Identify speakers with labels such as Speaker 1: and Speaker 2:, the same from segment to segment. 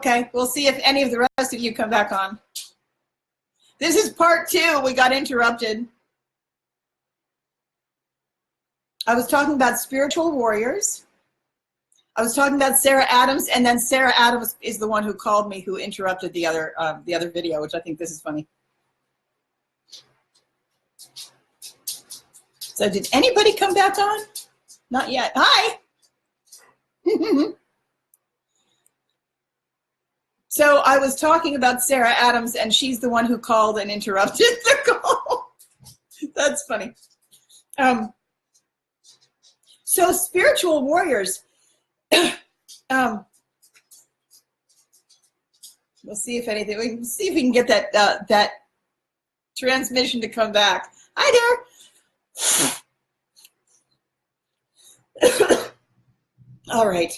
Speaker 1: Okay, we'll see if any of the rest of you come back on. This is part 2. We got interrupted. I was talking about spiritual warriors. I was talking about Sarah Adams, and then Sarah Adams is the one who called me, who interrupted the other video, which I think this is funny. So did anybody come back on? Not yet. Hi. So I was talking about Sarah Adams, and she's the one who called and interrupted the call. That's funny. So spiritual warriors. We'll see if anything. We can see if we can get that that transmission to come back. Hi there. All right.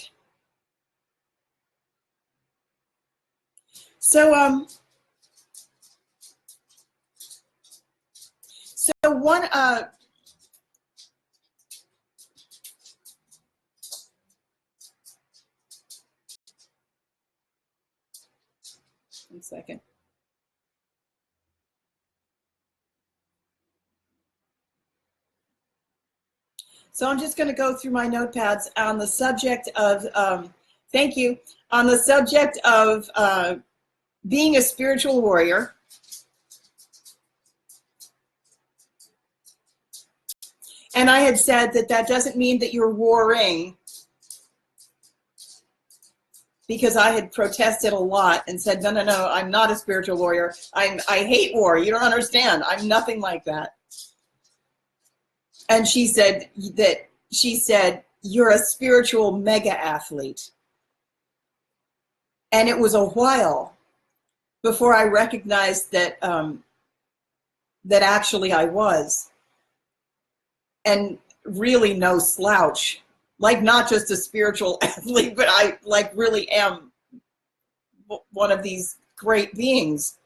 Speaker 1: So one one second. So I'm just going to go through my notepads on the subject of, thank you, on the subject of being a spiritual warrior. And I had said that that doesn't mean that you're warring, because I had protested a lot and said, no, no, no, I'm not a spiritual warrior. I hate war. You don't understand. I'm nothing like that. And she said you're a spiritual mega athlete. And it was a while before I recognized that that actually I was. And really no slouch. Like, not just a spiritual athlete, but I like really am one of these great beings.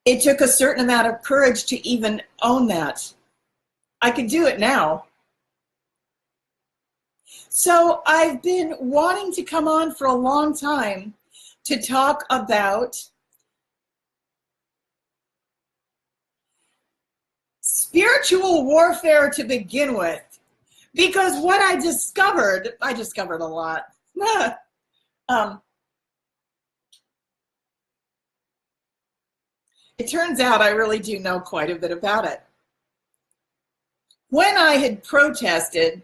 Speaker 1: It took a certain amount of courage to even own that. I could do it now. So I've been wanting to come on for a long time to talk about spiritual warfare to begin with, because what I discovered a lot. It turns out I really do know quite a bit about it. When I had protested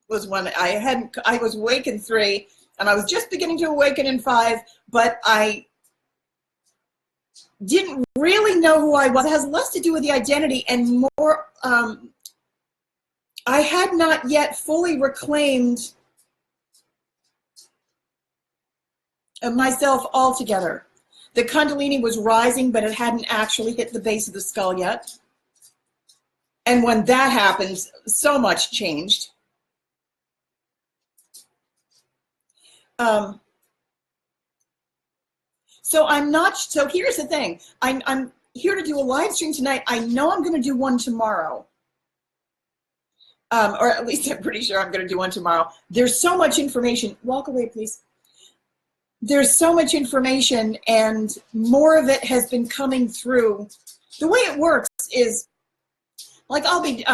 Speaker 1: was when I was awake in 3, and I was just beginning to awaken in 5, but I didn't really know who I was. It has less to do with the identity and more, I had not yet fully reclaimed myself altogether. The Kundalini was rising, but it hadn't actually hit the base of the skull yet. And when that happened, so much changed. So here's the thing. I'm here to do a live stream tonight. I know I'm going to do one tomorrow. Or at least I'm pretty sure I'm going to do one tomorrow. There's so much information. Walk away, please. There's so much information, and more of it has been coming through. The way it works is, like, I'll be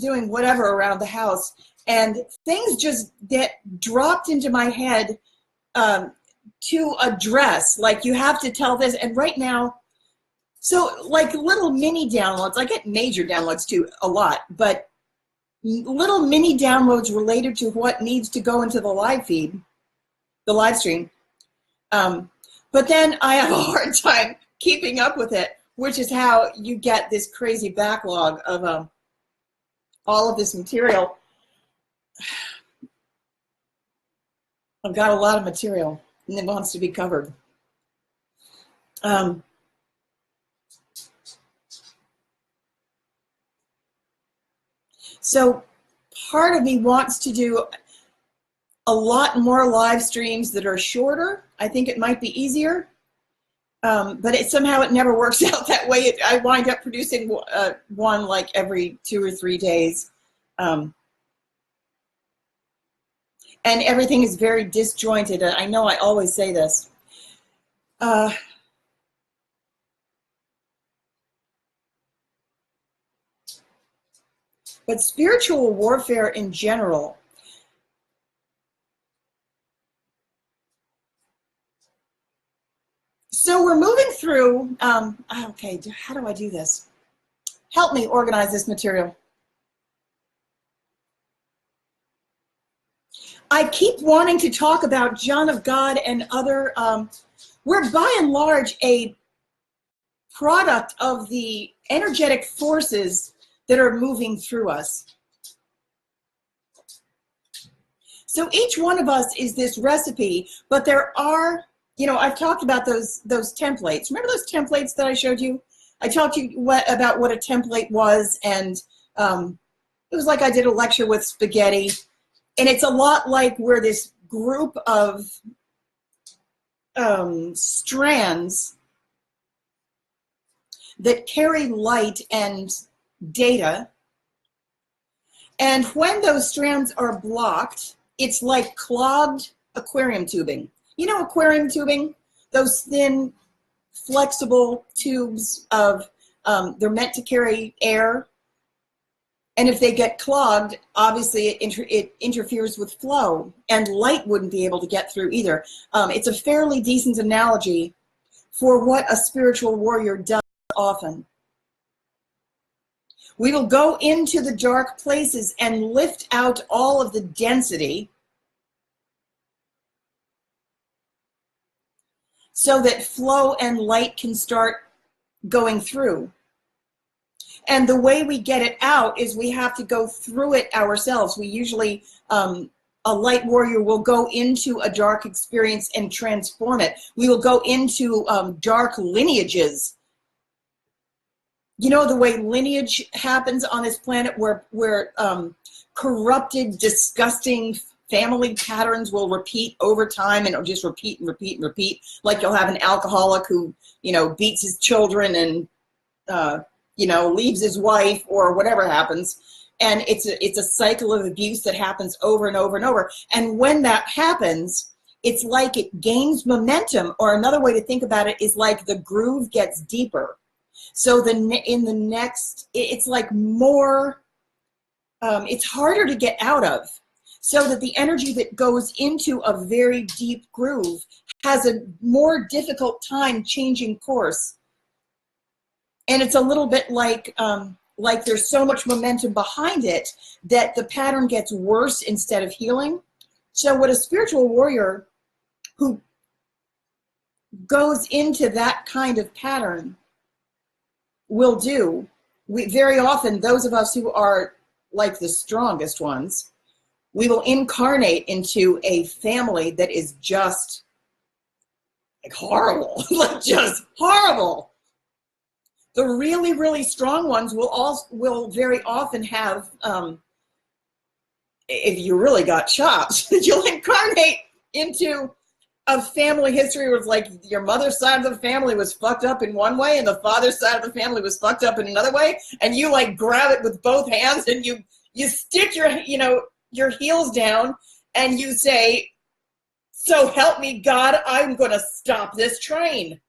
Speaker 1: doing whatever around the house, and things just get dropped into my head to address. Like, you have to tell this, and right now, so like little mini downloads. I get major downloads too, a lot, but little mini downloads related to what needs to go into the live feed, the live stream. But then I have a hard time keeping up with it, which is how you get this crazy backlog of all of this material. I've got a lot of material, and it wants to be covered. So part of me wants to do a lot more live streams that are shorter. I think it might be easier, but somehow it never works out that way. I wind up producing one like every 2 or 3 days. And everything is very disjointed. I know I always say this. But spiritual warfare in general, so we're moving through, okay, how do I do this? Help me organize this material. I keep wanting to talk about Joan of God and other, we're by and large a product of the energetic forces that are moving through us. So each one of us is this recipe, but there are, you know, I've talked about those templates. Remember those templates that I showed you? I talked to you about what a template was, and it was like I did a lecture with spaghetti. And it's a lot like we're this group of strands that carry light and data. And when those strands are blocked, it's like clogged aquarium tubing. You know aquarium tubing? Those thin, flexible tubes of, they're meant to carry air. And if they get clogged, obviously it interferes with flow, and light wouldn't be able to get through either. It's a fairly decent analogy for what a spiritual warrior does often. We will go into the dark places and lift out all of the density so that flow and light can start going through. And the way we get it out is we have to go through it ourselves. We usually, a light warrior will go into a dark experience and transform it. We will go into dark lineages. You know the way lineage happens on this planet, where corrupted, disgusting family patterns will repeat over time, and it'll just repeat and repeat and repeat. Like you'll have an alcoholic who, you know, beats his children and you know, leaves his wife or whatever happens. And it's a cycle of abuse that happens over and over and over. And when that happens, it's like it gains momentum, or another way to think about it is like the groove gets deeper. So in the next, it's like more, it's harder to get out of. So that the energy that goes into a very deep groove has a more difficult time changing course. And it's a little bit like there's so much momentum behind it that the pattern gets worse instead of healing. So what a spiritual warrior who goes into that kind of pattern will do, very often, those of us who are like the strongest ones, we will incarnate into a family that is just like horrible, like just horrible. The really, really strong ones will very often have, if you really got chops, you'll incarnate into a family history where it's like your mother's side of the family was fucked up in one way and the father's side of the family was fucked up in another way, and you like grab it with both hands and you stick your heels down and you say, "So help me God, I'm going to stop this train."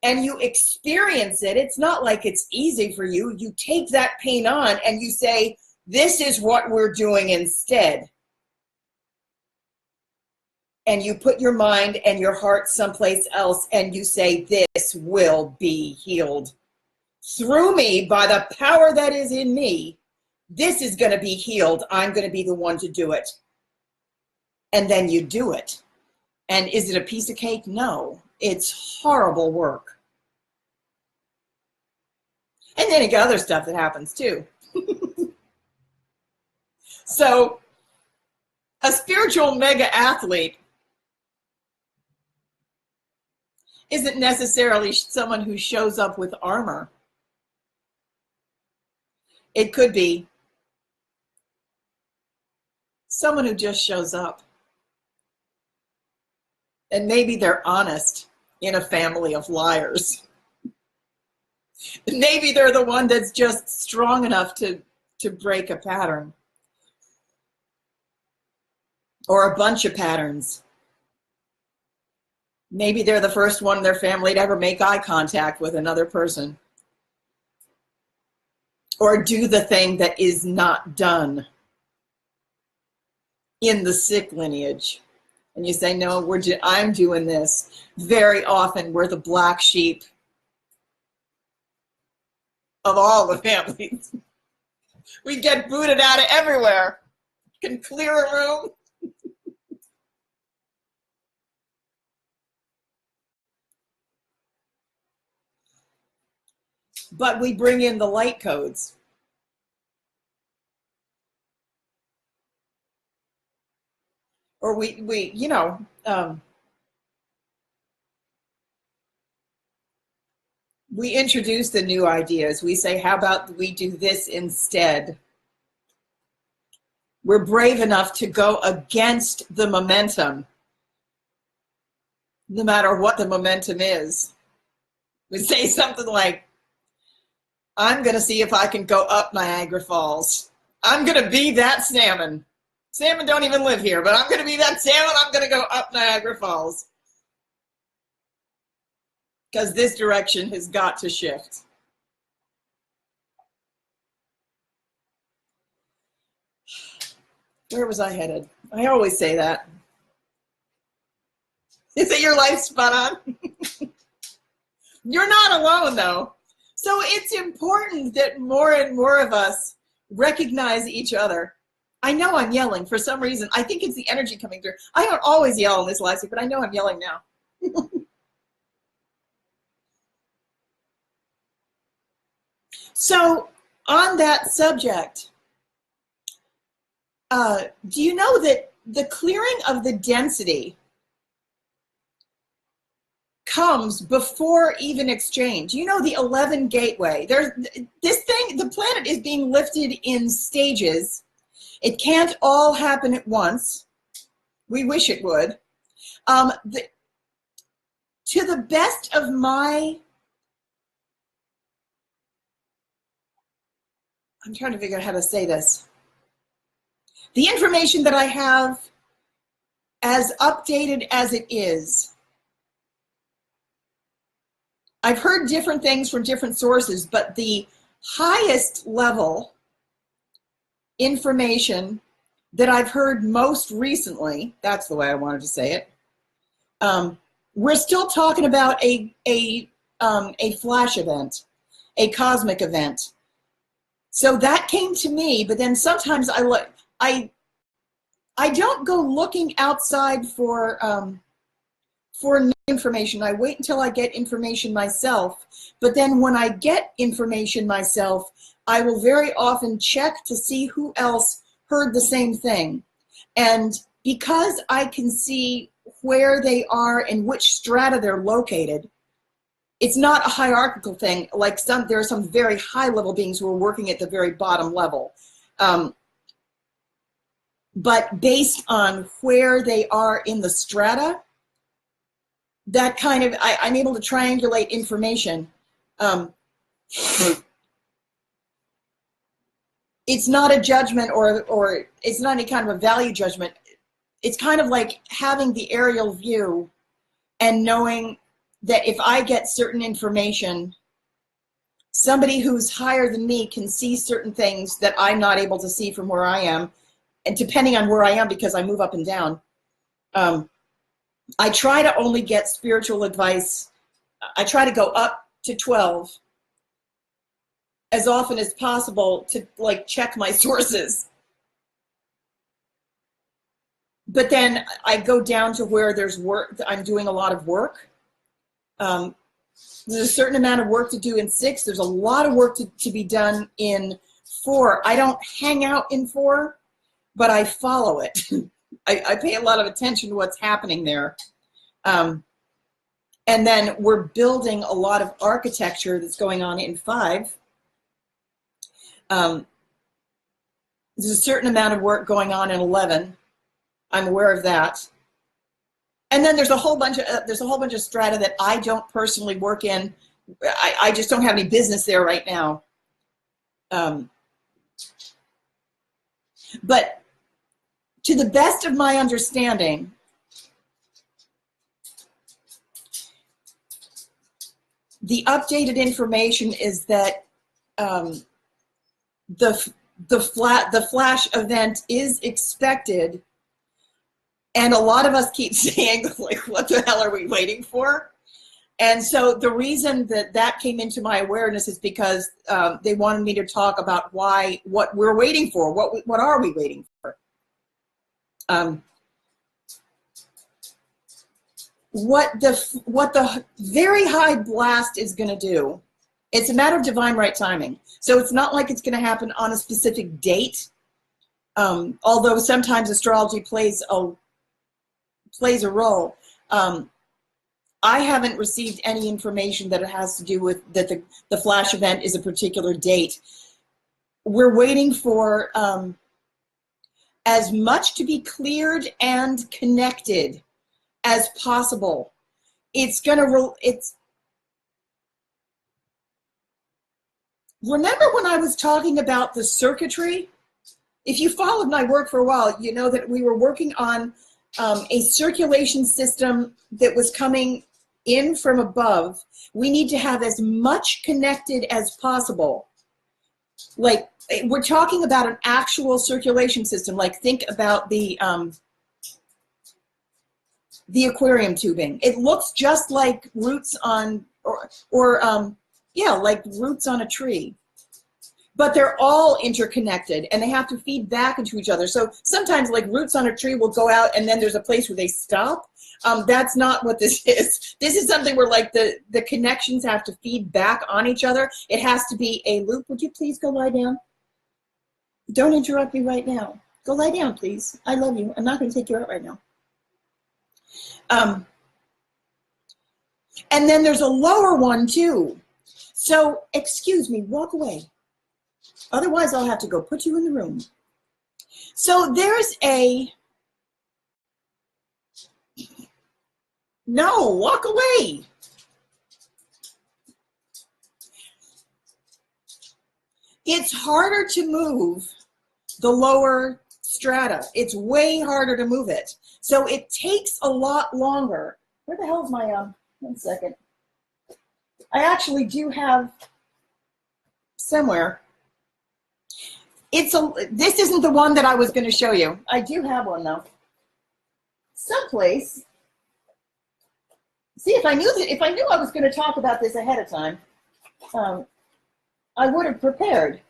Speaker 1: And you experience it. It's not like it's easy for you. You take that pain on and you say, "This is what we're doing instead." And you put your mind and your heart someplace else and you say, "This will be healed through me by the power that is in me. This is going to be healed. I'm going to be the one to do it." And then you do it. And is it a piece of cake? No. It's horrible work. And then you got other stuff that happens too. So a spiritual mega athlete isn't necessarily someone who shows up with armor. It could be someone who just shows up. And maybe they're honest in a family of liars. Maybe they're the one that's just strong enough to break a pattern. or a bunch of patterns. Maybe they're the first one in their family to ever make eye contact with another person, or do the thing that is not done in the sick lineage. And you say, no, I'm doing this. Very often we're the black sheep of all the families. We get booted out of everywhere. Can clear a room. But we bring in the light codes. Or we you know, we introduce the new ideas. We say, how about we do this instead? We're brave enough to go against the momentum, no matter what the momentum is. We say something like, I'm going to see if I can go up Niagara Falls. I'm going to be that salmon. Salmon don't even live here, but I'm going to be that salmon. I'm going to go up Niagara Falls. Because this direction has got to shift. Where was I headed? I always say that. Is it your life spot on? You're not alone, though. So it's important that more and more of us recognize each other. I know I'm yelling for some reason. I think it's the energy coming through. I don't always yell in this live stream, but I know I'm yelling now. So on that subject, do you know that the clearing of the density comes before even exchange? You know, the 11 gateway. There's this thing, the planet is being lifted in stages. It can't all happen at once. We wish it would. To the best of my, I'm trying to figure out how to say this. The information that I have, as updated as it is, I've heard different things from different sources, but the highest level information that I've heard most recently, that's the way I wanted to say it, we're still talking about a flash event, a cosmic event. So that came to me, but then sometimes I don't go looking outside for new information. I wait until I get information myself. But then when I get information myself, I will very often check to see who else heard the same thing. And because I can see where they are and which strata they're located, it's not a hierarchical thing. Like there are some very high level beings who are working at the very bottom level. But based on where they are in the strata, that kind of, I'm able to triangulate information. It's not a judgment or it's not any kind of a value judgment. It's kind of like having the aerial view and knowing that if I get certain information, somebody who's higher than me can see certain things that I'm not able to see from where I am. And depending on where I am, because I move up and down, I try to only get spiritual advice. I try to go up to 12 as often as possible to like check my sources. But then I go down to where there's work. I'm doing a lot of work. There's a certain amount of work to do in 6. There's a lot of work to be done in 4. I don't hang out in 4, but I follow it. I pay a lot of attention to what's happening there. And then we're building a lot of architecture that's going on in 5. There's a certain amount of work going on in 11. I'm aware of that. And then there's a whole bunch of strata that I don't personally work in. I just don't have any business there right now. But to the best of my understanding, the updated information is that the flash event is expected, and a lot of us keep saying, like, what the hell are we waiting for? And so the reason that that came into my awareness is because they wanted me to talk about what we're waiting for, what are we waiting for? What the very high blast is going to do, it's a matter of divine right timing. So it's not like it's going to happen on a specific date, although sometimes astrology plays a role. I haven't received any information that it has to do with that the flash event is a particular date. We're waiting for as much to be cleared and connected as possible. Remember when I was talking about the circuitry? If you followed my work for a while, you know that we were working on a circulation system that was coming in from above. We need to have as much connected as possible. Like, we're talking about an actual circulation system. Like, think about the aquarium tubing. It looks just like roots on, like roots on a tree. But they're all interconnected, and they have to feed back into each other. So sometimes, like, roots on a tree will go out, and then there's a place where they stop. That's not what this is. This is something where, like, the connections have to feed back on each other. It has to be a loop. Would you please go lie down? Don't interrupt me right now. Go lie down, please. I love you. I'm not going to take you out right now. And then there's a lower one, too. So, excuse me, walk away. Otherwise, I'll have to go put you in the room. So there's no, walk away. It's harder to move the lower strata. It's way harder to move it. So it takes a lot longer. Where the hell is my, 1 second. I actually do have somewhere. This isn't the one that I was going to show you. I do have one though. Someplace. See, if I knew I was going to talk about this ahead of time, I would have prepared.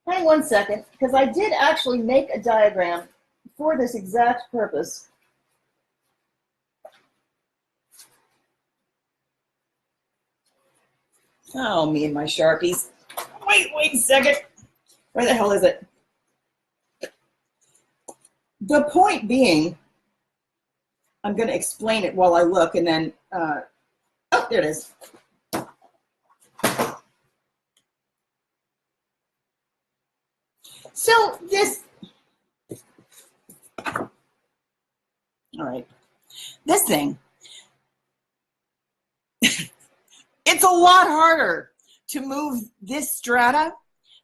Speaker 1: Hang 1 second, because I did actually make a diagram for this exact purpose. Oh, me and my Sharpies. Wait a second. Where the hell is it? The point being, I'm going to explain it while I look, and then, oh, there it is. So this, all right, this thing, it's a lot harder to move this strata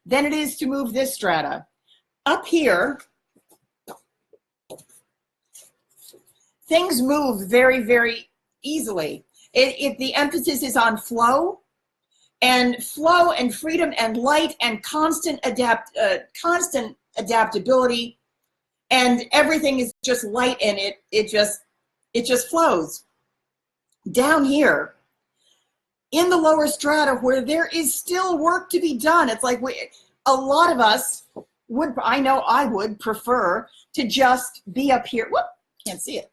Speaker 1: than it is to move this strata. Up here, things move very, very easily. The emphasis is on flow and freedom and light and constant adaptability, and everything is just light, and it just flows. Down here, in the lower strata, where there is still work to be done, it's like a lot of us would, I know I would prefer to just be up here. Whoop, can't see it.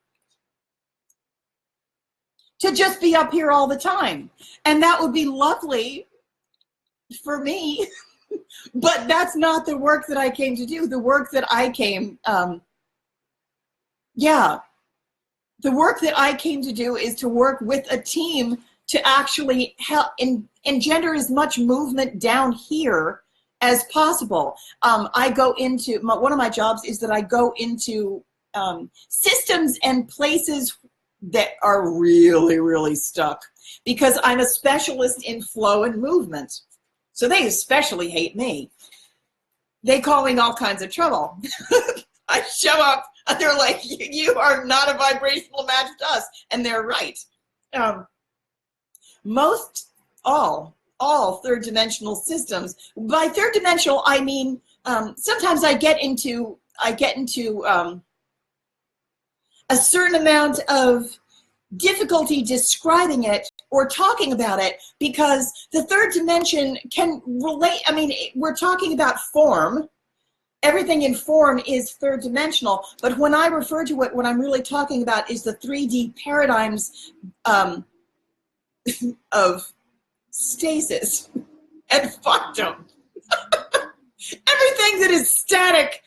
Speaker 1: To just be up here all the time. And that would be lovely for me, but that's not the work that I came to do. The work that I came, the work that I came to do is to work with a team to actually help engender as much movement down here as possible. I go into, one of my jobs is that I go into systems and places that are really, really stuck, because I'm a specialist in flow and movement. So they especially hate me. They call me all kinds of trouble. I show up and they're like, you are not a vibrational match to us. And they're right. All third dimensional systems. By third dimensional, I mean, sometimes I get into a certain amount of difficulty describing it or talking about it, because the third dimension can relate. I mean, we're talking about form. Everything in form is third dimensional, but when I refer to it, what I'm really talking about is the 3D paradigms of stasis and fuckdom. Everything that is static,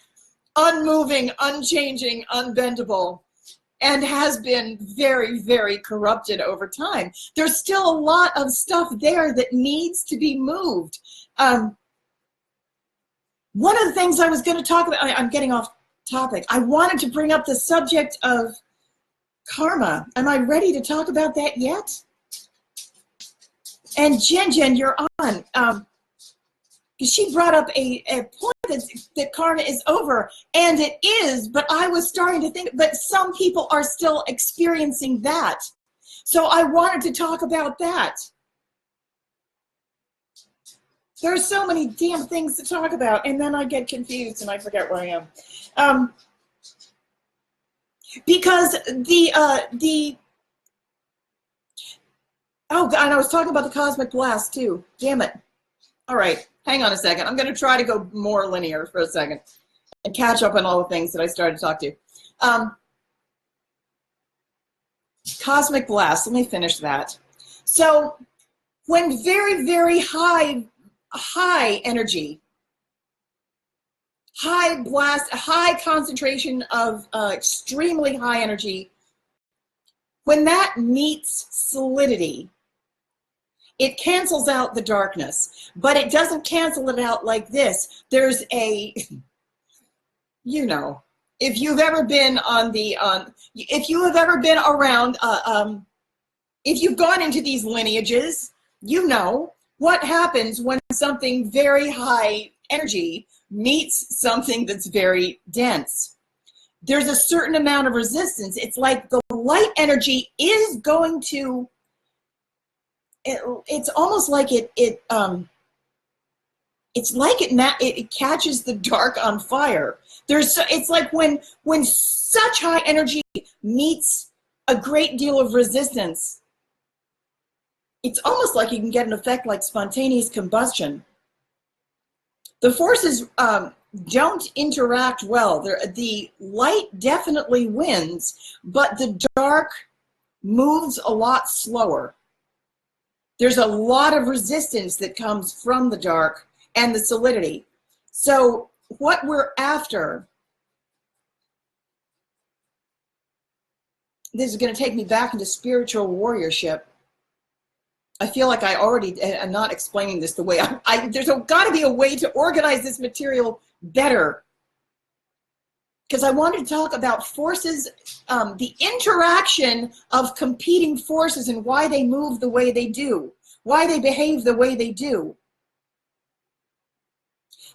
Speaker 1: unmoving, unchanging, unbendable, and has been very, very corrupted over time. There's still a lot of stuff there that needs to be moved. One of the things I was going to talk about, I'm getting off topic. I wanted to bring up the subject of karma. Am I ready to talk about that yet? And Jen, you're on. She brought up a point that karma is over, and it is, but I was starting to think, but some people are still experiencing that. So I wanted to talk about that. There's so many damn things to talk about, and then I get confused and I forget where I am. Because oh God, I was talking about the cosmic blast too. Damn it. All right, hang on a second. I'm going to try to go more linear for a second and catch up on all the things that I started to talk to. Cosmic blast, let me finish that. So when very, very high energy, high blast, high concentration of extremely high energy, when that meets solidity, it cancels out the darkness, but it doesn't cancel it out like this. There's a, you know, if you've ever been if you have ever been around, if you've gone into these lineages, you know what happens when something very high energy meets something that's very dense. There's a certain amount of resistance. It's like the light energy is going to, it's almost like it catches the dark on fire. It's like when such high energy meets a great deal of resistance, it's almost like you can get an effect like spontaneous combustion. The forces don't interact well. The light definitely wins, but the dark moves a lot slower. There's a lot of resistance that comes from the dark and the solidity. So what we're after, this is going to take me back into spiritual warriorship. I feel like I already am not explaining this the way there's got to be a way to organize this material better. Because I wanted to talk about forces, the interaction of competing forces and why they move the way they do, why they behave the way they do.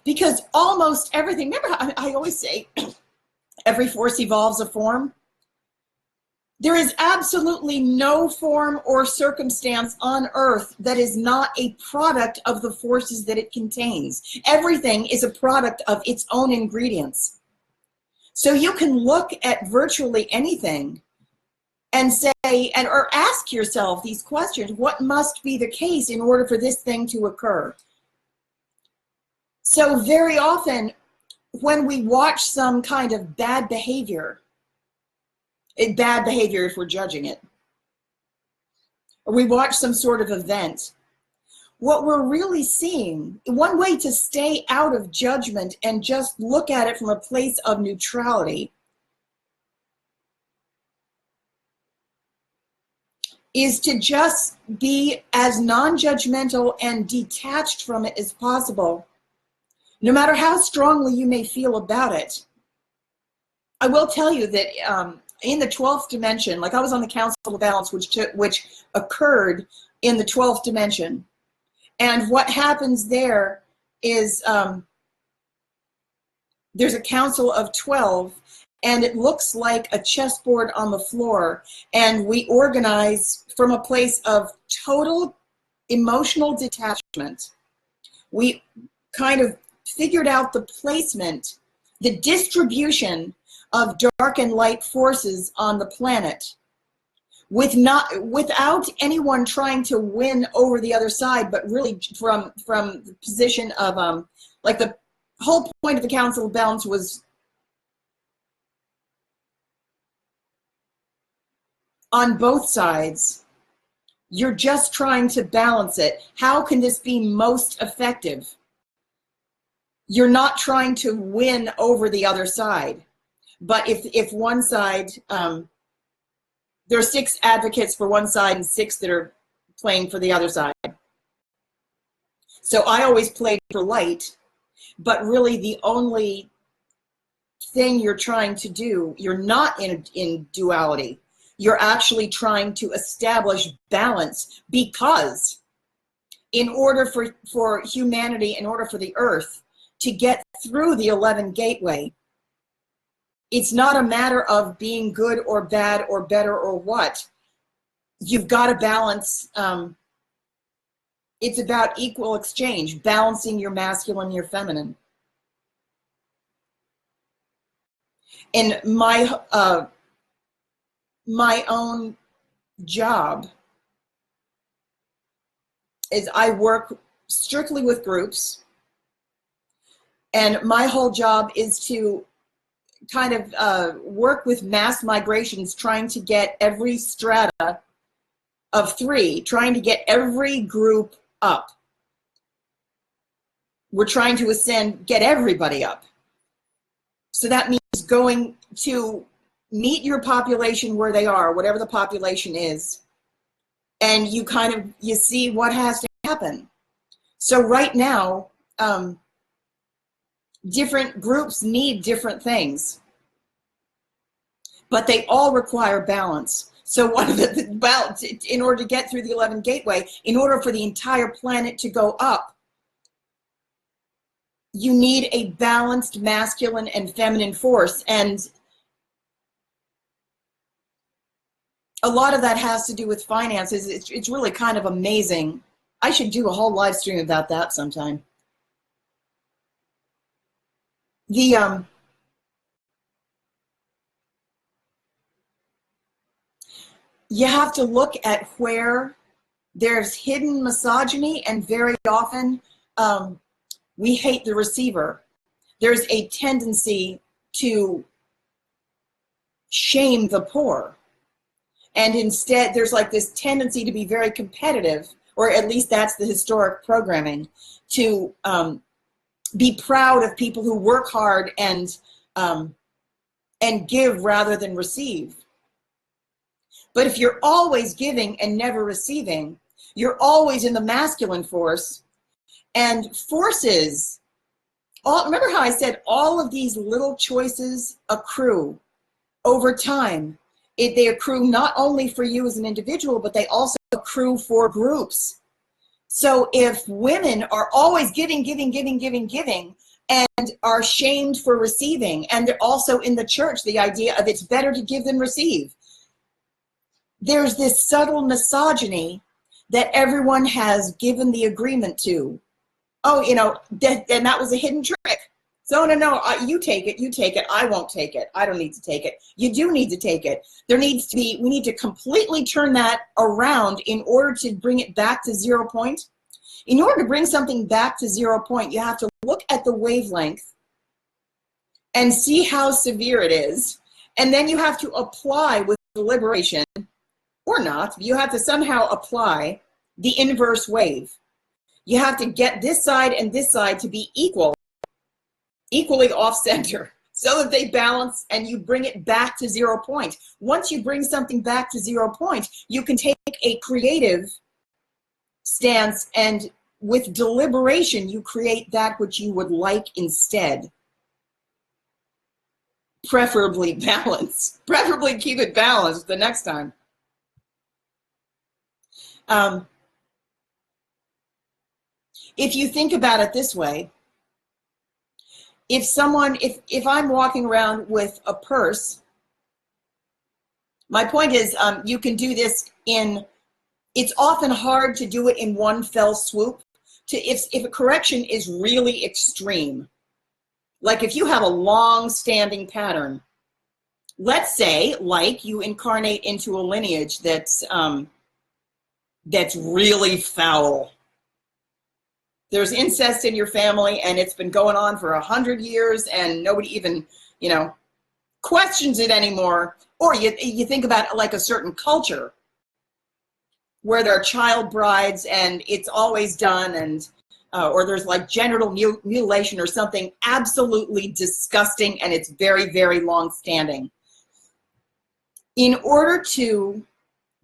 Speaker 1: Because almost everything, remember I always say, every force evolves a form? There is absolutely no form or circumstance on Earth that is not a product of the forces that it contains. Everything is a product of its own ingredients. So you can look at virtually anything and say, or ask yourself these questions: what must be the case in order for this thing to occur? So very often when we watch some kind of bad behavior if we're judging it, or we watch some sort of event, what we're really seeing, one way to stay out of judgment and just look at it from a place of neutrality, is to just be as non-judgmental and detached from it as possible, no matter how strongly you may feel about it. I will tell you that in the 12th dimension, like I was on the Council of Balance, which occurred in the 12th dimension. And what happens there is there's a council of 12, and it looks like a chessboard on the floor, and we organize from a place of total emotional detachment. We kind of figured out the placement, the distribution of dark and light forces on the planet, without anyone trying to win over the other side, but really from the position of like the whole point of the Council of Balance was on both sides. You're just trying to balance it. How can this be most effective? You're not trying to win over the other side. But if one side, there are 6 advocates for one side and 6 that are playing for the other side. So I always played for light, but really the only thing you're trying to do, you're not in duality. You're actually trying to establish balance, because in order for humanity, in order for the earth to get through the 11 gateway, it's not a matter of being good or bad or better or what. You've got to balance. It's about equal exchange, balancing your masculine and your feminine. And my own job is I work strictly with groups, and my whole job is to kind of work with mass migrations, trying to get every strata of 3, trying to get every group up. We're trying to ascend, get everybody up. So that means going to meet your population where they are, whatever the population is, and you see what has to happen. So right now, different groups need different things, but they all require balance. So one of the balance, in order to get through the 11 gateway, in order for the entire planet to go up, you need a balanced masculine and feminine force. And a lot of that has to do with finances. It's really kind of amazing. I should do a whole live stream about that sometime. You have to look at where there's hidden misogyny, and very often we hate the receiver. There's a tendency to shame the poor. And instead, there's like this tendency to be very competitive, or at least that's the historic programming, to be proud of people who work hard and give rather than receive. But if you're always giving and never receiving, you're always in the masculine force, and forces. Remember how I said all of these little choices accrue over time. They accrue not only for you as an individual, but they also accrue for groups. So if women are always giving, and are shamed for receiving, and they're also in the church, the idea of it's better to give than receive, there's this subtle misogyny that everyone has given the agreement to. Oh, and that was a hidden trick. So no, you take it, I won't take it, I don't need to take it. You do need to take it. We need to completely turn that around in order to bring it back to 0 point. In order to bring something back to 0 point, you have to look at the wavelength and see how severe it is. And then you have to apply with deliberation, or not, you have to somehow apply the inverse wave. You have to get this side and this side to be equally off center, so that they balance, and you bring it back to 0 point. Once you bring something back to 0 point, you can take a creative stance, and with deliberation, you create that which you would like instead. Preferably balance. Preferably keep it balanced the next time. If you think about it this way, if I'm walking around with a purse, my point is, you can do this it's often hard to do it in one fell swoop. If a correction is really extreme, like if you have a long-standing pattern, let's say, like you incarnate into a lineage that's really foul. There's incest in your family, and it's been going on for 100 years, and nobody even, questions it anymore. Or you think about like a certain culture where there are child brides, and it's always done, and or there's like genital mutilation or something absolutely disgusting, and it's very, very long-standing. In order to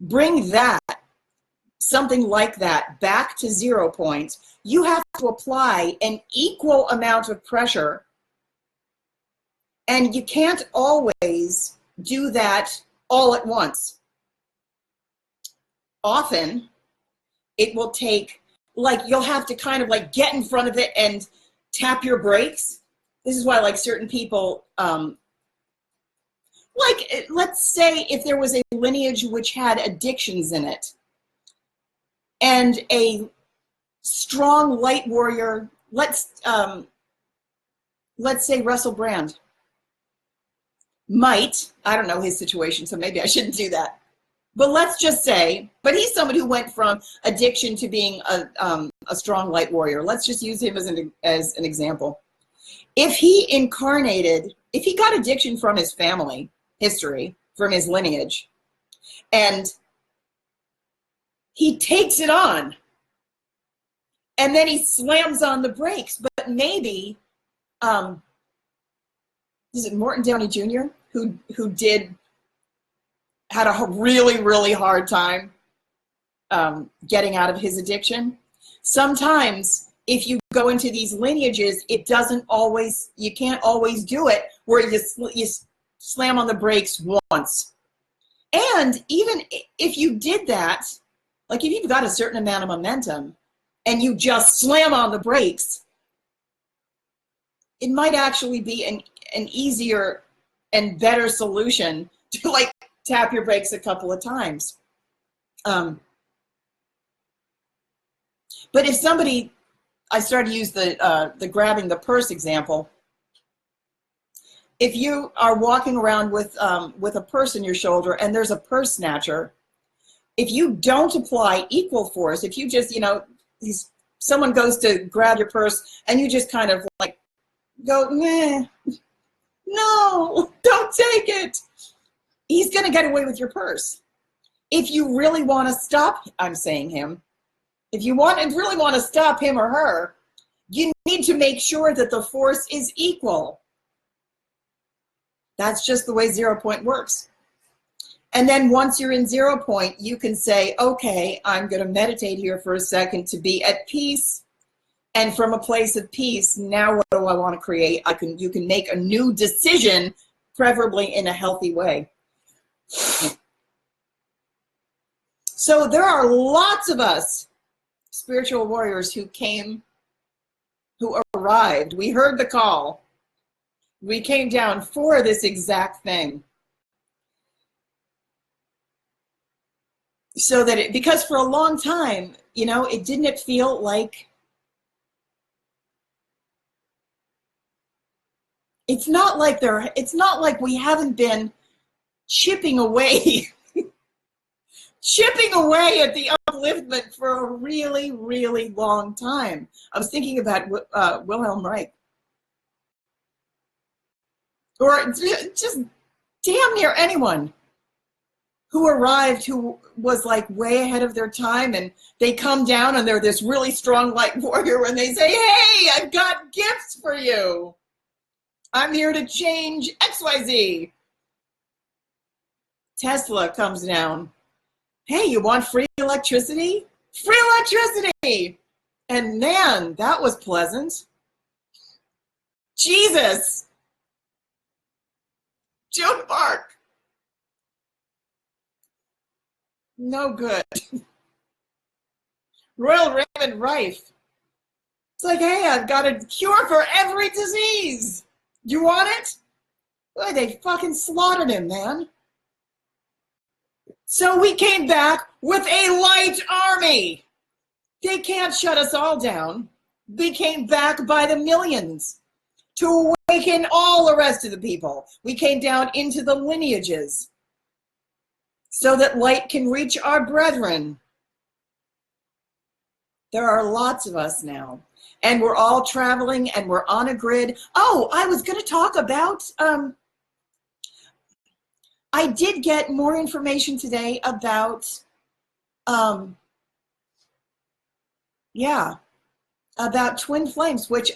Speaker 1: bring something like that back to 0 point, you have to apply an equal amount of pressure, and you can't always do that all at once. Often it will take, like, you'll have to kind of like get in front of it and tap your brakes. This is why, like, certain people, like, let's say if there was a lineage which had addictions in it, and a strong light warrior, let's say Russell Brand might, I don't know his situation, so maybe I shouldn't do that, but let's just say, but he's somebody who went from addiction to being a strong light warrior. Let's just use him as an example. If he got addiction from his family history, from his lineage, and he takes it on, and then he slams on the brakes, but maybe, is it Morton Downey Jr. who had a really, really hard time getting out of his addiction? Sometimes if you go into these lineages, you can't always do it where you slam on the brakes once. And even if you did that, like if you've got a certain amount of momentum and you just slam on the brakes, it might actually be an easier and better solution to like tap your brakes a couple of times. But if somebody, I started to use the grabbing the purse example. If you are walking around with a purse in your shoulder and there's a purse snatcher, if you don't apply equal force, if you just, someone goes to grab your purse and you just kind of like go, meh, no, don't take it, he's going to get away with your purse. If you really want to stop, I'm saying him, if you really want to stop him or her, you need to make sure that the force is equal. That's just the way 0 point works. And then once you're in 0 point, you can say, okay, I'm going to meditate here for a second to be at peace. And from a place of peace, now what do I want to create? You can make a new decision, preferably in a healthy way. So there are lots of us, spiritual warriors, who arrived. We heard the call. We came down for this exact thing. So that because for a long time, it didn't feel like, it's not like we haven't been chipping away at the upliftment for a really, really long time. I was thinking about Wilhelm Reich. Or just damn near anyone who arrived who was like way ahead of their time, and they come down and they're this really strong light warrior and they say, hey, I've got gifts for you. I'm here to change XYZ. Tesla comes down. Hey, you want free electricity? Free electricity! And man, that was pleasant. Jesus! Joan of Arc. No good. Royal Raymond Rife. It's like, hey, I've got a cure for every disease. Do you want it? Boy, they fucking slaughtered him, man. So we came back with a light army. They can't shut us all down. We came back by the millions to awaken all the rest of the people. We came down into the lineages so that light can reach our brethren. There are lots of us now, and we're all traveling, and we're on a grid. Oh, I was going to talk about, I did get more information today about, about twin flames, which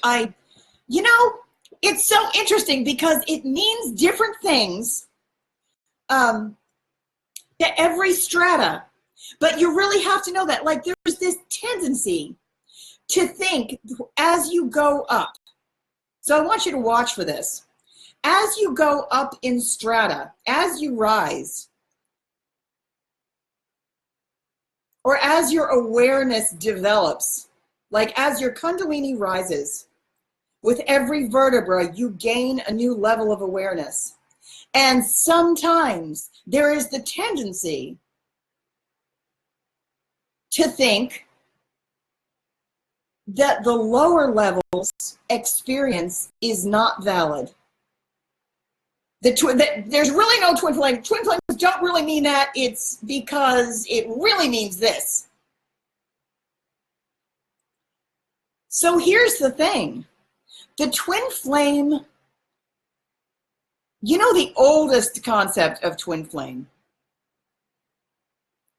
Speaker 1: it's so interesting because it means different things to every strata. But you really have to know that, like, there's this tendency to think as you go up. So I want you to watch for this. As you go up in strata, as you rise, or as your awareness develops, like as your Kundalini rises, with every vertebra, you gain a new level of awareness. And sometimes there is the tendency to think that the lower levels experience is not valid. There's really no twin flame. Twin flames don't really mean that. It's because it really means this. So here's the thing. The twin flame, the oldest concept of twin flame,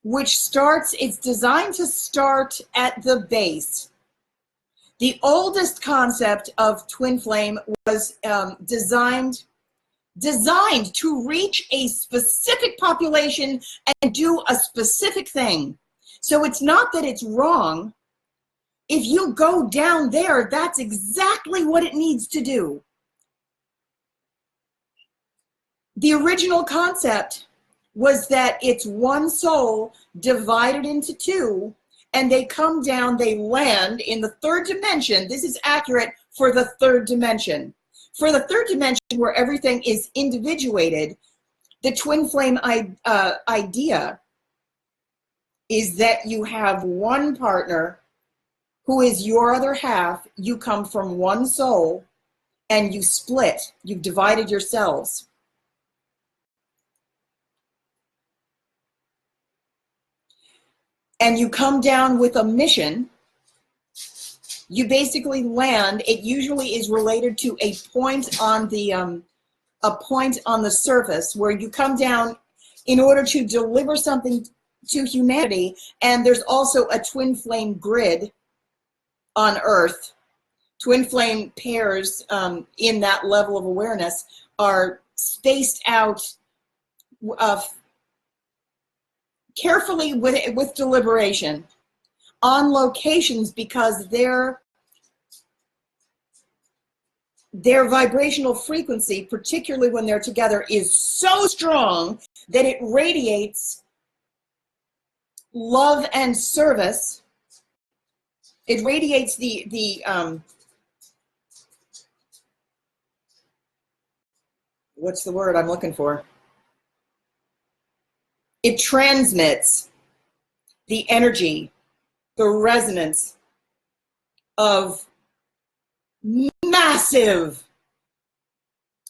Speaker 1: it's designed to start at the base. The oldest concept of twin flame was designed to reach a specific population and do a specific thing. So it's not that it's wrong. If you go down there, that's exactly what it needs to do. The original concept was that it's one soul divided into two, and they come down, they land in the third dimension. This is accurate for the third dimension. For the third dimension, where everything is individuated, the twin flame idea is that you have one partner who is your other half. You come from one soul, and you split. You've divided yourselves. And you come down with a mission. You basically land. It usually is related to a point on the surface, where you come down in order to deliver something to humanity. And there's also a twin flame grid on Earth. Twin flame pairs in that level of awareness are spaced out carefully with deliberation on locations, because their vibrational frequency, particularly when they're together, is so strong that it radiates love and service. It radiates the what's the word I'm looking for? It transmits the energy, the resonance of massive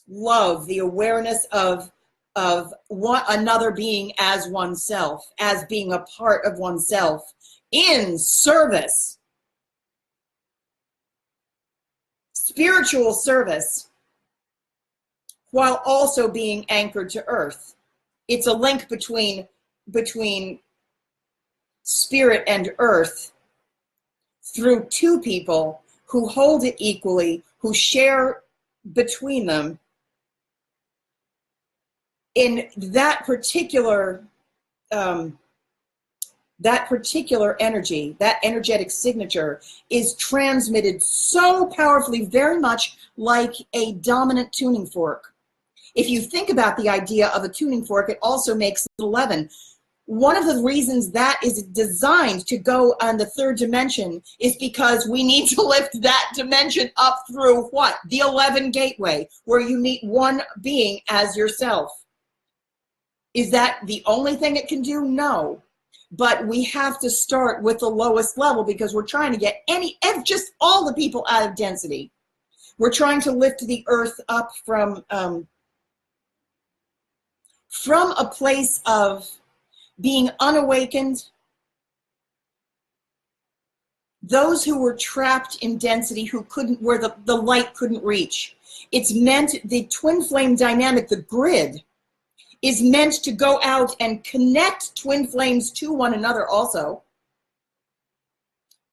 Speaker 1: love, the awareness of one another being as oneself, as being a part of oneself in service, spiritual service, while also being anchored to earth. It's a link between spirit and earth through two people who hold it equally, who share between them. In that particular energy, that energetic signature is transmitted so powerfully, very much like a dominant tuning fork. If you think about the idea of a tuning fork, it also makes 11. one of the reasons that is designed to go on the third dimension is because we need to lift that dimension up through what? The 11 gateway, where you meet one being as yourself. Is that the only thing it can do? No. But we have to start with the lowest level because we're trying to get just all the people out of density. We're trying to lift the earth up from a place of being unawakened, those who were trapped in density, who couldn't, where the light couldn't reach. It's meant, the twin flame dynamic, the grid, is meant to go out and connect twin flames to one another also.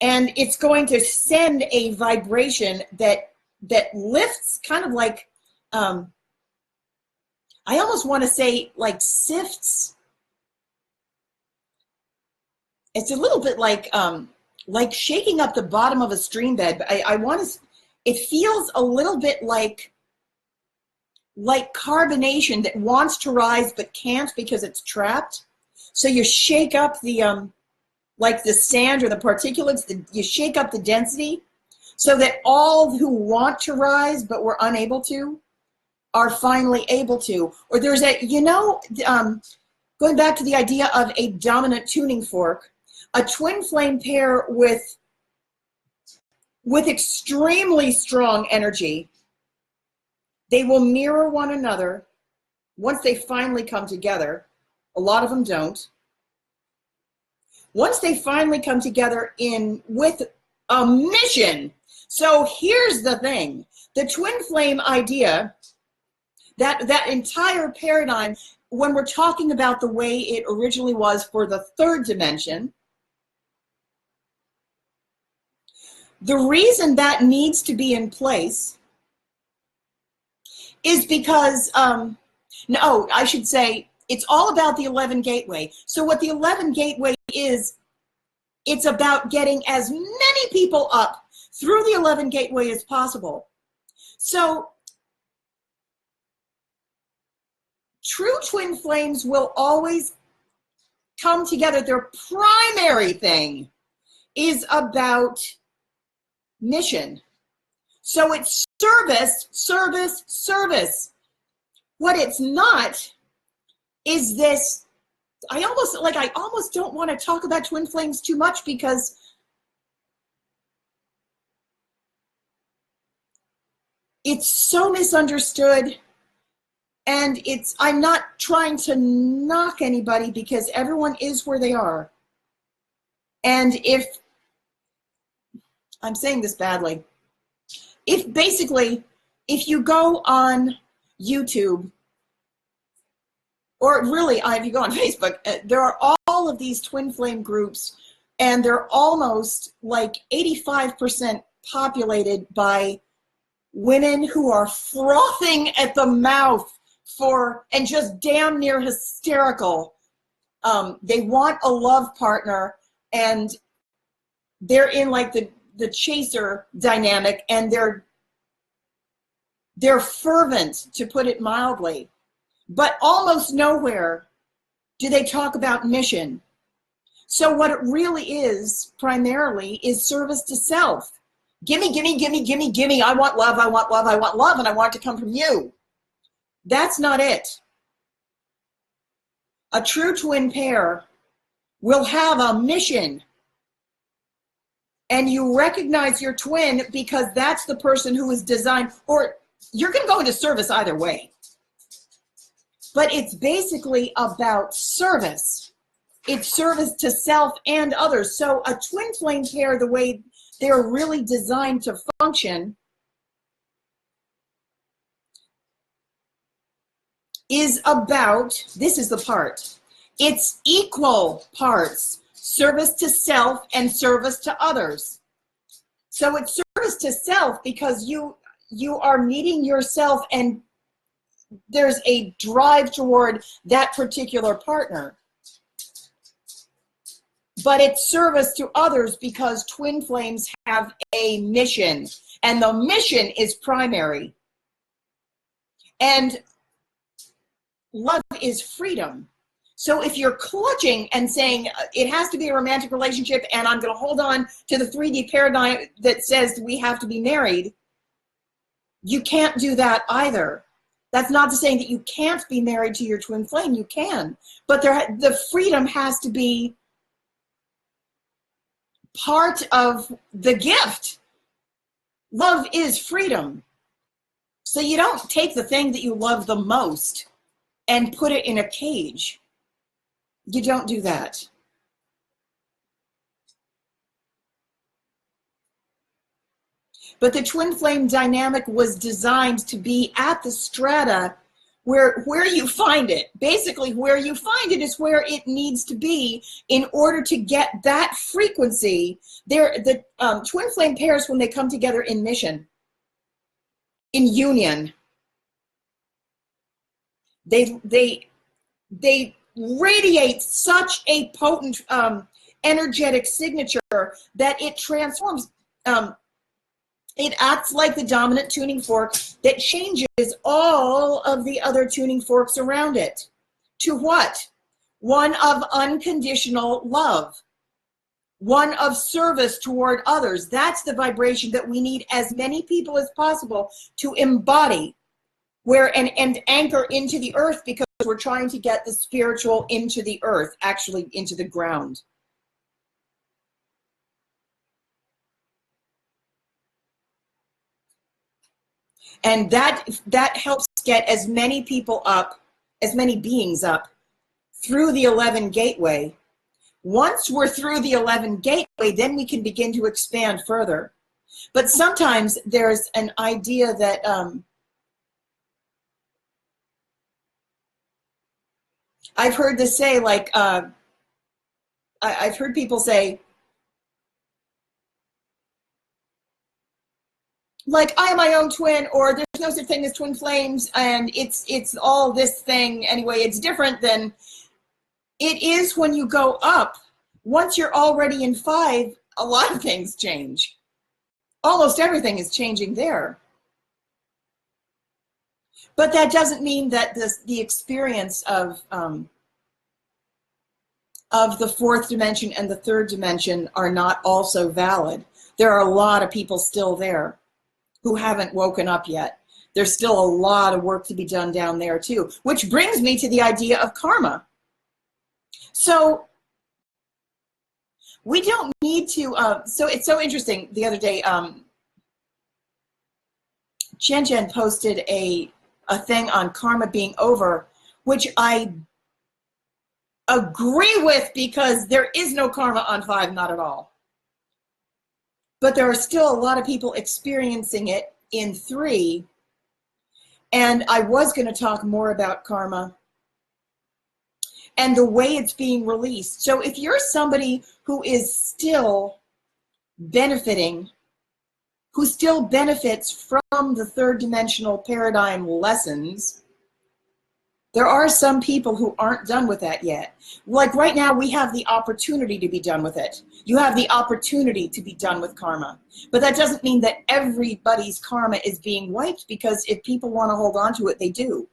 Speaker 1: And it's going to send a vibration that lifts, kind of like, I almost want to say like sifts. It's a little bit like shaking up the bottom of a stream bed. But I want to, it feels a little bit like carbonation that wants to rise but can't because it's trapped. So you shake up the, like the sand or the particulates, you shake up the density so that all who want to rise but were unable to are finally able to. Or there's a, going back to the idea of a dominant tuning fork, a twin flame pair with extremely strong energy, they will mirror one another once they finally come together. A lot of them don't. Once they finally come together with a mission. So here's the thing. The twin flame idea, that entire paradigm, when we're talking about the way it originally was for the third dimension, the reason that needs to be in place is because, no, I should say, it's all about the 11 gateway. So what the 11 gateway is, it's about getting as many people up through the 11 gateway as possible. So true twin flames will always come together. Their primary thing is about mission. So it's service, service, service. What it's not is this, I almost don't want to talk about twin flames too much because it's so misunderstood. And I'm not trying to knock anybody because everyone is where they are. And if, I'm saying this badly, if you go on YouTube, or really if you go on Facebook, there are all of these twin flame groups, and they're almost like 85% populated by women who are frothing at the mouth and just damn near hysterical. They want a love partner, and they're in like the chaser dynamic, and they're fervent, to put it mildly, but almost nowhere do they talk about mission. So what it really is primarily is service to self. Gimme, gimme, gimme, gimme, gimme. I want love, I want love, I want love, and I want it to come from you. That's not it. A true twin pair will have a mission. And you recognize your twin because that's the person who is designed, or you're going to go into service either way. But it's basically about service. It's service to self and others. So a twin flame pair, the way they're really designed to function, is about, this is the part, it's equal parts, service to self and service to others. So it's service to self because you are meeting yourself, and there's a drive toward that particular partner. But it's service to others because twin flames have a mission, and the mission is primary. And love is freedom. So if you're clutching and saying it has to be a romantic relationship and I'm going to hold on to the 3D paradigm that says we have to be married, you can't do that either. That's not to say that you can't be married to your twin flame. You can. But the freedom has to be part of the gift. Love is freedom. So you don't take the thing that you love the most and put it in a cage. You don't do that. But the twin flame dynamic was designed to be at the strata where you find it. Basically, where you find it is where it needs to be in order to get that frequency. The twin flame pairs, when they come together in mission, in union, they radiate such a potent energetic signature that it transforms. It acts like the dominant tuning fork that changes all of the other tuning forks around it. To what? One of unconditional love. One of service toward others. That's the vibration that we need as many people as possible to embody and anchor into the earth, because we're trying to get the spiritual into the earth, actually into the ground. And that helps get as many people up, as many beings up through the 11 gateway. Once we're through the 11 gateway, then we can begin to expand further. But sometimes there's an idea that I've heard this say, like, I've heard people say, like, I am my own twin, or there's no such thing as twin flames, and it's all this thing anyway. It's different than it is when you go up. Once you're already in 5, a lot of things change. Almost everything is changing there. But that doesn't mean that the experience of the 4th dimension and the 3rd dimension are not also valid. There are a lot of people still there who haven't woken up yet. There's still a lot of work to be done down there too, which brings me to the idea of karma. So we don't need to, so it's so interesting. The other day, Jen posted a thing on karma being over, which I agree with, because there is no karma on 5, not at all. But there are still a lot of people experiencing it in 3. And I was going to talk more about karma and the way it's being released. So if you're somebody who is still benefiting, who still benefits from the 3rd dimensional paradigm lessons, there are some people who aren't done with that yet. Like right now, we have the opportunity to be done with it. You have the opportunity to be done with karma. But that doesn't mean that everybody's karma is being wiped, because if people want to hold on to it, they do.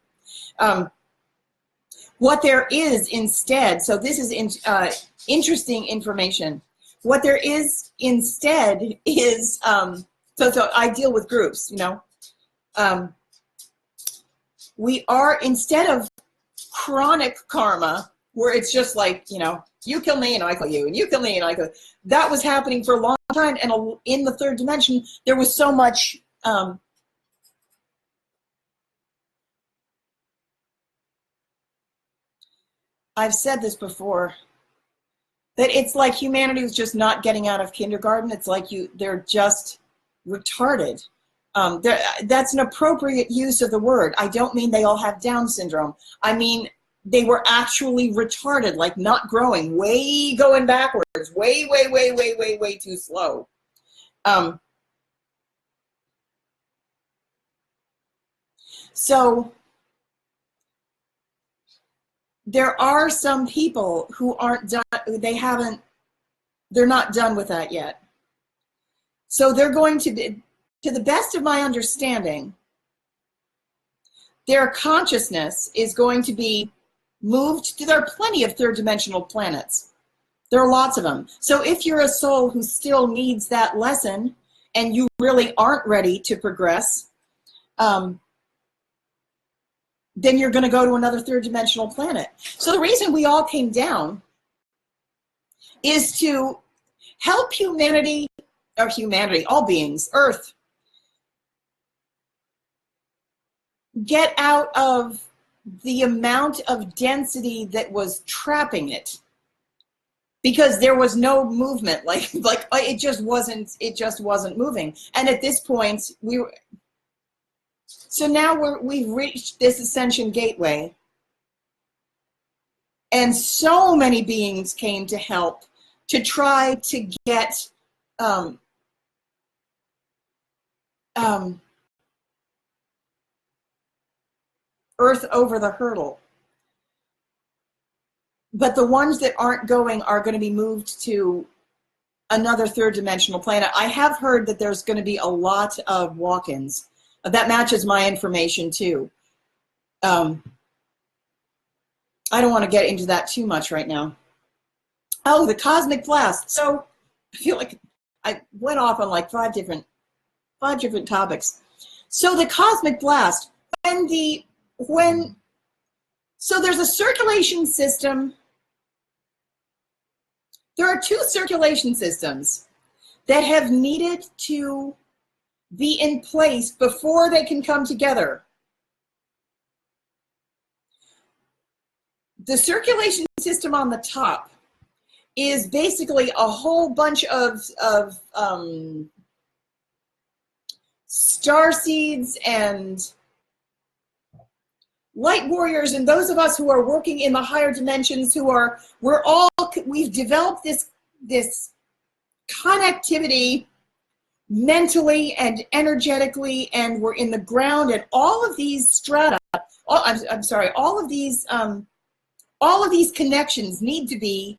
Speaker 1: What there is instead, so this is interesting information. What there is instead is, so I deal with groups, you know. We are, instead of chronic karma, where it's just like, you know, you kill me and I kill you, and you kill me and I kill you. That was happening for a long time, and in the 3rd dimension, there was so much I've said this before, that it's like humanity was just not getting out of kindergarten. It's like they're just retarded. That's an appropriate use of the word. I don't mean they all have Down syndrome. I mean, they were actually retarded, like not growing, way going backwards, way too slow. So there are some people who aren't done, they're not done with that yet. So they're going to be, to the best of my understanding, their consciousness is going to be moved. There are plenty of third dimensional planets. There are lots of them. So if you're a soul who still needs that lesson and you really aren't ready to progress, then you're going to go to another third dimensional planet. So the reason we all came down is to help humanity, or humanity, all beings, Earth, get out of the amount of density that was trapping it, because there was no movement. Like it just wasn't moving. And at this point, so now we've reached this ascension gateway, and so many beings came to help to try to get Earth over the hurdle. But the ones that aren't going are going to be moved to another third dimensional planet. I have heard that there's going to be a lot of walk-ins. That matches my information too. I don't want to get into that too much right now. Oh, the cosmic blast. So I feel like I went off on like five different topics. So the cosmic blast, so there's a circulation system. There are two circulation systems that have needed to be in place before they can come together. The circulation system on the top is basically a whole bunch of star seeds and light warriors, and those of us who are working in the higher dimensions, we've developed this connectivity mentally and energetically, and we're in the ground, and all of these strata, all of these connections need to be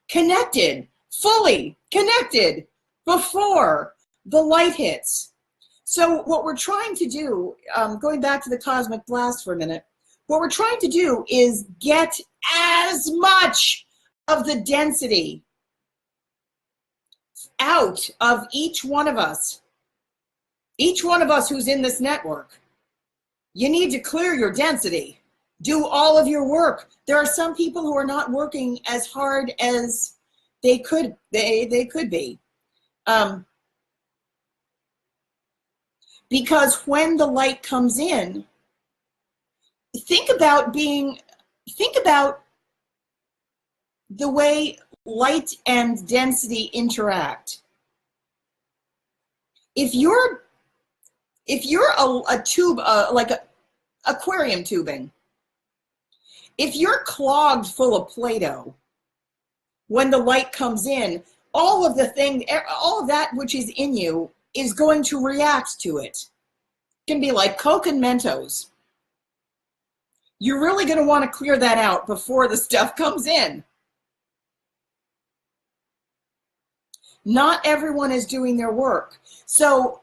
Speaker 1: connected, fully connected, before the light hits. So what we're trying to do, going back to the cosmic blast for a minute, what we're trying to do is get as much of the density out of each one of us who's in this network. You need to clear your density. Do all of your work. There are some people who are not working as hard as they could be. Because when the light comes in, think about the way light and density interact. If you're a tube, like a aquarium tubing, if you're clogged full of Play-Doh, when the light comes in, all of that which is in you is going to react to it. It can be like Coke and Mentos. You're really going to want to clear that out before the stuff comes in. Not everyone is doing their work. So,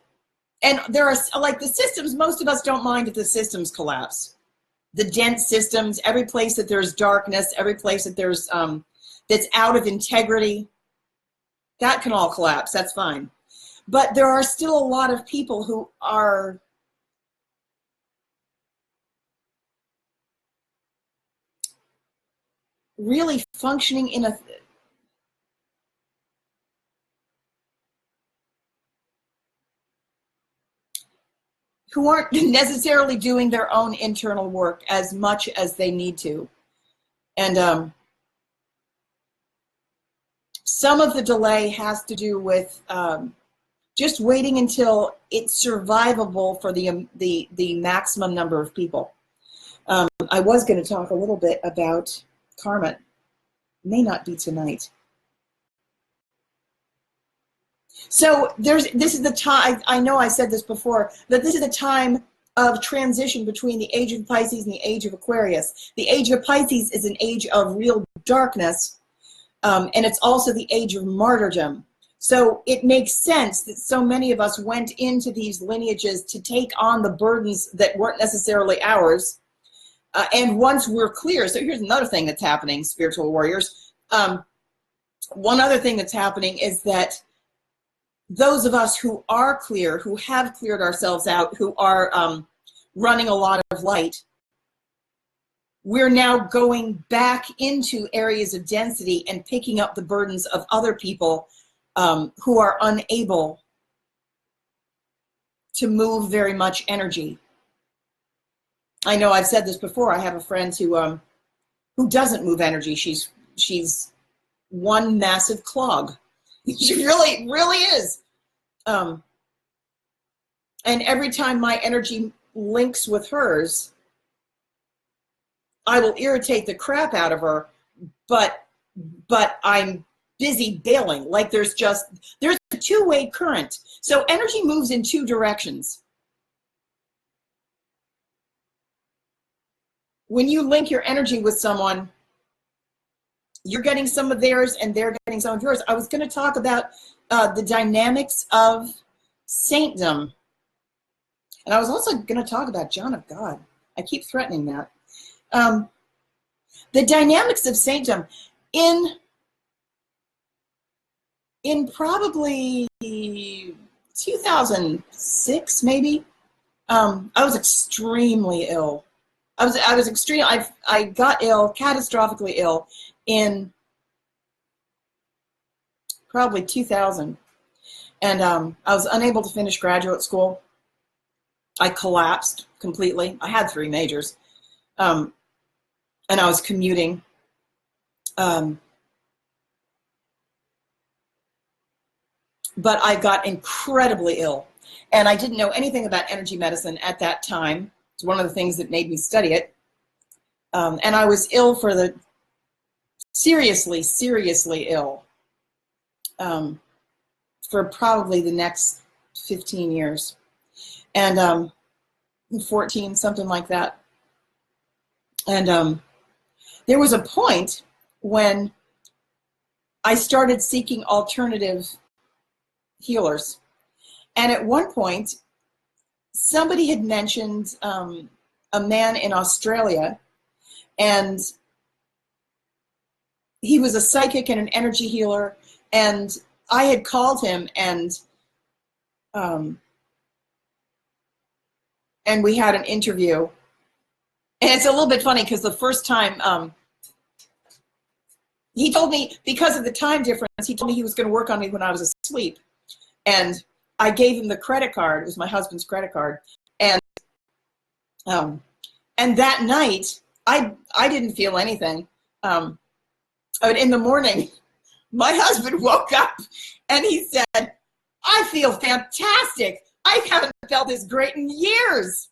Speaker 1: and there are, like the systems, most of us don't mind if the systems collapse. The dense systems, every place that there's darkness, every place that there's, that's out of integrity, that can all collapse, that's fine. But there are still a lot of people who are really functioning in a who aren't necessarily doing their own internal work as much as they need to. And some of the delay has to do with just waiting until it's survivable for the maximum number of people. I was going to talk a little bit about karma. May not be tonight. So this is the time, I know I said this before, that this is the time of transition between the age of Pisces and the age of Aquarius. The age of Pisces is an age of real darkness, and it's also the age of martyrdom. So it makes sense that so many of us went into these lineages to take on the burdens that weren't necessarily ours, And once we're clear, so here's another thing that's happening, spiritual warriors. One other thing that's happening is that those of us who are clear, who have cleared ourselves out, who are running a lot of light, we're now going back into areas of density and picking up the burdens of other people who are unable to move very much energy. I know I've said this before. I have a friend who doesn't move energy. She's one massive clog. She really is. And every time my energy links with hers, I will irritate the crap out of her, but I'm busy bailing. Like there's a two-way current. So energy moves in two directions. When you link your energy with someone, you're getting some of theirs and they're getting some of yours. I was going to talk about the dynamics of Saintdom. And I was also going to talk about Joan of God. I keep threatening that. The dynamics of Saintdom in probably 2006, maybe, I was extremely ill. I was extreme. I got ill, catastrophically ill, in probably 2000, and I was unable to finish graduate school. I collapsed completely. I had 3 majors, and I was commuting. But I got incredibly ill, and I didn't know anything about energy medicine at that time. It's one of the things that made me study it. And I was ill for seriously ill for probably the next 15 years. And 14, something like that. And there was a point when I started seeking alternative healers. And at one point, somebody had mentioned a man in Australia, and he was a psychic and an energy healer, and I had called him, and we had an interview. And it's a little bit funny because the first time he told me, because of the time difference, he told me he was going to work on me when I was asleep. And I gave him the credit card. It was my husband's credit card. And that night, I didn't feel anything. But in the morning, my husband woke up and he said, "I feel fantastic. I haven't felt this great in years."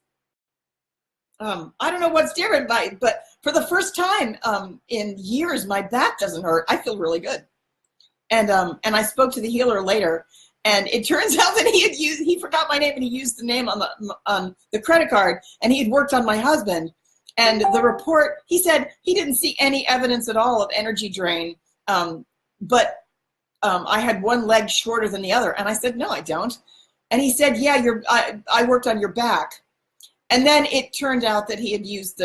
Speaker 1: I don't know what's different, but for the first time in years, my back doesn't hurt. I feel really good. And I spoke to the healer later, and it turns out that he forgot my name, and he used the name on the credit card, and he had worked on my husband. And the report, he said he didn't see any evidence at all of energy drain, but I had one leg shorter than the other. And I said, "No, I don't." And he said, "Yeah, I worked on your back." And then it turned out that he had used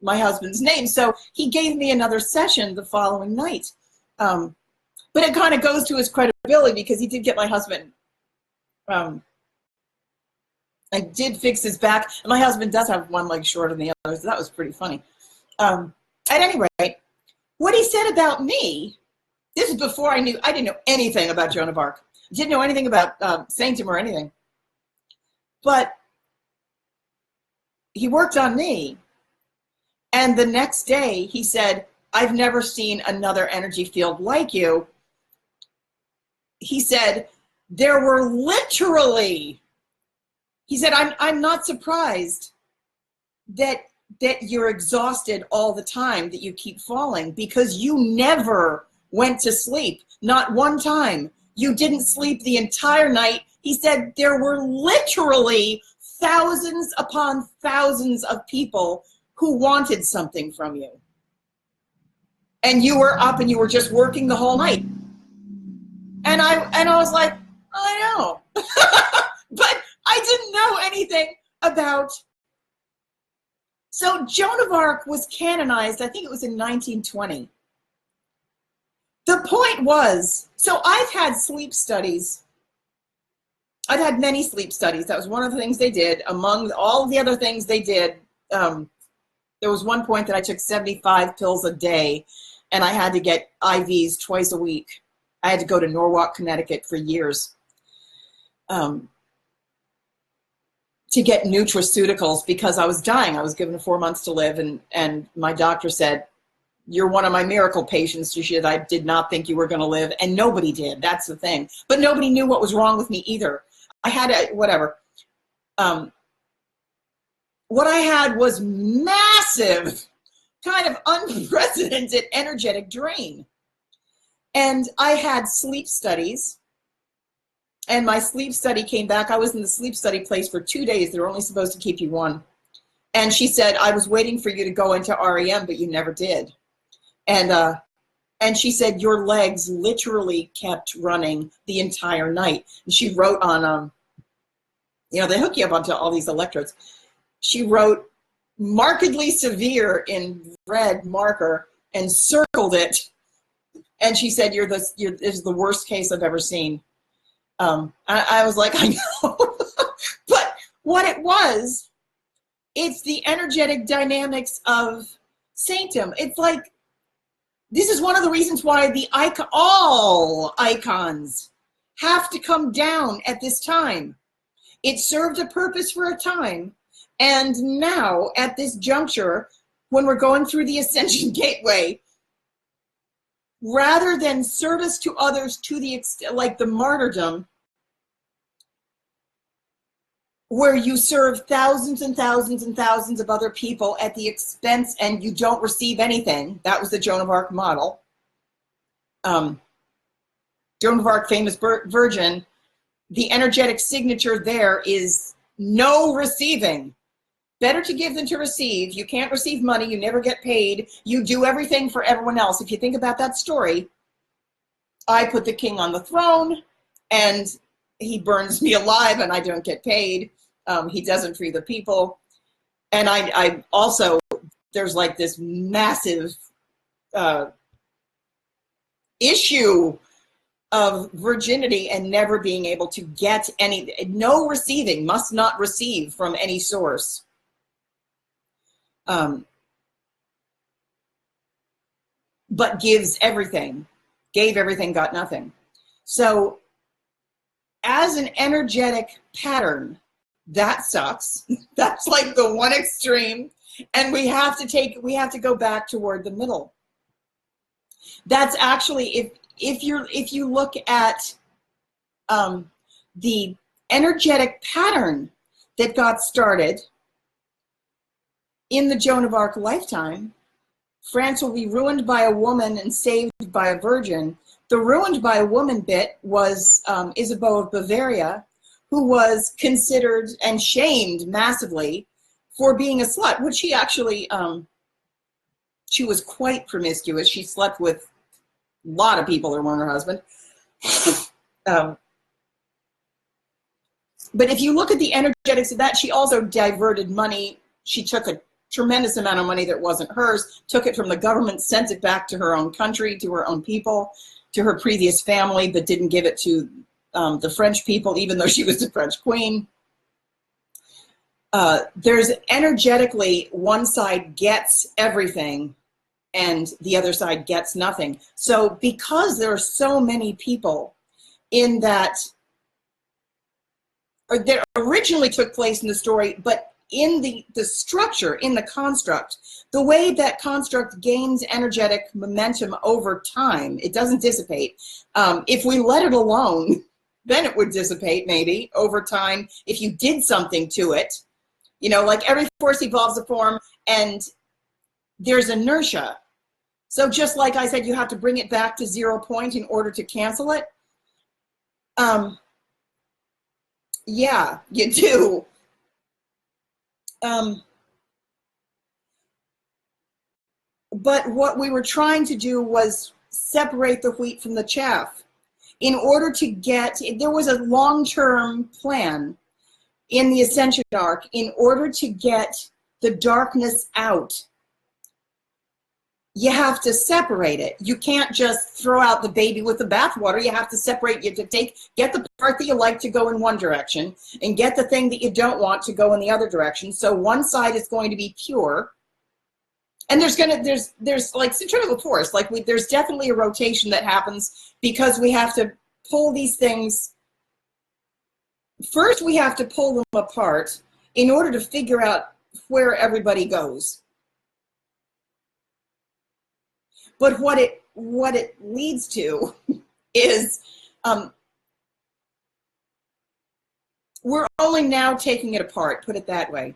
Speaker 1: my husband's name. So he gave me another session the following night. But it kind of goes to his credibility, because he did get my husband. I did fix his back. And my husband does have one leg shorter than the other, so that was pretty funny. At any rate, what he said about me, this is before I didn't know anything about Joan of Arc. Didn't know anything about Saintdom or anything. But he worked on me. And the next day he said, "I've never seen another energy field like you." He said, "There were literally," he said, I'm not surprised that you're exhausted all the time, that you keep falling, because you never went to sleep. Not one time. You didn't sleep the entire night. He said there were literally thousands upon thousands of people who wanted something from you. And you were up and you were just working the whole night. And I was like, I know. But I didn't know anything about So Joan of Arc was canonized, I think it was in 1920. The point was, so I've had sleep studies. I've had many sleep studies. That was one of the things they did. Among all the other things they did, there was one point that I took 75 pills a day, and I had to get IVs twice a week. I had to go to Norwalk, Connecticut for years to get nutraceuticals because I was dying. I was given 4 months to live, and my doctor said, "You're one of my miracle patients. I did not think you were going to live," and nobody did. That's the thing. But nobody knew what was wrong with me either. I had whatever. What I had was massive, kind of unprecedented energetic drain. And I had sleep studies, and my sleep study came back. I was in the sleep study place for 2 days. They're only supposed to keep you one. And she said, "I was waiting for you to go into REM, but you never did." And she said, "Your legs literally kept running the entire night." And she wrote on, they hook you up onto all these electrodes. She wrote "markedly severe" in red marker and circled it. And she said, this is the worst case I've ever seen. I was like, I know. But what it was, it's the energetic dynamics of Saintdom. It's like, this is one of the reasons why all icons have to come down at this time. It served a purpose for a time. And now, at this juncture, when we're going through the Ascension Gateway, rather than service to others to the extent, like the martyrdom, where you serve thousands and thousands and thousands of other people at the expense and you don't receive anything. That was the Joan of Arc model. Joan of Arc, famous virgin, the energetic signature there is no receiving. Better to give than to receive. You can't receive money. You never get paid. You do everything for everyone else. If you think about that story, I put the king on the throne and he burns me alive and I don't get paid. He doesn't free the people. And I also, there's like this massive issue of virginity and never being able to get any, no receiving, must not receive from any source. But gives everything, gave everything, got nothing. So as an energetic pattern, that sucks. That's like the one extreme. And we have to go back toward the middle. That's actually, if you look at the energetic pattern that got started in the Joan of Arc lifetime, France will be ruined by a woman and saved by a virgin. The ruined by a woman bit was Isabeau of Bavaria, who was considered and shamed massively for being a slut, which she actually, she was quite promiscuous. She slept with a lot of people that weren't her husband. But if you look at the energetics of that, she also diverted money. She took a tremendous amount of money that wasn't hers, took it from the government, sent it back to her own country, to her own people, to her previous family, but didn't give it to the French people, even though she was the French queen. There's energetically, one side gets everything and the other side gets nothing. So because there are so many people in that, or that originally took place in the story, but in the structure, in the construct, the way that construct gains energetic momentum over time, it doesn't dissipate. If we let it alone, then it would dissipate maybe over time if you did something to it. You know, like every force evolves a form and there's inertia. So just like I said, you have to bring it back to 0 point in order to cancel it. Yeah, you do. But what we were trying to do was separate the wheat from the chaff. In order to get, there was a long-term plan in the Ascension arc in order to get the darkness out. You have to separate it. You can't just throw out the baby with the bathwater. You have to separate. You have to get the part that you like to go in one direction and get the thing that you don't want to go in the other direction. So one side is going to be pure. And there's like centrifugal force, like there's definitely a rotation that happens because we have to pull these things. First, we have to pull them apart in order to figure out where everybody goes. But what it leads to is we're only now taking it apart, put it that way.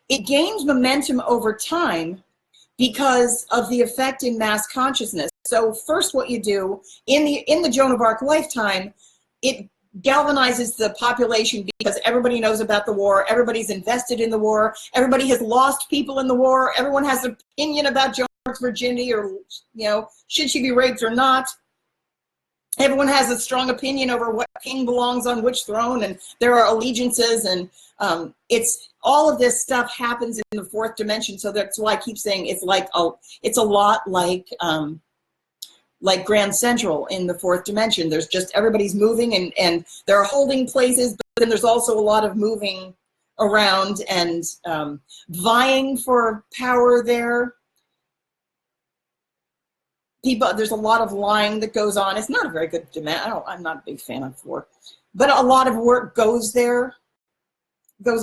Speaker 1: It gains momentum over time because of the effect in mass consciousness. So first what you do, in the Joan of Arc lifetime, it galvanizes the population because everybody knows about the war, everybody's invested in the war, everybody has lost people in the war, everyone has an opinion about Joan of Arc's virginity, or, you know, should she be raped or not. Everyone has a strong opinion over what king belongs on which throne, and there are allegiances, and it's all of this stuff happens in the fourth dimension. So that's why I keep saying it's a lot like Grand Central in the fourth dimension. There's just everybody's moving, and there are holding places, but then there's also a lot of moving around and vying for power there. There's a lot of lying that goes on. It's not a very good dimension. I'm not a big fan of 4, but a lot of work goes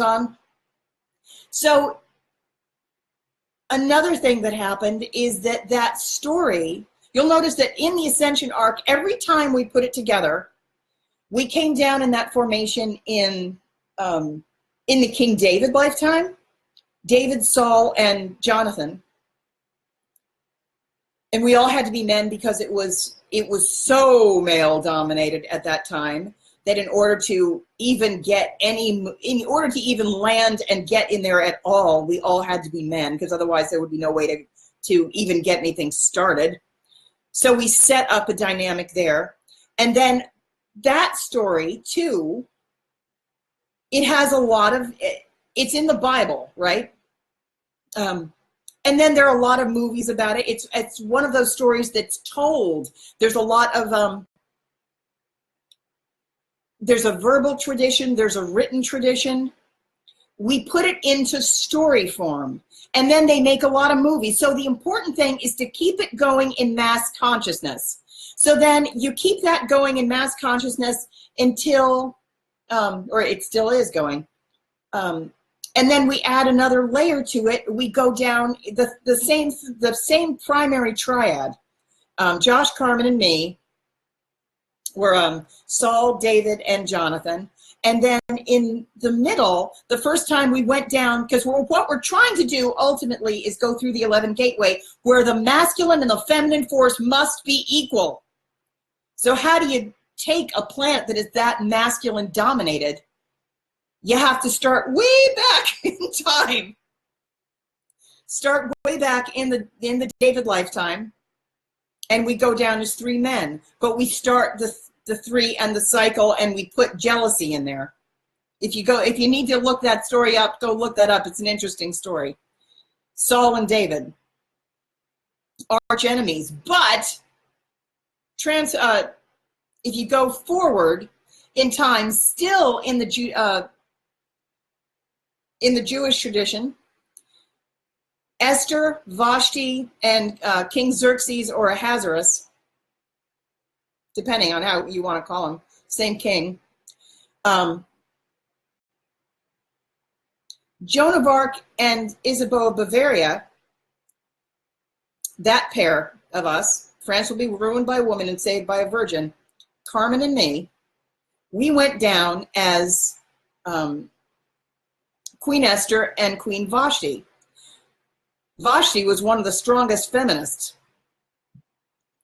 Speaker 1: on. So another thing that happened is that story, you'll notice that in the Ascension arc, every time we put it together, we came down in that formation in the King David lifetime, David, Saul, and Jonathan. And we all had to be men because it was so male dominated at that time that in order to even land and get in there at all, we all had to be men, because otherwise there would be no way to even get anything started. So we set up a dynamic there. And then that story too, it has a lot of, it's in the Bible, right? And then there are a lot of movies about it. It's one of those stories that's told. There's a lot of, there's a verbal tradition, there's a written tradition. We put it into story form, and then they make a lot of movies. So the important thing is to keep it going in mass consciousness. So then you keep that going in mass consciousness until, or it still is going. And then we add another layer to it. We go down the same primary triad. Josh, Carmen, and me were Saul, David, and Jonathan. And then in the middle, the first time we went down, because what we're trying to do ultimately is go through the 11 gateway, where the masculine and the feminine force must be equal. So how do you take a planet that is that masculine dominated? You have to start way back in time. Start way back in the David lifetime, and we go down as 3 men. But we start the 3 and the cycle, and we put jealousy in there. If you need to look that story up, go look that up. It's an interesting story. Saul and David, arch enemies. But if you go forward in time, still in the Jewish tradition, Esther, Vashti, and King Xerxes or Ahasuerus, depending on how you want to call him, same king. Joan of Arc and Isabeau of Bavaria, that pair of us, France will be ruined by a woman and saved by a virgin, Carmen and me, we went down as Queen Esther and Queen Vashti. Vashti was one of the strongest feminists.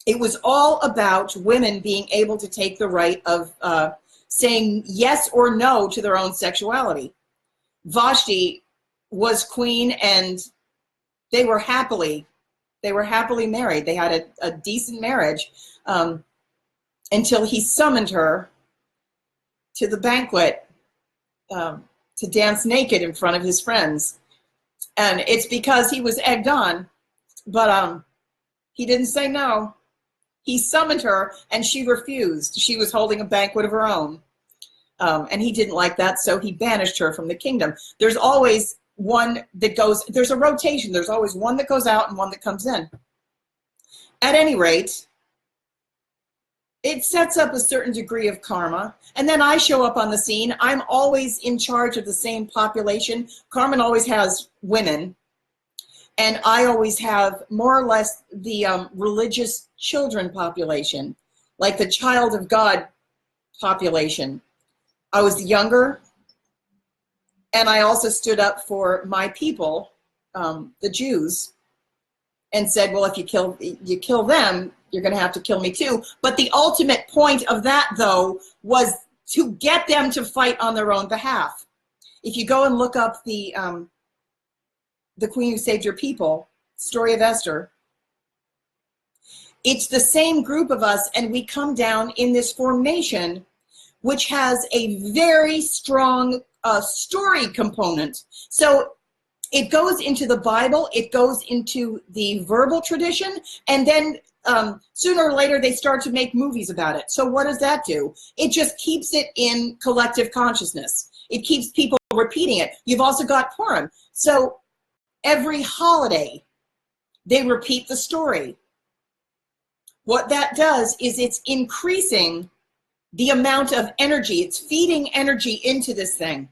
Speaker 1: It was all about women being able to take the right of saying yes or no to their own sexuality. Vashti was queen, and they were happily married. They had a decent marriage until he summoned her to the banquet to dance naked in front of his friends. And it's because he was egged on, but he didn't say no. He summoned her, and she refused. She was holding a banquet of her own, and he didn't like that, so he banished her from the kingdom. There's always one that goes, there's a rotation. There's always one that goes out and one that comes in. At any rate, it sets up a certain degree of karma, and then I show up on the scene. I'm always in charge of the same population. Carmen always has women, and I always have more or less the religious children population, like the child of God population. I was younger, and I also stood up for my people, the Jews, and said, well, if you kill them, you're going to have to kill me too. But the ultimate point of that, though, was to get them to fight on their own behalf. If you go and look up the Queen Who Saved Your People, Story of Esther, it's the same group of us, and we come down in this formation, which has a very strong story component. So it goes into the Bible, it goes into the verbal tradition, and then sooner or later they start to make movies about it. So what does that do? It just keeps it in collective consciousness. It keeps people repeating it. You've also got Purim. So every holiday, they repeat the story. What that does is it's increasing the amount of energy. It's feeding energy into this thing.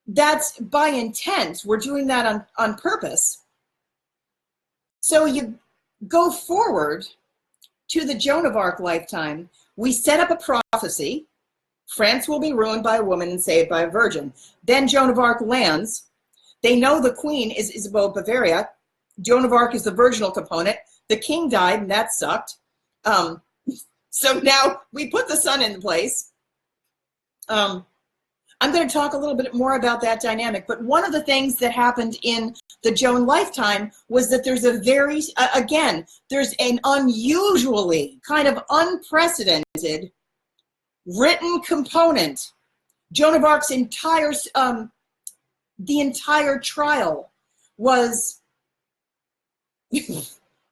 Speaker 1: That's by intent. We're doing that on purpose. So you go forward to the Joan of Arc lifetime. We set up a prophecy. France will be ruined by a woman and saved by a virgin. Then Joan of Arc lands. They know the queen is Isabel of Bavaria. Joan of Arc is the virginal component. The king died, and that sucked. So now we put the son in place. I'm going to talk a little bit more about that dynamic, but one of the things that happened in the Joan lifetime was that there's a very, again, there's an unusually kind of unprecedented written component. Joan of Arc's entire, the entire trial was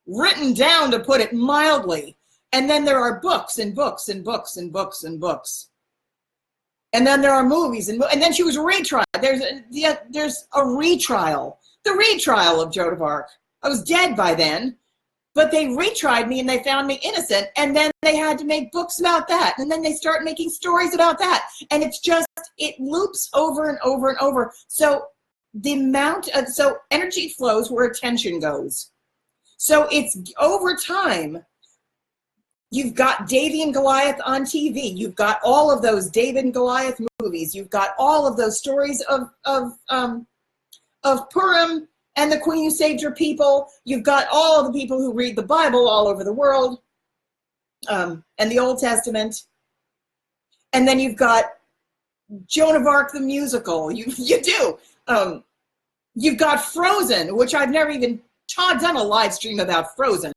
Speaker 1: written down, to put it mildly. And then there are books and books and books and books and books. And then there are movies, and then she was retried. There's a retrial, the retrial of Joan of Arc. I was dead by then, but they retried me and they found me innocent, and then they had to make books about that, and then they start making stories about that, and it's just, it loops over and over and over. So the amount of, so energy flows where attention goes. So it's over time. You've got David and Goliath on TV. You've got all of those David and Goliath movies. You've got all of those stories of Purim and the Queen Who Saved Your People. You've got all of the people who read the Bible all over the world, and the Old Testament. And then you've got Joan of Arc the musical. You do. You've got Frozen, which I've never even done a live stream about Frozen.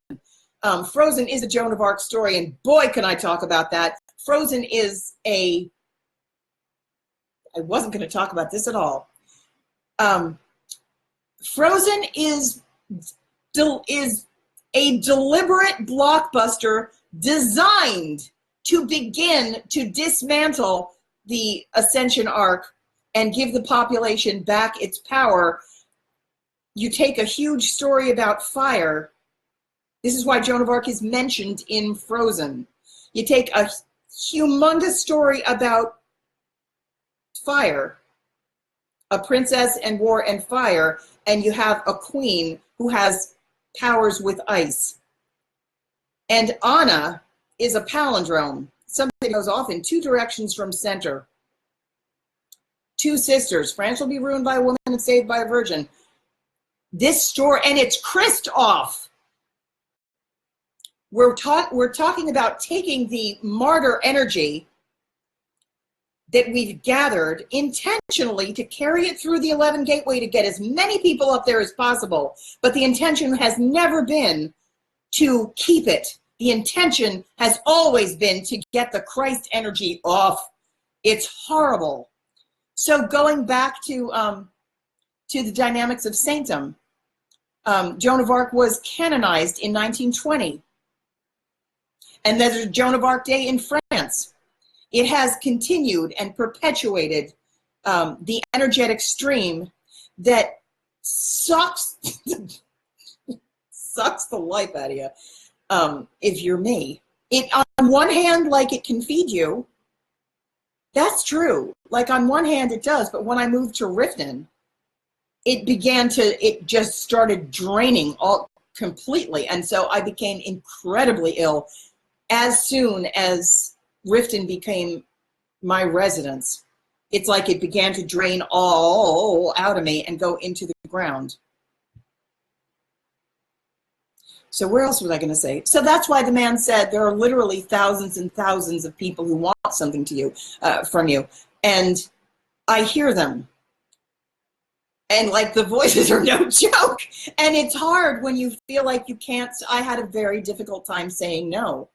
Speaker 1: Frozen is a Joan of Arc story, and boy, can I talk about that. Frozen is I wasn't going to talk about this at all. Frozen is a deliberate blockbuster designed to begin to dismantle the Ascension arc and give the population back its power. You take a huge story about fire. This is why Joan of Arc is mentioned in Frozen. You take a humongous story about fire, a princess and war and fire, and you have a queen who has powers with ice. And Anna is a palindrome, something that goes off in two directions from center. Two sisters. France will be ruined by a woman and saved by a virgin. This story, and it's Christoph. We're talking about taking the martyr energy that we've gathered intentionally to carry it through the 11 gateway to get as many people up there as possible. But the intention has never been to keep it. The intention has always been to get the Christ energy off. It's horrible. So going back to to the dynamics of Saintdom. Joan of Arc was canonized in 1920. And there's a Joan of Arc Day in France. It has continued and perpetuated the energetic stream that sucks sucks the life out of you, if you're me. It, on one hand, like, it can feed you. That's true. Like, on one hand it does, but when I moved to Riften, it just started draining all completely. And so I became incredibly ill as soon as Riften became my residence. It's like it began to drain all out of me and go into the ground. So where else was I going to say? So that's why the man said there are literally thousands and thousands of people who want something to you, from you. And I hear them. And like, the voices are no joke. And it's hard when you feel like you can't. I had a very difficult time saying no.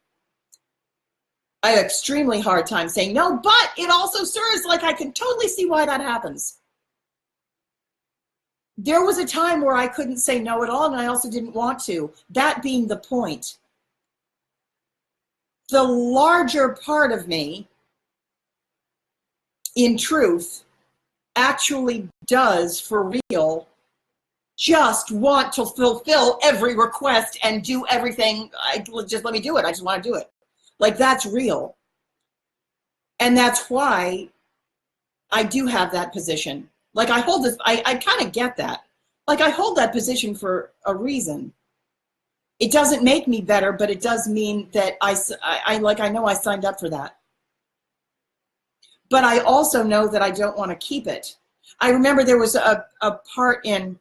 Speaker 1: I had an extremely hard time saying no, but it also serves, like, I can totally see why that happens. There was a time where I couldn't say no at all, and I also didn't want to. That being the point. The larger part of me, in truth, actually does, for real, just want to fulfill every request and do everything. Just let me do it. I just want to do it. Like, that's real. And that's why I do have that position. Like, I hold this, I kind of get that. Like, I hold that position for a reason. It doesn't make me better, but it does mean that I know I signed up for that. But I also know that I don't want to keep it. I remember there was a part in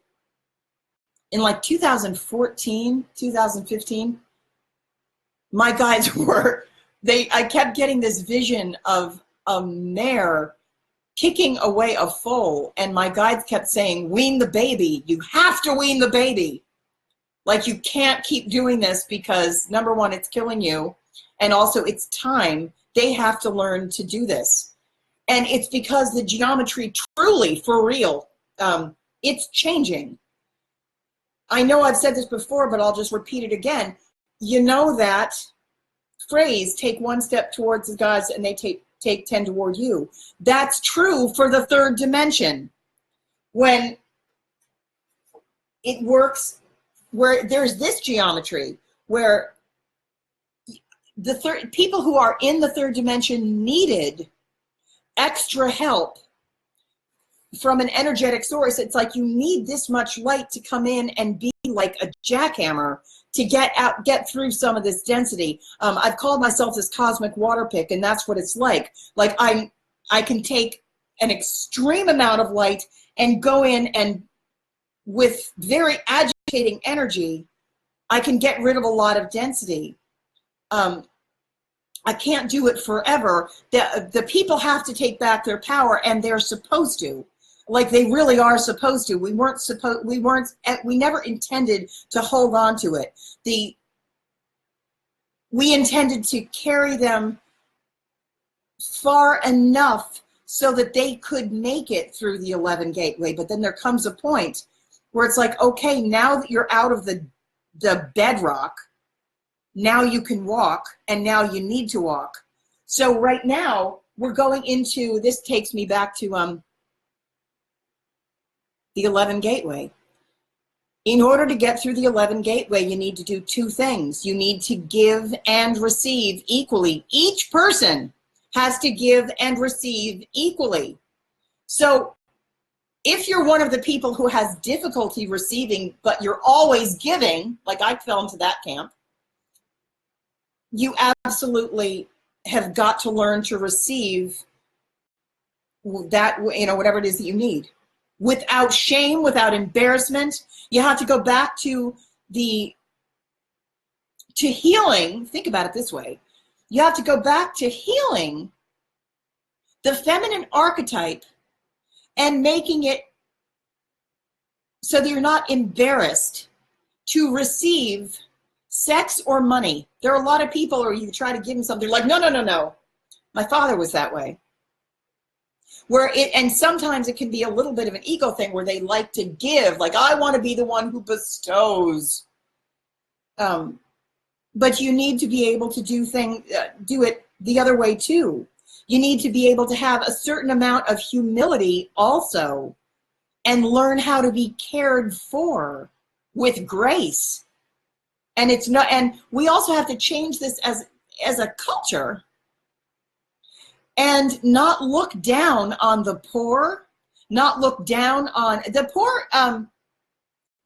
Speaker 1: like 2014, 2015, my guides were, I kept getting this vision of a mare kicking away a foal, and my guides kept saying, wean the baby. You have to wean the baby. Like, you can't keep doing this because, number one, it's killing you, and also it's time. They have to learn to do this. And it's because the geometry, truly, for real, it's changing. I know I've said this before, but I'll just repeat it again. You know that phrase, take one step towards the gods and they take 10 toward you. That's true for the third dimension. When it works, where there's this geometry, where the people who are in the third dimension needed extra help from an energetic source. It's like, you need this much light to come in and be like a jackhammer to get through some of this density. I've called myself this cosmic water pick, and that's what it's like. Like, I can take an extreme amount of light and go in, and with very agitating energy, I can get rid of a lot of density. I can't do it forever. The people have to take back their power, and they're supposed to. Like, they really are supposed to. We never intended to hold on to it. We intended to carry them far enough so that they could make it through the 11 gateway. But then there comes a point where it's like, okay, now that you're out of the bedrock, now you can walk, and now you need to walk. So right now we're going into, this takes me back to the 11 gateway. In order to get through the 11 gateway, you need to do two things. You need to give and receive equally. Each person has to give and receive equally. So if you're one of the people who has difficulty receiving, but you're always giving, like I fell into that camp, you absolutely have got to learn to receive that, whatever it is that you need. Without shame, without embarrassment. You have to go back to healing. Think about it this way. You have to go back to healing the feminine archetype and making it so that you're not embarrassed to receive sex or money. There are a lot of people, or you try to give them something, like, no. My father was that way. where it, and sometimes it can be a little bit of an ego thing where they like to give, like, I want to be the one who bestows. But you need to be able to do it the other way too. You need to be able to have a certain amount of humility also, and learn how to be cared for with grace. And it's not, and we also have to change this as a culture, and not look down on the poor, not look down on the poor.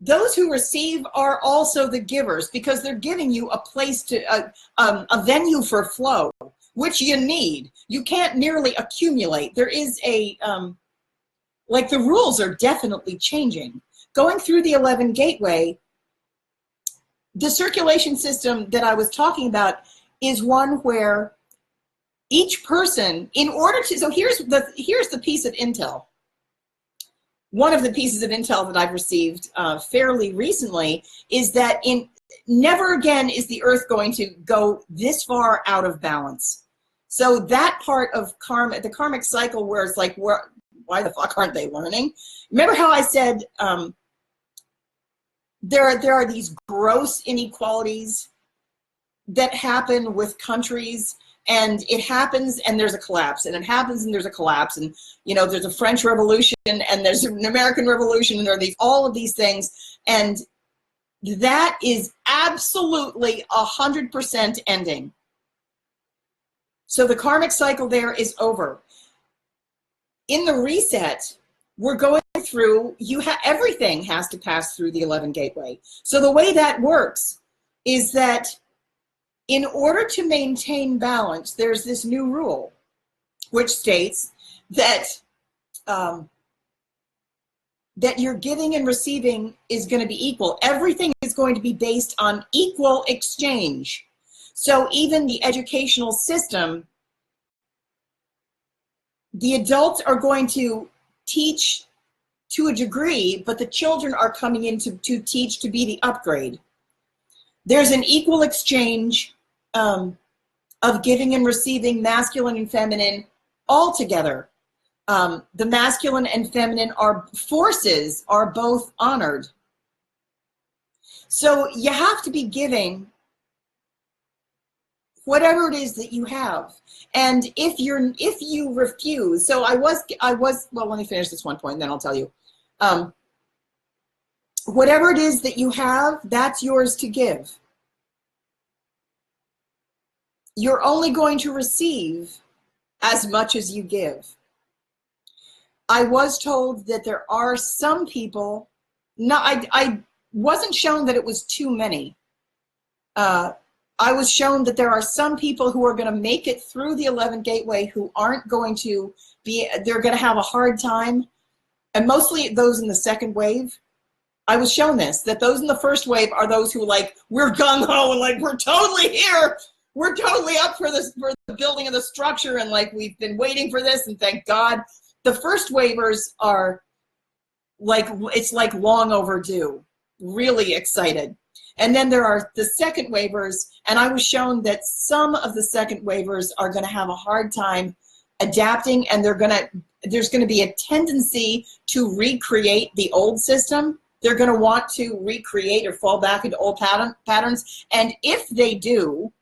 Speaker 1: Those who receive are also the givers, because they're giving you a place to, a venue for flow, which you need. You can't merely accumulate. There is a, like, the rules are definitely changing. Going through the 11 gateway, the circulation system that I was talking about is one where each person, in order to, so here's the piece of intel. One of the pieces of intel that I've received fairly recently is that never again is the earth going to go this far out of balance. So that part of karma, the karmic cycle, where it's like, why the fuck aren't they learning? Remember how I said there are these gross inequalities that happen with countries, and it happens and there's a collapse, and it happens and there's a collapse, and there's a French Revolution and there's an American Revolution, and there are all of these things, and that is absolutely 100% ending. So the karmic cycle there is over. In the reset, we're going through, everything has to pass through the 11 gateway. So the way that works is that in order to maintain balance, there's this new rule, which states that that your giving and receiving is going to be equal. Everything is going to be based on equal exchange. So even the educational system, the adults are going to teach to a degree, but the children are coming in to teach to be the upgrade. There's an equal exchange of giving and receiving, masculine and feminine, all together. The masculine and feminine forces are both honored. So you have to be giving whatever it is that you have. And if you refuse, so I was, well, let me finish this one point and then I'll tell you. Whatever it is that you have, that's yours to give. You're only going to receive as much as you give. I was told that there are some people, I wasn't shown that it was too many. I was shown that there are some people who are going to make it through the 11 gateway who aren't going to be, they're going to have a hard time, and mostly those in the second wave. I was shown this, that those in the first wave are those who, like, we're gung-ho and, like, we're totally here. We're totally up for this, for the building of the structure, and, like, we've been waiting for this, and thank God. The first waivers are like, it's like long overdue, really excited. And then there are the second waivers, and I was shown that some of the second waivers are going to have a hard time adapting, and there's going to be a tendency to recreate the old system. They're going to want to recreate or fall back into old patterns, and if they do,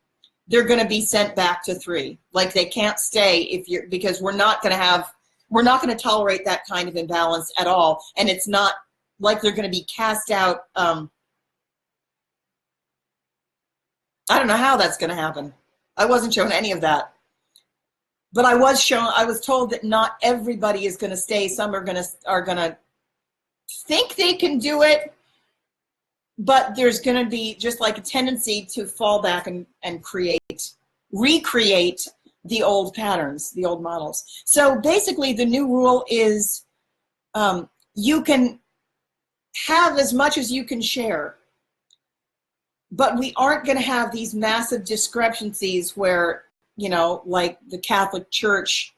Speaker 1: they're going to be sent back to 3. Like, they can't stay because we're not going to tolerate that kind of imbalance at all, and it's not like they're going to be cast out. I don't know how that's going to happen. I wasn't shown any of that. But I was told that not everybody is going to stay. Some are going to think they can do it, but there's going to be just like a tendency to fall back and recreate the old patterns, the old models. So basically the new rule is you can have as much as you can share, but we aren't going to have these massive discrepancies where, like the Catholic Church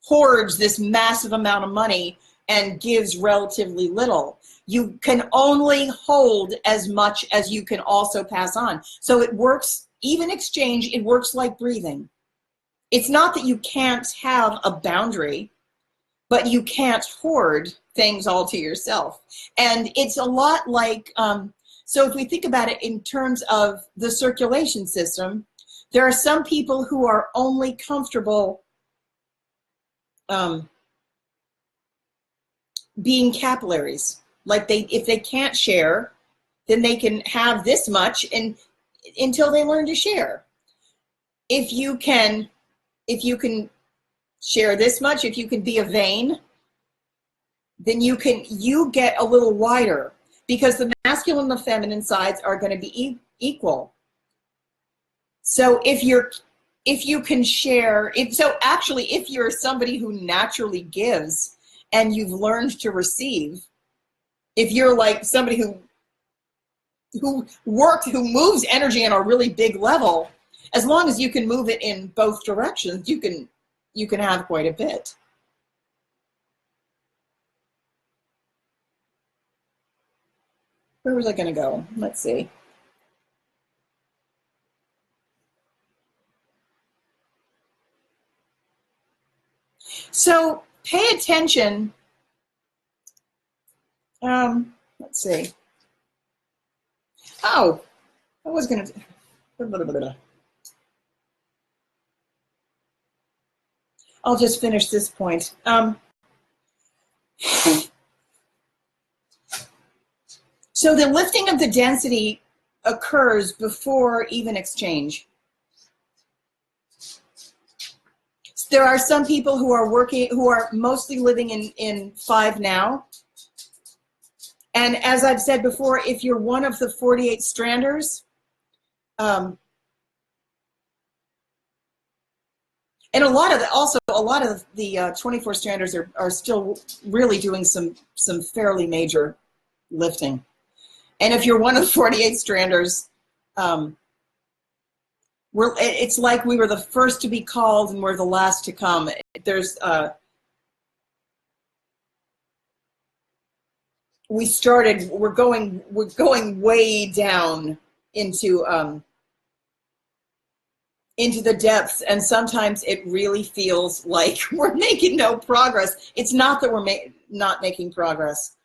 Speaker 1: hoards this massive amount of money and gives relatively little. You can only hold as much as you can also pass on. So it works, even exchange, it works like breathing. It's not that you can't have a boundary. but you can't hoard things all to yourself. And it's a lot like, so if we think about it in terms of the circulation system, there are some people who are only comfortable being capillaries. Like if they can't share, then they can have this much and until they learn to share. If you can share this much, if you can be a vein, then you get a little wider, because the masculine and the feminine sides are going to be equal. So if you can share, if you're somebody who naturally gives and you've learned to receive, if you're like somebody who moves energy on a really big level, as long as you can move it in both directions, you can have quite a bit. Where was I going to go? Let's see. So pay attention. Let's see. Oh, I was going to. I'll just finish this point. So the lifting of the density occurs before even exchange. There are some people who are mostly living in 5 now. And as I've said before, if you're one of the 48 stranders, and a lot of the 24 stranders are still really doing some fairly major lifting. And if you're one of the 48 stranders, it's like we were the first to be called and we're the last to come. We're going way down into the depths, and sometimes it really feels like we're making no progress. It's not that we're not making progress.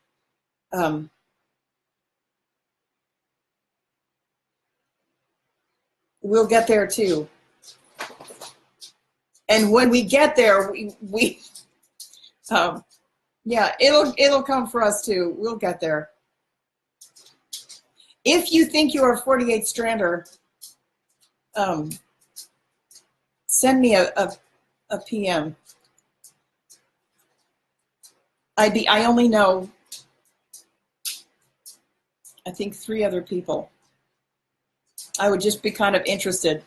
Speaker 1: We'll get there too. And when we get there, yeah, it'll come for us too. We'll get there. If you think you're a 48 strander, send me a PM. I only know, I think, 3 other people. I would just be kind of interested.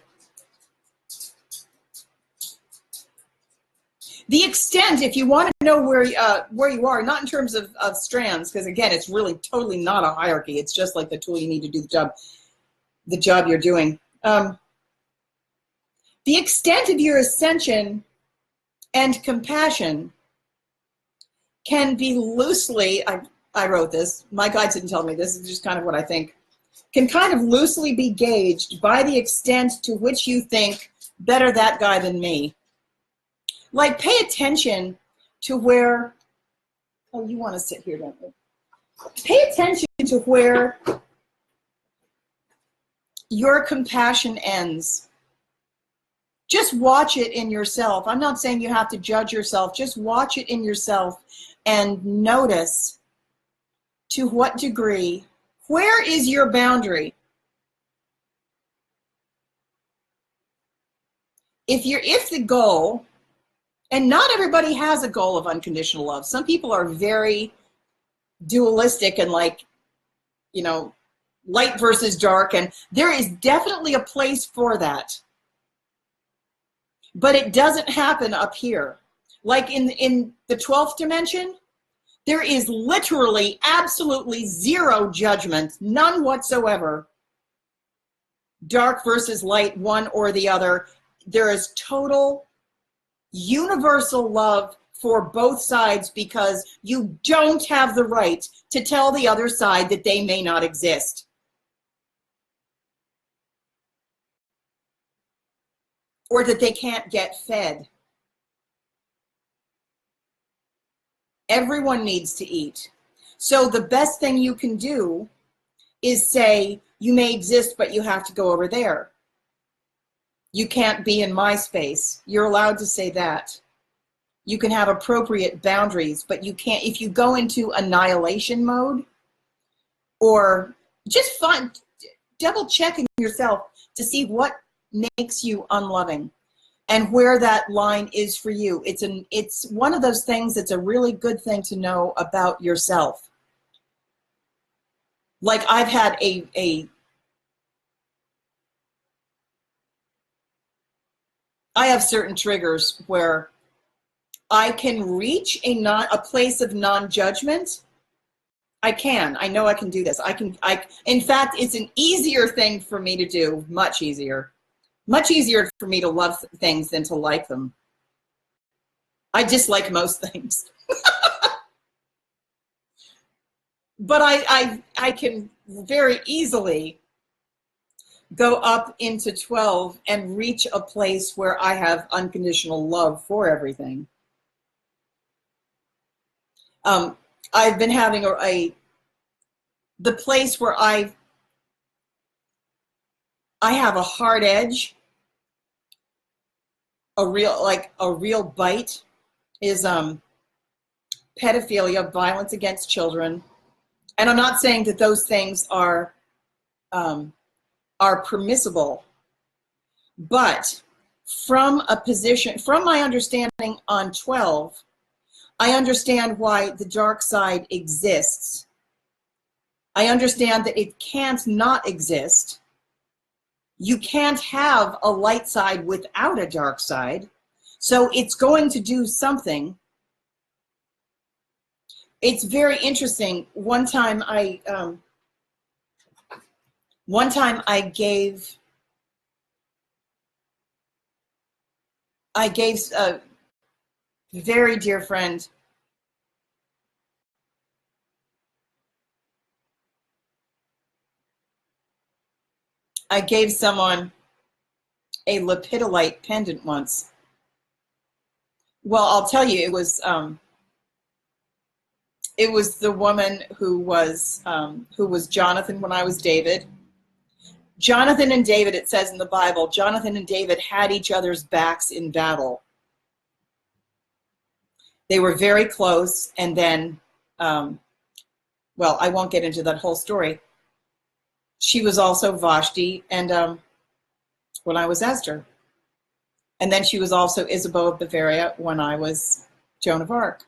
Speaker 1: The extent, if you want to know where you are, not in terms of strands, because again, it's really totally not a hierarchy. It's just like the tool you need to do the job you're doing. The extent of your ascension and compassion can be loosely, I wrote this, my guides didn't tell me this, is just kind of what I think, can kind of loosely be gauged by the extent to which you think, better that guy than me. Like, pay attention to where, oh, you want to sit here, don't you? Pay attention to where your compassion ends. Just watch it in yourself. I'm not saying you have to judge yourself. Just watch it in yourself and notice to what degree, where is your boundary? If the goal, and not everybody has a goal of unconditional love. Some people are very dualistic and like, you know, light versus dark, and there is definitely a place for that. But it doesn't happen up here. Like in the 12th dimension, there is literally absolutely zero judgment, none whatsoever. Dark versus light, one or the other. There is total universal love for both sides, because you don't have the right to tell the other side that they may not exist. Or that they can't get fed. Everyone needs to eat. So the best thing you can do is say, you may exist, but you have to go over there. You can't be in my space. You're allowed to say that. You can have appropriate boundaries, but you can't, if you go into annihilation mode, or just double checking yourself to see what makes you unloving and where that line is for you. It's one of those things that's a really good thing to know about yourself. Like I've had I have certain triggers where I can reach a place of non-judgment. I know I can do this. In fact, it's an easier thing for me to do, much easier for me to love things than to like them. I dislike most things. But I can very easily go up into 12 and reach a place where I have unconditional love for everything. I've been having the place where I have a hard edge, a real bite, is pedophilia, violence against children. And I'm not saying that those things are permissible, but from my understanding on 12, I understand why the dark side exists. I understand that it can't not exist. You can't have a light side without a dark side. So it's going to do something. It's very interesting. One time I gave a very dear friend I gave someone a lepidolite pendant once. Well, I'll tell you, it was the woman who was Jonathan when I was David. Jonathan and David, it says in the Bible, Jonathan and David had each other's backs in battle. They were very close, and then, well, I won't get into that whole story. She was also Vashti, and when I was Esther. And then she was also Isabeau of Bavaria when I was Joan of Arc.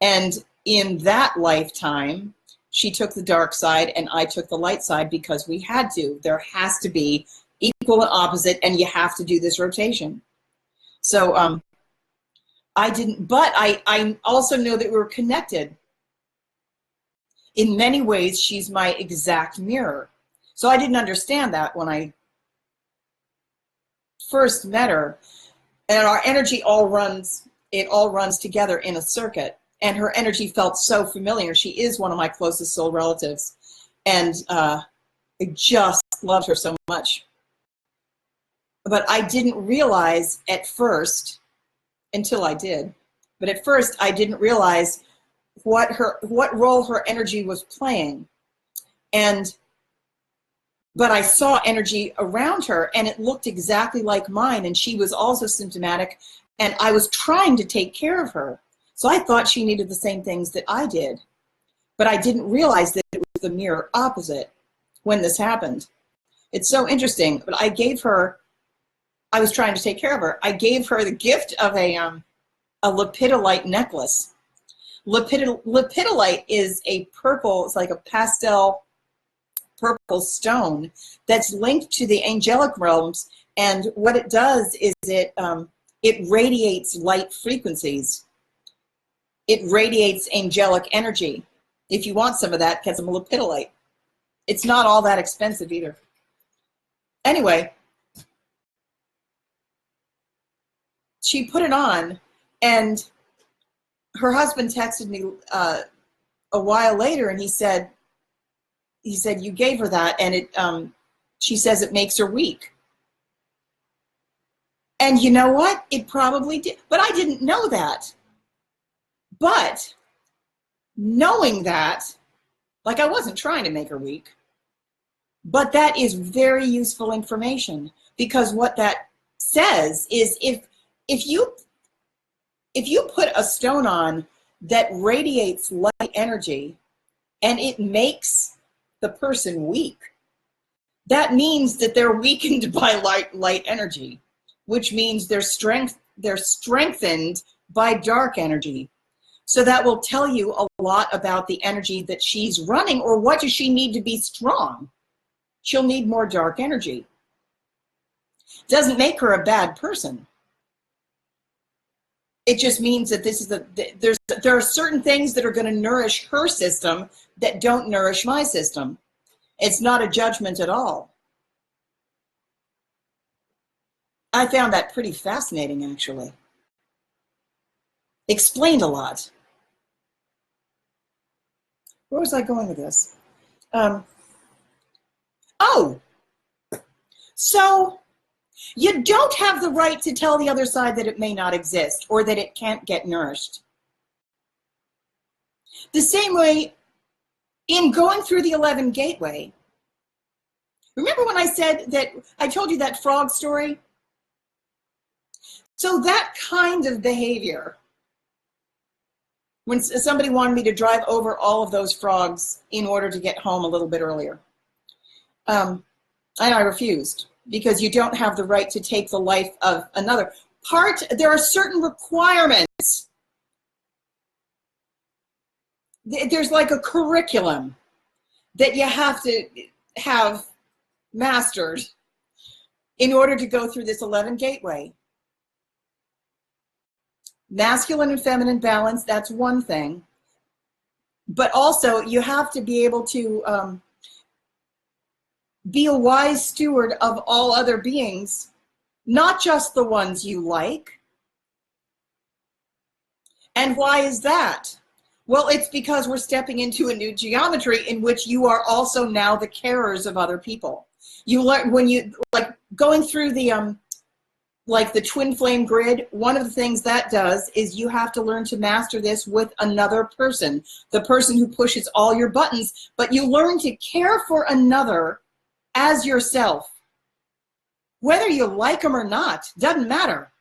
Speaker 1: And in that lifetime, she took the dark side and I took the light side because we had to. There has to be equal and opposite, and you have to do this rotation. So I didn't, but I also know that we were connected. In many ways, she's my exact mirror. So I didn't understand that when I first met her. And our energy all runs together in a circuit. And her energy felt so familiar. She is one of my closest soul relatives. And I just loved her so much. But I didn't realize at first, until I did, but at first I didn't realize what role her energy was playing. But I saw energy around her and it looked exactly like mine, and she was also symptomatic, and I was trying to take care of her. So I thought she needed the same things that I did, but I didn't realize that it was the mirror opposite when this happened. It's so interesting, but I was trying to take care of her. I gave her the gift of a lepidolite necklace. Lepidolite is a purple, it's like a pastel purple stone that's linked to the angelic realms, and what it does is it radiates light frequencies. It radiates angelic energy. If you want some of that, get some lepidolite. It's not all that expensive either. Anyway, she put it on, and her husband texted me a while later, and he said, you gave her that, and she says it makes her weak. And you know what? It probably did, but I didn't know that. But knowing that, like I wasn't trying to make her weak, but that is very useful information, because what that says is if you put a stone on that radiates light energy and it makes the person weak, that means that they're weakened by light energy, which means they're strengthened by dark energy. So that will tell you a lot about the energy that she's running, or what does she need to be strong? She'll need more dark energy. Doesn't make her a bad person. It just means that this is there are certain things that are going to nourish her system that don't nourish my system. It's not a judgment at all. I found that pretty fascinating, actually. Explained a lot. Where was I going with this? So you don't have the right to tell the other side that it may not exist or that it can't get nourished. The same way in going through the 11 gateway. Remember when I said that, I told you that frog story? So that kind of behavior, when somebody wanted me to drive over all of those frogs in order to get home a little bit earlier, and I refused, because you don't have the right to take the life of another. There are certain requirements. There's like a curriculum that you have to have mastered in order to go through this 11 gateway. Masculine and feminine balance, that's one thing. But also you have to be able to be a wise steward of all other beings, not just the ones you like. And why is that? Well, it's because we're stepping into a new geometry in which you are also now the carers of other people. You learn when you, like going through the like the twin flame grid, one of the things that does is you have to learn to master this with another person, the person who pushes all your buttons, but you learn to care for another as yourself. Whether you like them or not, doesn't matter.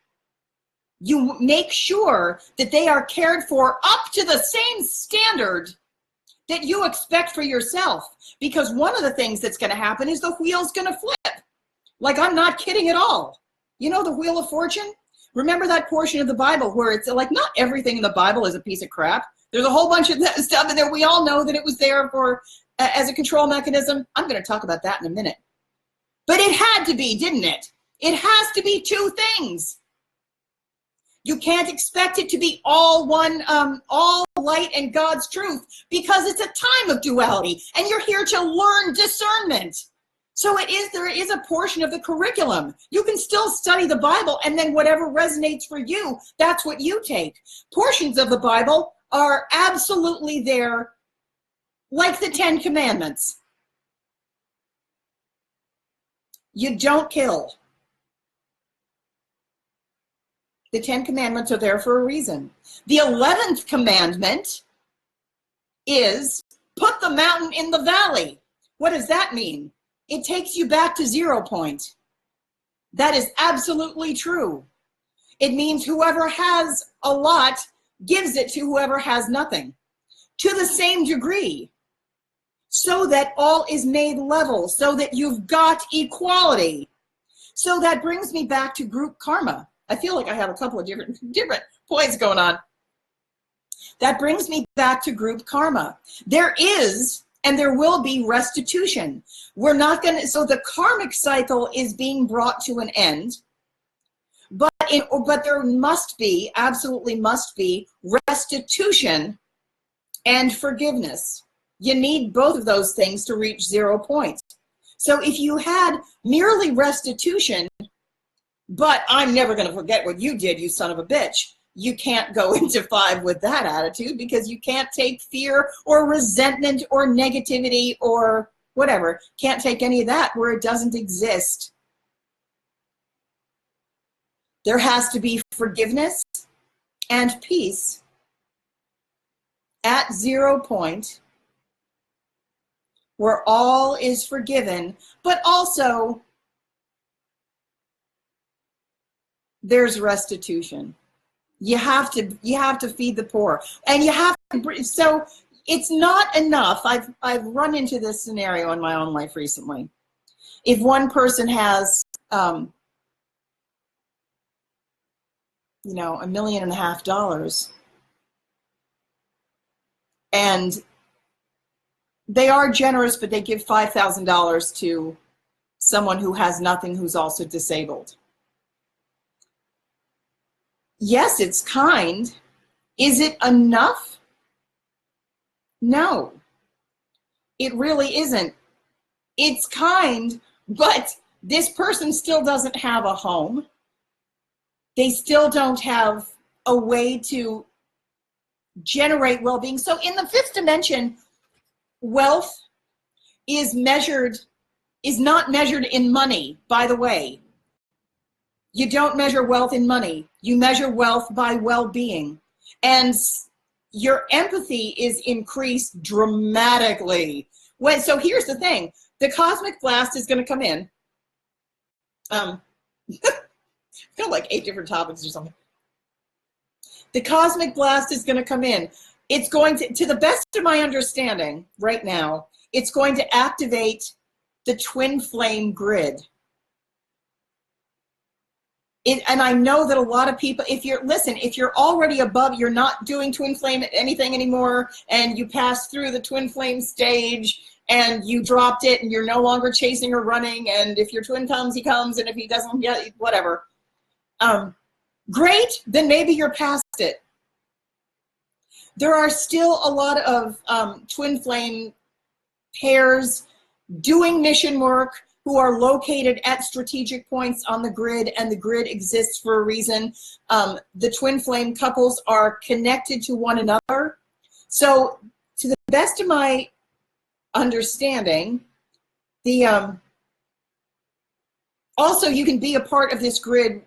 Speaker 1: You make sure that they are cared for up to the same standard that you expect for yourself. Because one of the things that's going to happen is the wheel's going to flip. Like, I'm not kidding at all. You know the Wheel of Fortune? Remember that portion of the Bible where it's like, not everything in the Bible is a piece of crap. There's a whole bunch of stuff in there. We all know that it was there for as a control mechanism. I'm going to talk about that in a minute. But it had to be, didn't it? It has to be two things. You can't expect it to be all one, all light and God's truth, because it's a time of duality, and you're here to learn discernment. So there is a portion of the curriculum. You can still study the Bible, and then whatever resonates for you, that's what you take. Portions of the Bible are absolutely there, like the 10 Commandments. You don't kill. The 10 Commandments are there for a reason. The 11th commandment is put the mountain in the valley. What does that mean? It takes you back to 0 point. That is absolutely true. It means whoever has a lot gives it to whoever has nothing, to the same degree, so that all is made level, so that you've got equality. So that brings me back to group karma. I feel like I have a couple of different points going on. That brings me back to group karma. There is and there will be restitution. We're not going to, so the karmic cycle is being brought to an end, but there must be, absolutely must be, restitution and forgiveness. You need both of those things to reach 0 point. So if you had merely restitution, but I'm never going to forget what you did, you son of a bitch, you can't go into 5 with that attitude, because you can't take fear or resentment or negativity or whatever. Can't take any of that where it doesn't exist. There has to be forgiveness and peace at 0 point, where all is forgiven, but also there's restitution. You have to feed the poor, and you have to. So it's not enough. I've run into this scenario in my own life recently. If one person has, $1.5 million, and they are generous, but they give $5,000 to someone who has nothing, who's also disabled. Yes, it's kind. Is it enough? No, it really isn't. It's kind, but this person still doesn't have a home. They still don't have a way to generate well-being. So in the 5th dimension, wealth is not measured in money, by the way. You don't measure wealth in money. You measure wealth by well-being. And your empathy is increased dramatically. So here's the thing. The cosmic blast is going to come in. Got like 8 different topics or something. The cosmic blast is going to come in. It's going to the best of my understanding right now, it's going to activate the twin flame grid. And I know that a lot of people, if you're already above, you're not doing twin flame anything anymore, and you pass through the twin flame stage, and you dropped it, and you're no longer chasing or running, and if your twin comes, he comes, and if he doesn't, yeah, whatever. Great, then maybe you're past it. There are still a lot of twin flame pairs doing mission work who are located at strategic points on the grid, and the grid exists for a reason. The twin flame couples are connected to one another. So to the best of my understanding, also you can be a part of this grid.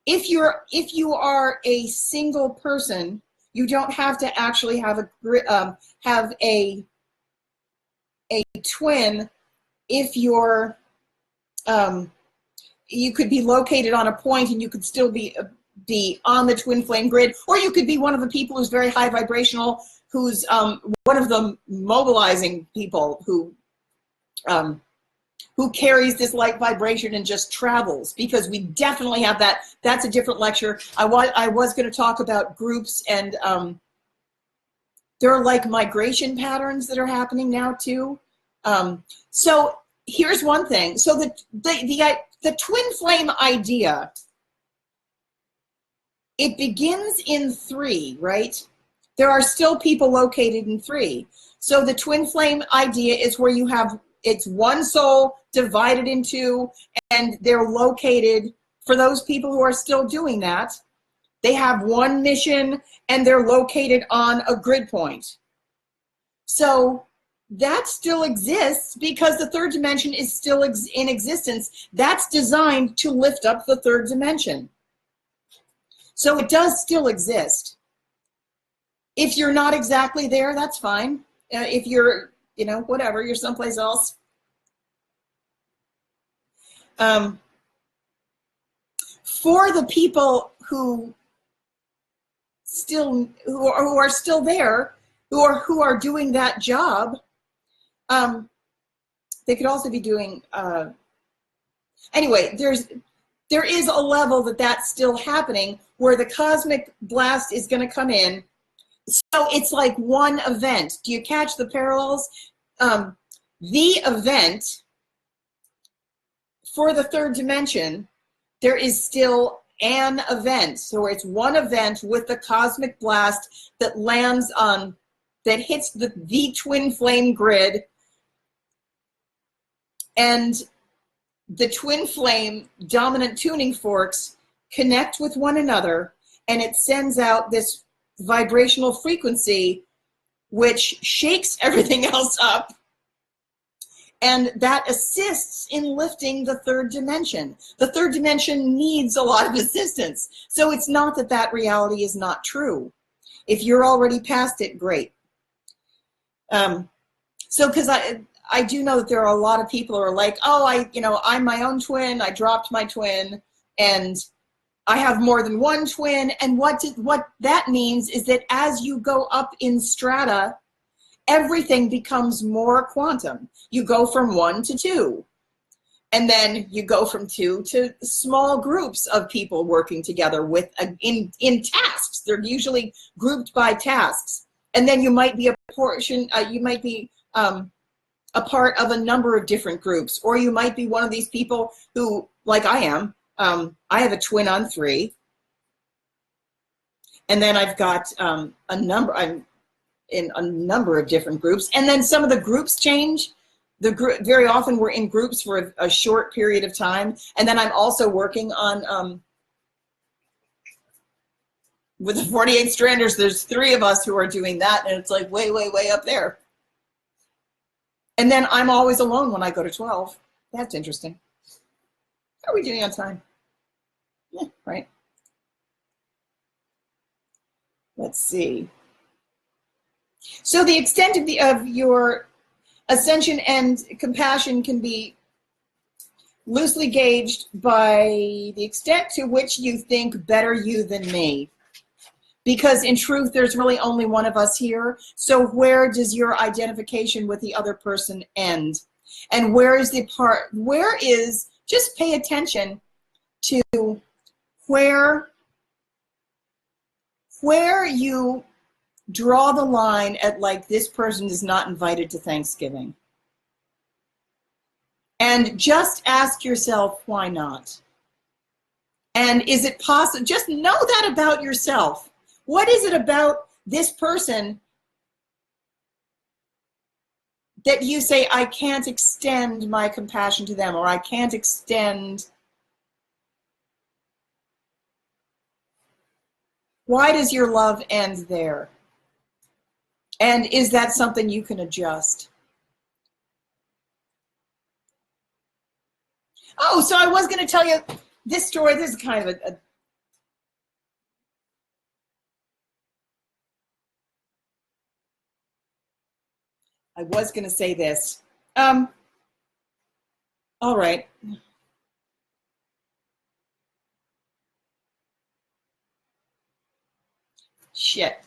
Speaker 1: If you are a single person, you don't have to actually have a twin. If you're, you could be located on a point and you could still be on the twin flame grid, or you could be one of the people who's very high vibrational, who's one of the mobilizing people who carries this light vibration and just travels, because we definitely have that. That's a different lecture. I was going to talk about groups, and there are like migration patterns that are happening now too. So here's one thing. So the twin flame idea, it begins in 3, right? There are still people located in 3. So the twin flame idea is where you have, it's one soul divided in 2, and they're located, for those people who are still doing that, they have one mission and they're located on a grid point. So that still exists because the 3rd dimension is still in existence. That's designed to lift up the 3rd dimension. So it does still exist. If you're not exactly there, that's fine. If you're, whatever, you're someplace else. For the people who are still there, who are doing that job, they could also be doing, anyway, there is a level that's still happening where the cosmic blast is going to come in. So it's like one event. Do you catch the parallels? The event for the 3rd dimension, there is still an event. So it's one event with the cosmic blast that lands on, that hits the twin flame grid, and the twin flame dominant tuning forks connect with one another, and it sends out this vibrational frequency which shakes everything else up, and that assists in lifting the 3rd dimension. The 3rd dimension needs a lot of assistance. So it's not that reality is not true. If you're already past it, great. So because I do know that there are a lot of people who are like, oh, I'm my own twin, I dropped my twin, and I have more than one twin. And what that means is that as you go up in strata, everything becomes more quantum. You go from 1 to 2. And then you go from 2 to small groups of people working together with in tasks. They're usually grouped by tasks. And then you might be a portion, you might be a part of a number of different groups, or you might be one of these people who, like I am, I have a twin on 3. And then I've got I'm in a number of different groups. And then some of the groups change. Very often we're in groups for a short period of time. And then I'm also working on, with the 48 Stranders, there's 3 of us who are doing that. And it's like way, way, way up there. And then I'm always alone when I go to 12. That's interesting. How are we doing on time? Yeah, right. Let's see. So the extent of your ascension and compassion can be loosely gauged by the extent to which you think better you than me. Because in truth, there's really only one of us here. So where does your identification with the other person end? And where is just pay attention to where you draw the line at, like, this person is not invited to Thanksgiving. And just ask yourself, why not? And is it possible? Just know that about yourself. What is it about this person that you say, I can't extend my compassion to them, or I can't extend? Why does your love end there? And is that something you can adjust? Oh, so I was going to tell you this story. This is kind of I was going to say this. All right. Shit.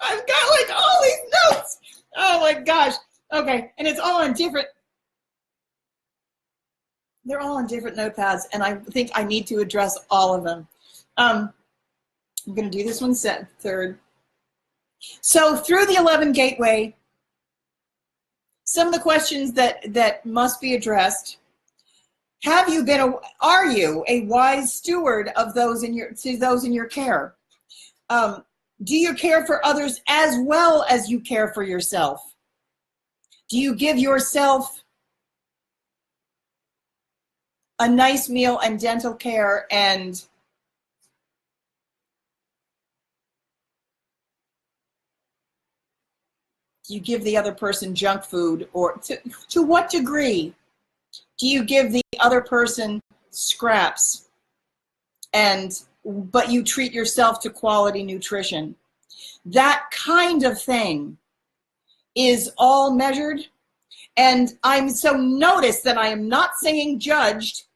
Speaker 1: I've got like all these notes. Oh my gosh. Okay. And it's all on different. They're all on different notepads, and I think I need to address all of them. I'm going to do this one third. So through the 11 gateway, some of the questions that must be addressed. Are you a wise steward of those in your care? Do you care for others as well as you care for yourself? Do you give yourself a nice meal and dental care, and you give the other person junk food? Or to what degree do you give the other person scraps, but you treat yourself to quality nutrition? That kind of thing is all measured. And I'm so notice that I am not saying judged.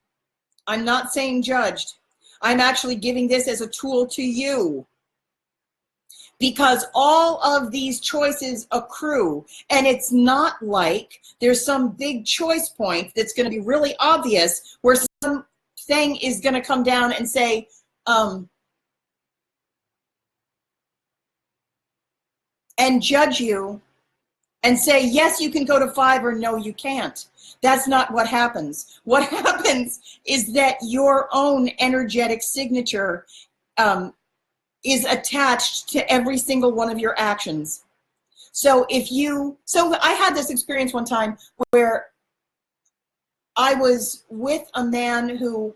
Speaker 1: I'm not saying judged. I'm actually giving this as a tool to you, because all of these choices accrue, and it's not like there's some big choice point that's going to be really obvious where something is going to come down and say, and judge you and say, yes, you can go to 5, or no, you can't. That's not what happens. What happens is that your own energetic signature is attached to every single one of your actions. So I had this experience one time where I was with a man who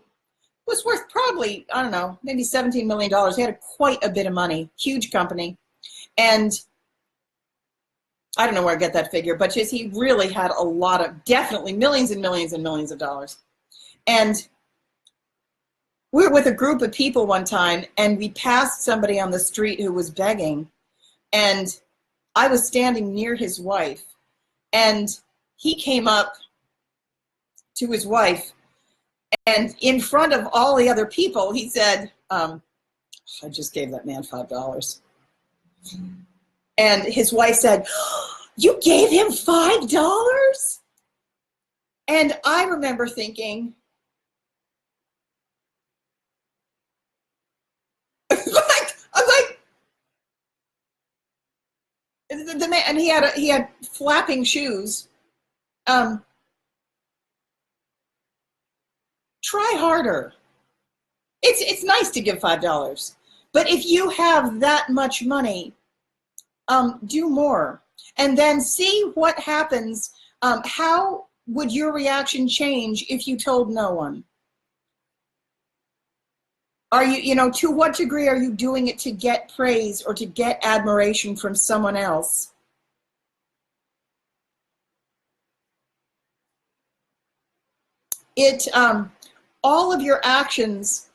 Speaker 1: was worth probably, I don't know, maybe $17 million. He had quite a bit of money, huge company. And I don't know where I get that figure, but just he really had a lot of, definitely millions and millions and millions of dollars. And We were with a group of people one time, and we passed somebody on the street who was begging, and I was standing near his wife, and he came up to his wife, and in front of all the other people, he said, I just gave that man $5. And his wife said, you gave him $5? And I remember thinking, I'm like, the man, and he had flapping shoes. Try harder. It's nice to give $5, but if you have that much money, do more, and then see what happens. How would your reaction change if you told no one? Are you, to what degree are you doing it to get praise or to get admiration from someone else? All of your actions,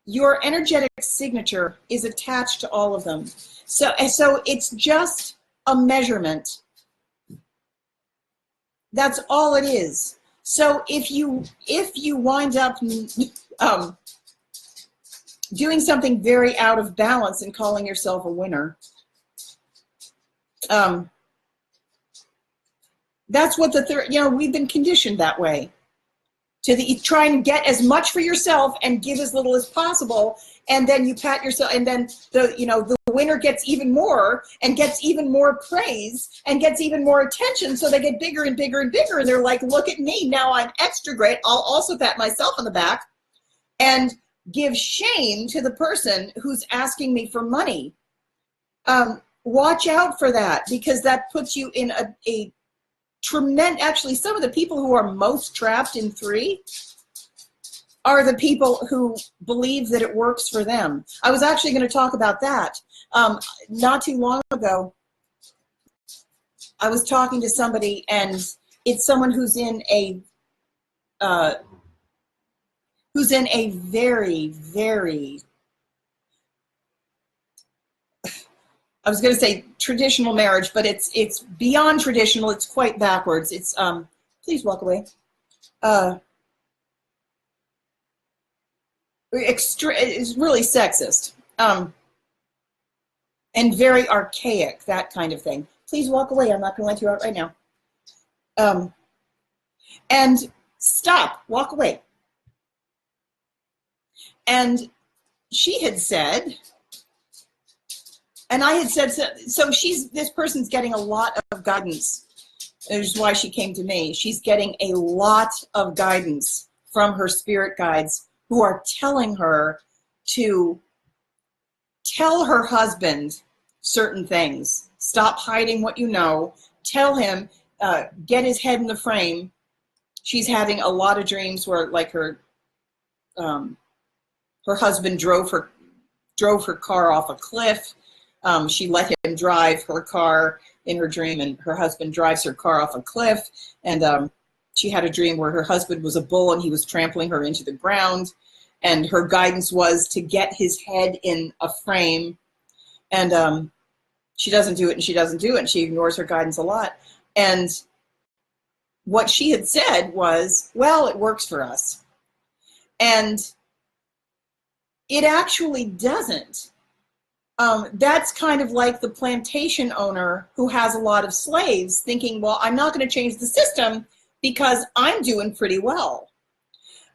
Speaker 1: your energetic signature is attached to all of them. So it's just a measurement. That's all it is. So if you wind up doing something very out of balance and calling yourself a winner, that's what we've been conditioned that way. To try and get as much for yourself and give as little as possible, and then you pat yourself, and then the winner gets even more and gets even more praise and gets even more attention, so they get bigger and bigger and bigger, and they're like, look at me, now I'm extra great. I'll also pat myself on the back and give shame to the person who's asking me for money. Watch out for that, because that puts you in a tremendous, actually, some of the people who are most trapped in 3 are the people who believe that it works for them. I was actually going to talk about that. Not too long ago, I was talking to somebody, and it's someone who's in a very, very, I was going to say traditional marriage, but it's beyond traditional. It's quite backwards. It's please walk away. It's really sexist and very archaic, that kind of thing. Please walk away. I'm not going to let you out right now. And stop. Walk away. And she had said, and I had said, so this person's getting a lot of guidance. Which is why she came to me. She's getting a lot of guidance from her spirit guides, who are telling her to tell her husband certain things. Stop hiding what you know. Tell him, get his head in the frame. She's having a lot of dreams where, like, her husband drove her car off a cliff. She let him drive her car in her dream, and her husband drives her car off a cliff. And she had a dream where her husband was a bull and he was trampling her into the ground. And her guidance was to get his head in a frame. And she doesn't do it, and she doesn't do it, and she ignores her guidance a lot. And what she had said was, well, it works for us. And it actually doesn't. That's kind of like the plantation owner who has a lot of slaves thinking, well, I'm not going to change the system because I'm doing pretty well.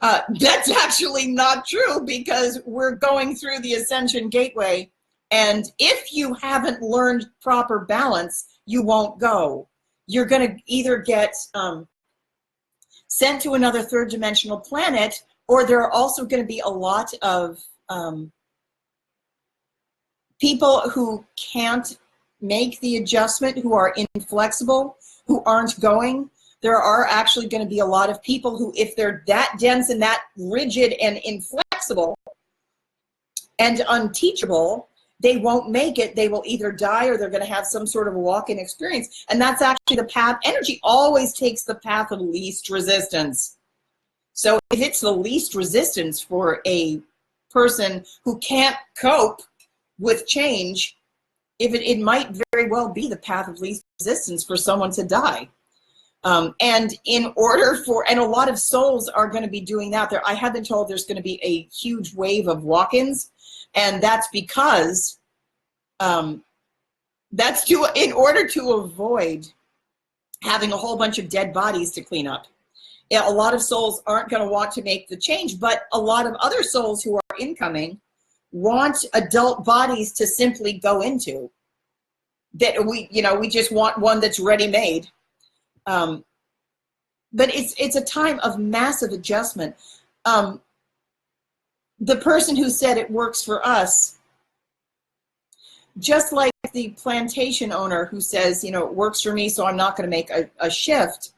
Speaker 1: That's actually not true, because we're going through the Ascension Gateway, and if you haven't learned proper balance, you won't go. You're going to either get sent to another third dimensional planet, or there are also going to be a lot of people who can't make the adjustment, who are inflexible, who aren't going. There are actually going to be a lot of people who, if they're that dense and that rigid and inflexible and unteachable, they won't make it. They will either die, or they're going to have some sort of walk-in experience. And that's actually the path. Energy always takes the path of least resistance. So if it's the least resistance for a person who can't cope with change, it might very well be the path of least resistance for someone to die. And in order for, and a lot of souls are going to be doing that. I have been told there's going to be a huge wave of walk-ins, and that's because in order to avoid having a whole bunch of dead bodies to clean up. Yeah, a lot of souls aren't going to want to make the change, but a lot of other souls who are incoming want adult bodies to simply go into. That we just want one that's ready-made. But it's a time of massive adjustment. The person who said it works for us, just like the plantation owner who says, it works for me, so I'm not going to make a shift.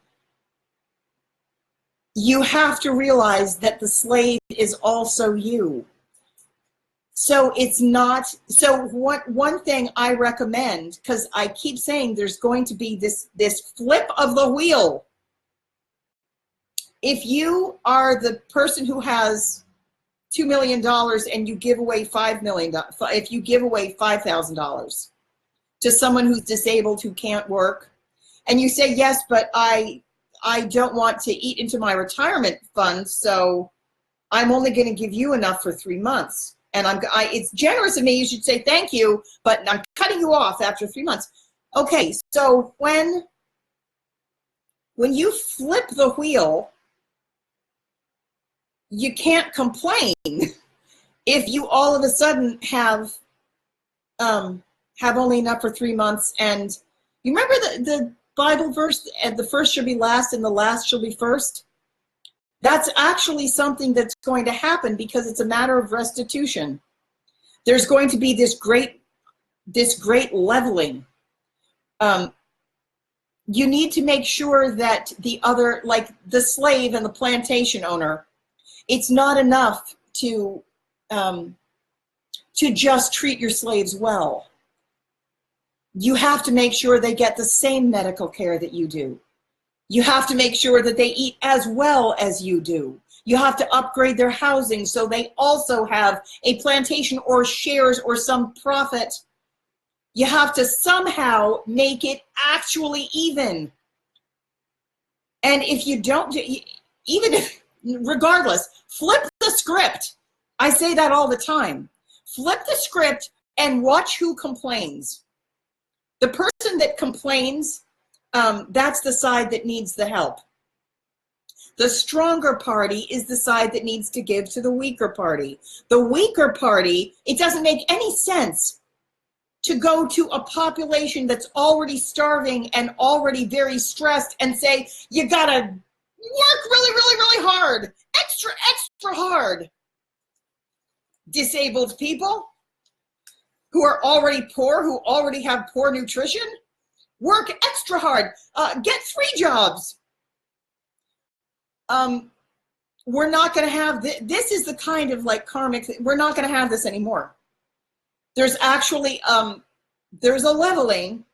Speaker 1: You have to realize that the slave is also you. So it's not, so one thing I recommend, because I keep saying there's going to be this flip of the wheel. If you are the person who has $2 million and you give away $5 million, if you give away $5,000 to someone who's disabled, who can't work, and you say, yes, but I don't want to eat into my retirement fund, so I'm only going to give you enough for 3 months. And it's generous of me, you should say thank you, but I'm cutting you off after 3 months. Okay, so when you flip the wheel, you can't complain if you all of a sudden have only enough for 3 months. And you remember the Bible verse, and the first shall be last and the last shall be first? That's actually something that's going to happen because it's a matter of restitution. There's going to be this great leveling. You need to make sure that the other, like the slave and the plantation owner, it's not enough to just treat your slaves well. You have to make sure they get the same medical care that you do. You have to make sure that they eat as well as you do. You have to upgrade their housing so they also have a plantation or shares or some profit. You have to somehow make it actually even. And if you don't, even if, regardless, flip the script. I say that all the time. Flip the script and watch who complains. The person that complains, that's the side that needs the help. The stronger party is the side that needs to give to the weaker party. The weaker party, it doesn't make any sense to go to a population that's already starving and already very stressed and say, you gotta work really, really, really hard, extra hard. Disabled people who are already poor, who already have poor nutrition, work extra hard, get 3 jobs. We're not going to have this is the kind of like karmic, we're not going to have this anymore. There's actually, there's a leveling,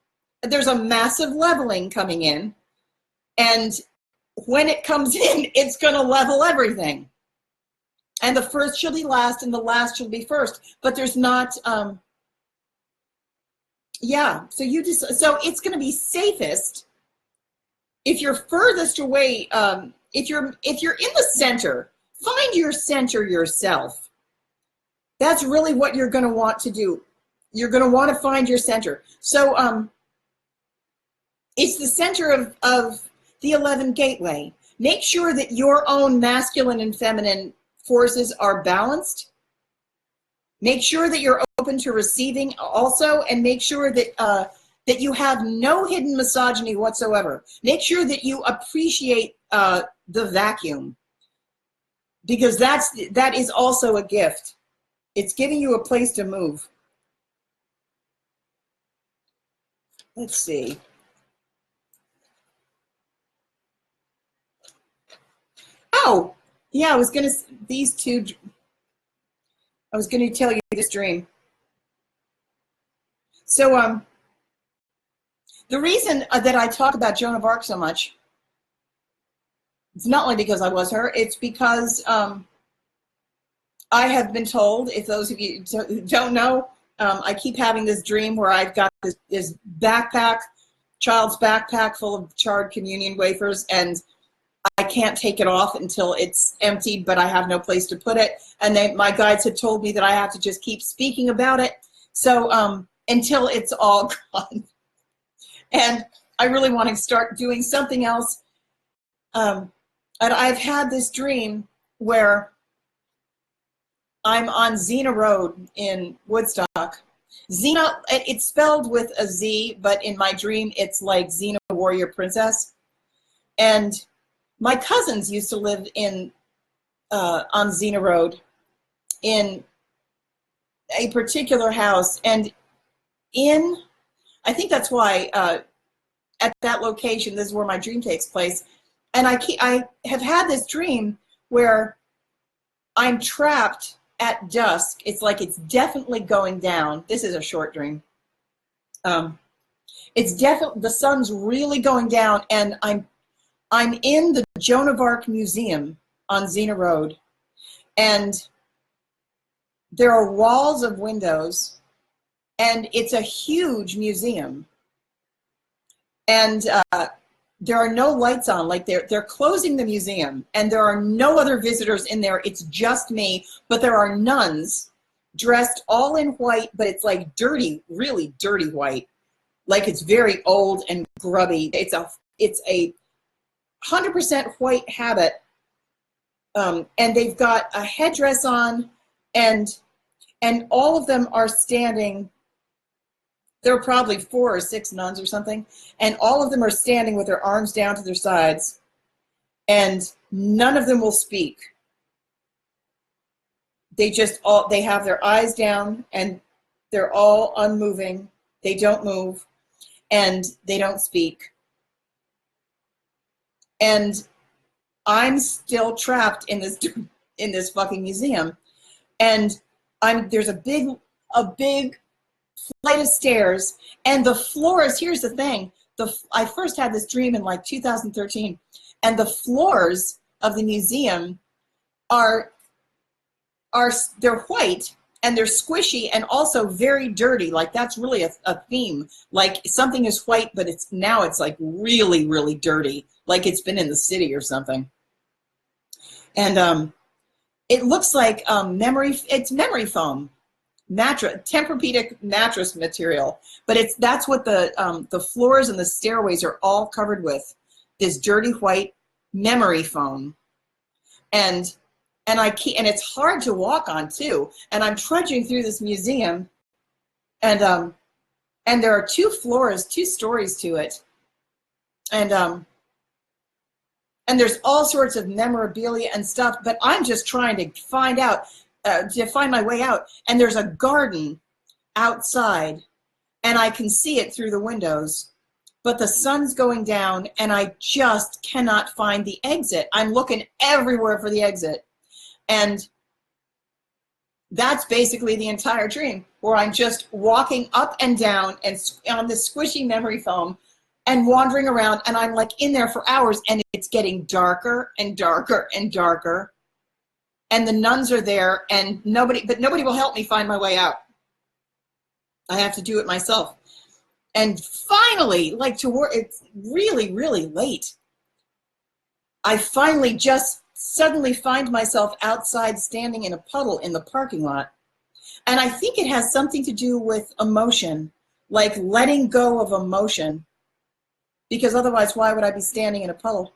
Speaker 1: there's a massive leveling coming in, and when it comes in, it's going to level everything. And the first shall be last and the last shall be first, but there's not, yeah, so so it's going to be safest if you're furthest away, if you're in the center, find your center yourself. That's really what you're going to want to do. You're going to want to find your center. So it's the center of the 11 gateway. Make sure that your own masculine and feminine forces are balanced. Make sure that you're open to receiving also, and make sure that that you have no hidden misogyny whatsoever. Make sure that you appreciate the vacuum, because that is also a gift. It's giving you a place to move. Let's see. Oh, yeah, I was going to tell you this dream. So the reason that I talk about Joan of Arc so much, It's not only because I was her, it's because I have been told, if those of you who don't know, I keep having this dream where I've got this backpack, child's backpack full of charred communion wafers, and I can't take it off until it's emptied, but I have no place to put it. And my guides had told me that I have to just keep speaking about it. So until it's all gone. And I really want to start doing something else. And I've had this dream where I'm on Xena Road in Woodstock. Xena, it's spelled with a Z, but in my dream, it's like Xena Warrior Princess. And my cousins used to live on Xena Road in a particular house. And I think that's why at that location, this is where my dream takes place. And I have had this dream where I'm trapped at dusk. It's like it's definitely going down. This is a short dream. It's definitely, the sun's really going down, and I'm in the Joan of Arc Museum on Xena Road, and there are walls of windows, and it's a huge museum, and there are no lights on. Like they're closing the museum, and there are no other visitors in there. It's just me, but there are nuns dressed all in white, but it's like dirty, really dirty white. Like it's very old and grubby. It's a 100% white habit, and they've got a headdress on, and all of them are standing. There are probably 4 or 6 nuns or something, and all of them are standing with their arms down to their sides, and none of them will speak. They have their eyes down, and they're all unmoving. They don't move, and they don't speak. And I'm still trapped in this fucking museum, and there's a big flight of stairs, and the floors, here's the thing, I first had this dream in like 2013, and the floors of the museum they're white, and they're squishy, and also very dirty. Like that's really a theme. Like something is white, but it's like really, really dirty, like it's been in the city or something. And it looks like it's memory foam. Tempur-Pedic mattress material, but that's what the floors and the stairways are all covered with, this dirty white memory foam, and it's hard to walk on too. And I'm trudging through this museum, and there are 2 stories to it, and there's all sorts of memorabilia and stuff. But I'm just trying to find my way out, and there's a garden outside, and I can see it through the windows, but the sun's going down, and I just cannot find the exit. I'm looking everywhere for the exit, and that's basically the entire dream, where I'm just walking up and down and on this squishy memory foam and wandering around, and I'm like in there for hours, and it's getting darker and darker and darker. And the nuns are there, and nobody will help me find my way out. I have to do it myself. And finally, it's really, really late. I finally just suddenly find myself outside standing in a puddle in the parking lot. And I think it has something to do with emotion, like letting go of emotion, because otherwise, why would I be standing in a puddle?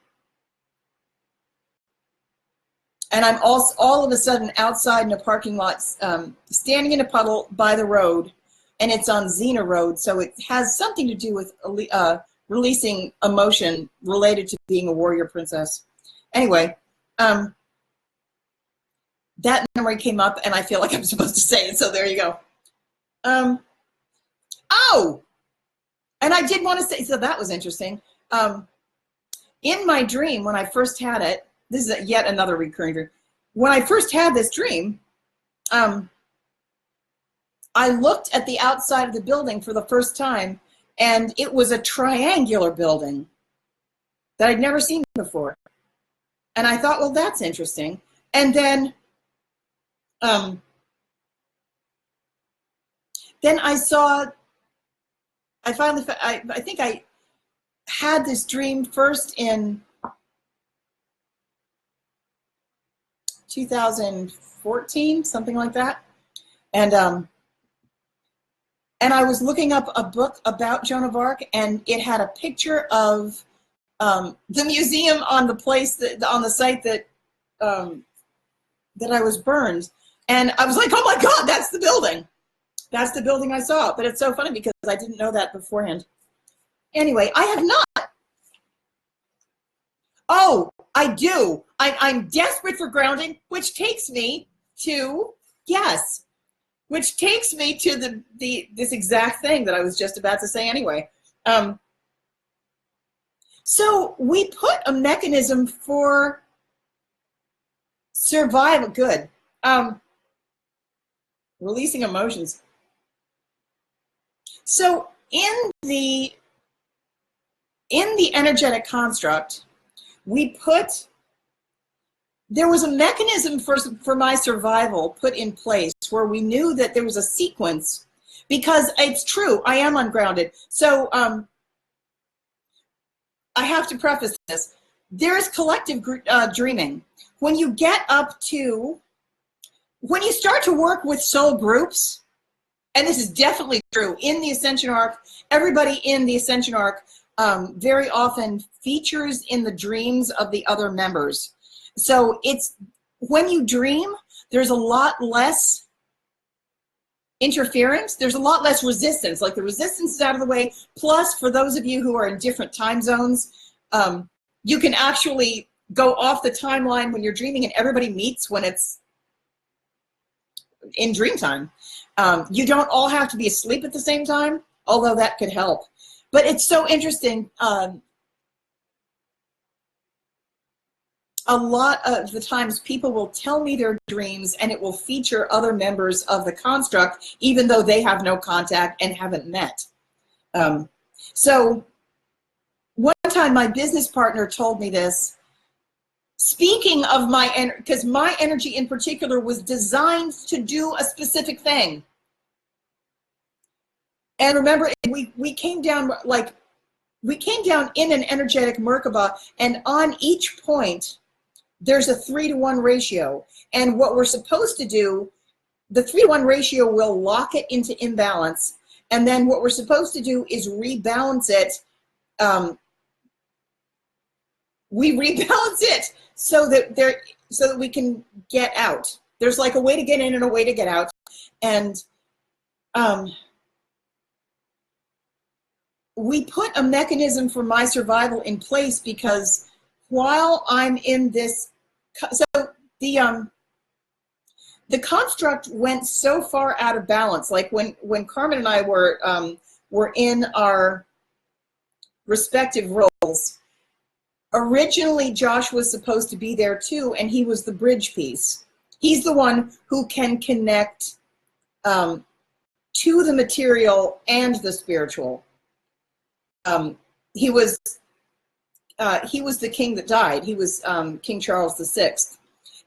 Speaker 1: And I'm also all of a sudden outside in a parking lot, standing in a puddle by the road, and it's on Xena Road, so it has something to do with releasing emotion related to being a warrior princess. Anyway, that memory came up, and I feel like I'm supposed to say it, so there you go. Oh, and I did want to say, so that was interesting. In my dream, when I first had it, this is yet another recurring dream. When I first had this dream, I looked at the outside of the building for the first time, and it was a triangular building that I'd never seen before. And I thought, well, that's interesting. And then I saw, I finally, I think I had this dream first in 2014, something like that. And I was looking up a book about Joan of Arc, and it had a picture of the museum on the place that, on the site that that I was burned. And I was like, oh my God, that's the building. That's the building I saw. But it's so funny because I didn't know that beforehand. Anyway, I have not. Oh, I do. I'm desperate for grounding, which takes me to, yes, which takes me to this exact thing that I was just about to say anyway. So we put a mechanism for survival, good. Releasing emotions. So in the energetic construct, there was a mechanism for my survival put in place where we knew that there was a sequence, because it's true, I am ungrounded. So I have to preface this. There is collective dreaming. When you get up to, when you start to work with soul groups, and this is definitely true in the Ascension Arc, everybody in the Ascension Arc very often features in the dreams of the other members. So it's, when you dream, there's a lot less interference, there's a lot less resistance, like the resistance is out of the way, plus for those of you who are in different time zones, you can actually go off the timeline when you're dreaming and everybody meets when it's in dream time. You don't all have to be asleep at the same time, although that could help. But it's so interesting. A lot of the times people will tell me their dreams and it will feature other members of the construct, even though they have no contact and haven't met. So one time my business partner told me this, speaking of my energy, because my energy in particular was designed to do a specific thing. And remember, we came down, like, we came down in an energetic Merkaba, and on each point, there's a 3-to-1 ratio. And what we're supposed to do, the 3-to-1 ratio will lock it into imbalance. And then what we're supposed to do is rebalance it. We rebalance it so that we can get out. There's like a way to get in and a way to get out. And we put a mechanism for my survival in place because while I'm in this, so the construct went so far out of balance. Like when Carmen and I were in our respective roles, originally Josh was supposed to be there too, and he was the bridge piece. He's the one who can connect to the material and the spiritual. He was the king that died. He was King Charles VI.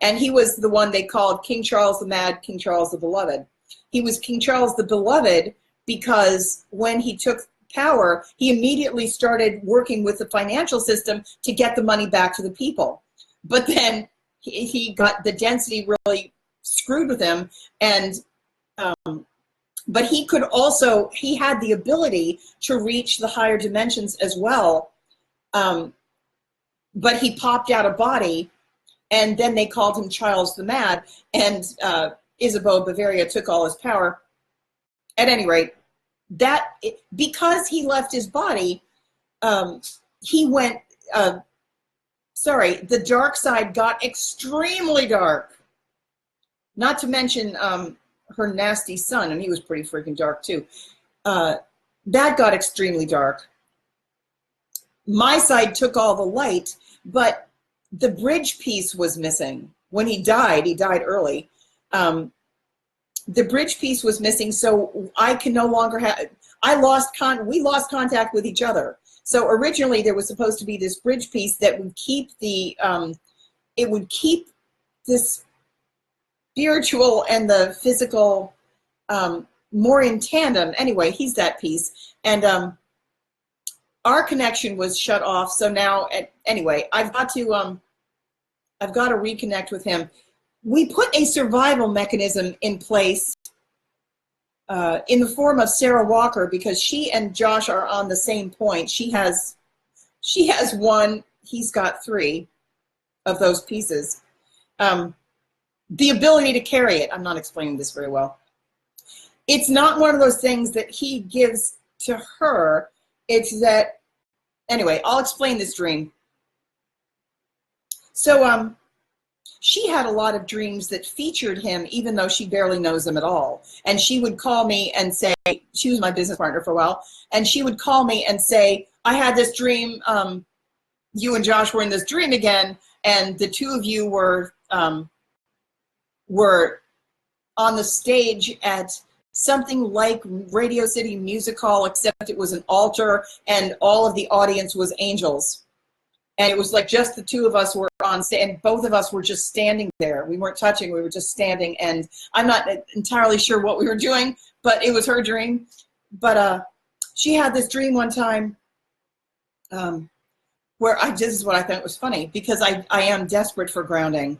Speaker 1: And he was the one they called King Charles the Mad, King Charles the Beloved. He was King Charles the Beloved because when he took power, he immediately started working with the financial system to get the money back to the people. But then he got the density really screwed with him, and but he could also, he had the ability to reach the higher dimensions as well. But he popped out of body, and then they called him Charles the Mad, and Isabeau of Bavaria took all his power. At any rate, because he left his body, he went, the dark side got extremely dark. Not to mention her nasty son, and he was pretty freaking dark too. That got extremely dark. My side took all the light, but the bridge piece was missing. When he died early. The bridge piece was missing, so I can no longer have, we lost contact with each other. So originally there was supposed to be this bridge piece that would keep the it would keep this spiritual and the physical more in tandem. Anyway, he's that piece. And our connection was shut off. So now, anyway, I've got to reconnect with him. We put a survival mechanism in place in the form of Sarah Walker, because she and Josh are on the same point. She has one, he's got three of those pieces. The ability to carry it. I'm not explaining this very well. It's not one of those things that he gives to her. It's that, anyway, I'll explain this dream. So she had a lot of dreams that featured him, even though she barely knows him at all. And she would call me and say, she was my business partner for a while, and she would call me and say, I had this dream, you and Josh were in this dream again, and the two of you were on the stage at something like Radio City Music Hall, except it was an altar and all of the audience was angels. And it was like just the two of us were on stage, and both of us were just standing there. We weren't touching, we were just standing, and I'm not entirely sure what we were doing, but it was her dream. But she had this dream one time where this is what I thought was funny, because I am desperate for grounding.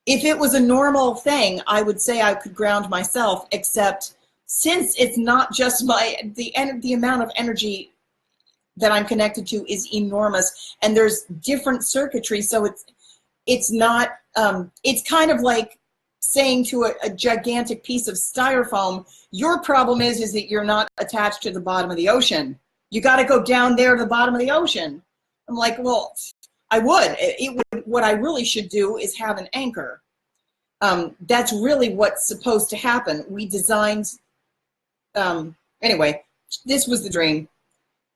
Speaker 1: If it was a normal thing, I would say I could ground myself, except since it's not just the amount of energy that I'm connected to is enormous, and there's different circuitry, so it's not, it's kind of like saying to a gigantic piece of styrofoam, your problem is that you're not attached to the bottom of the ocean. You got to go down there to the bottom of the ocean. I'm like, well, I would. What I really should do is have an anchor. That's really what's supposed to happen. We designed, anyway, this was the dream.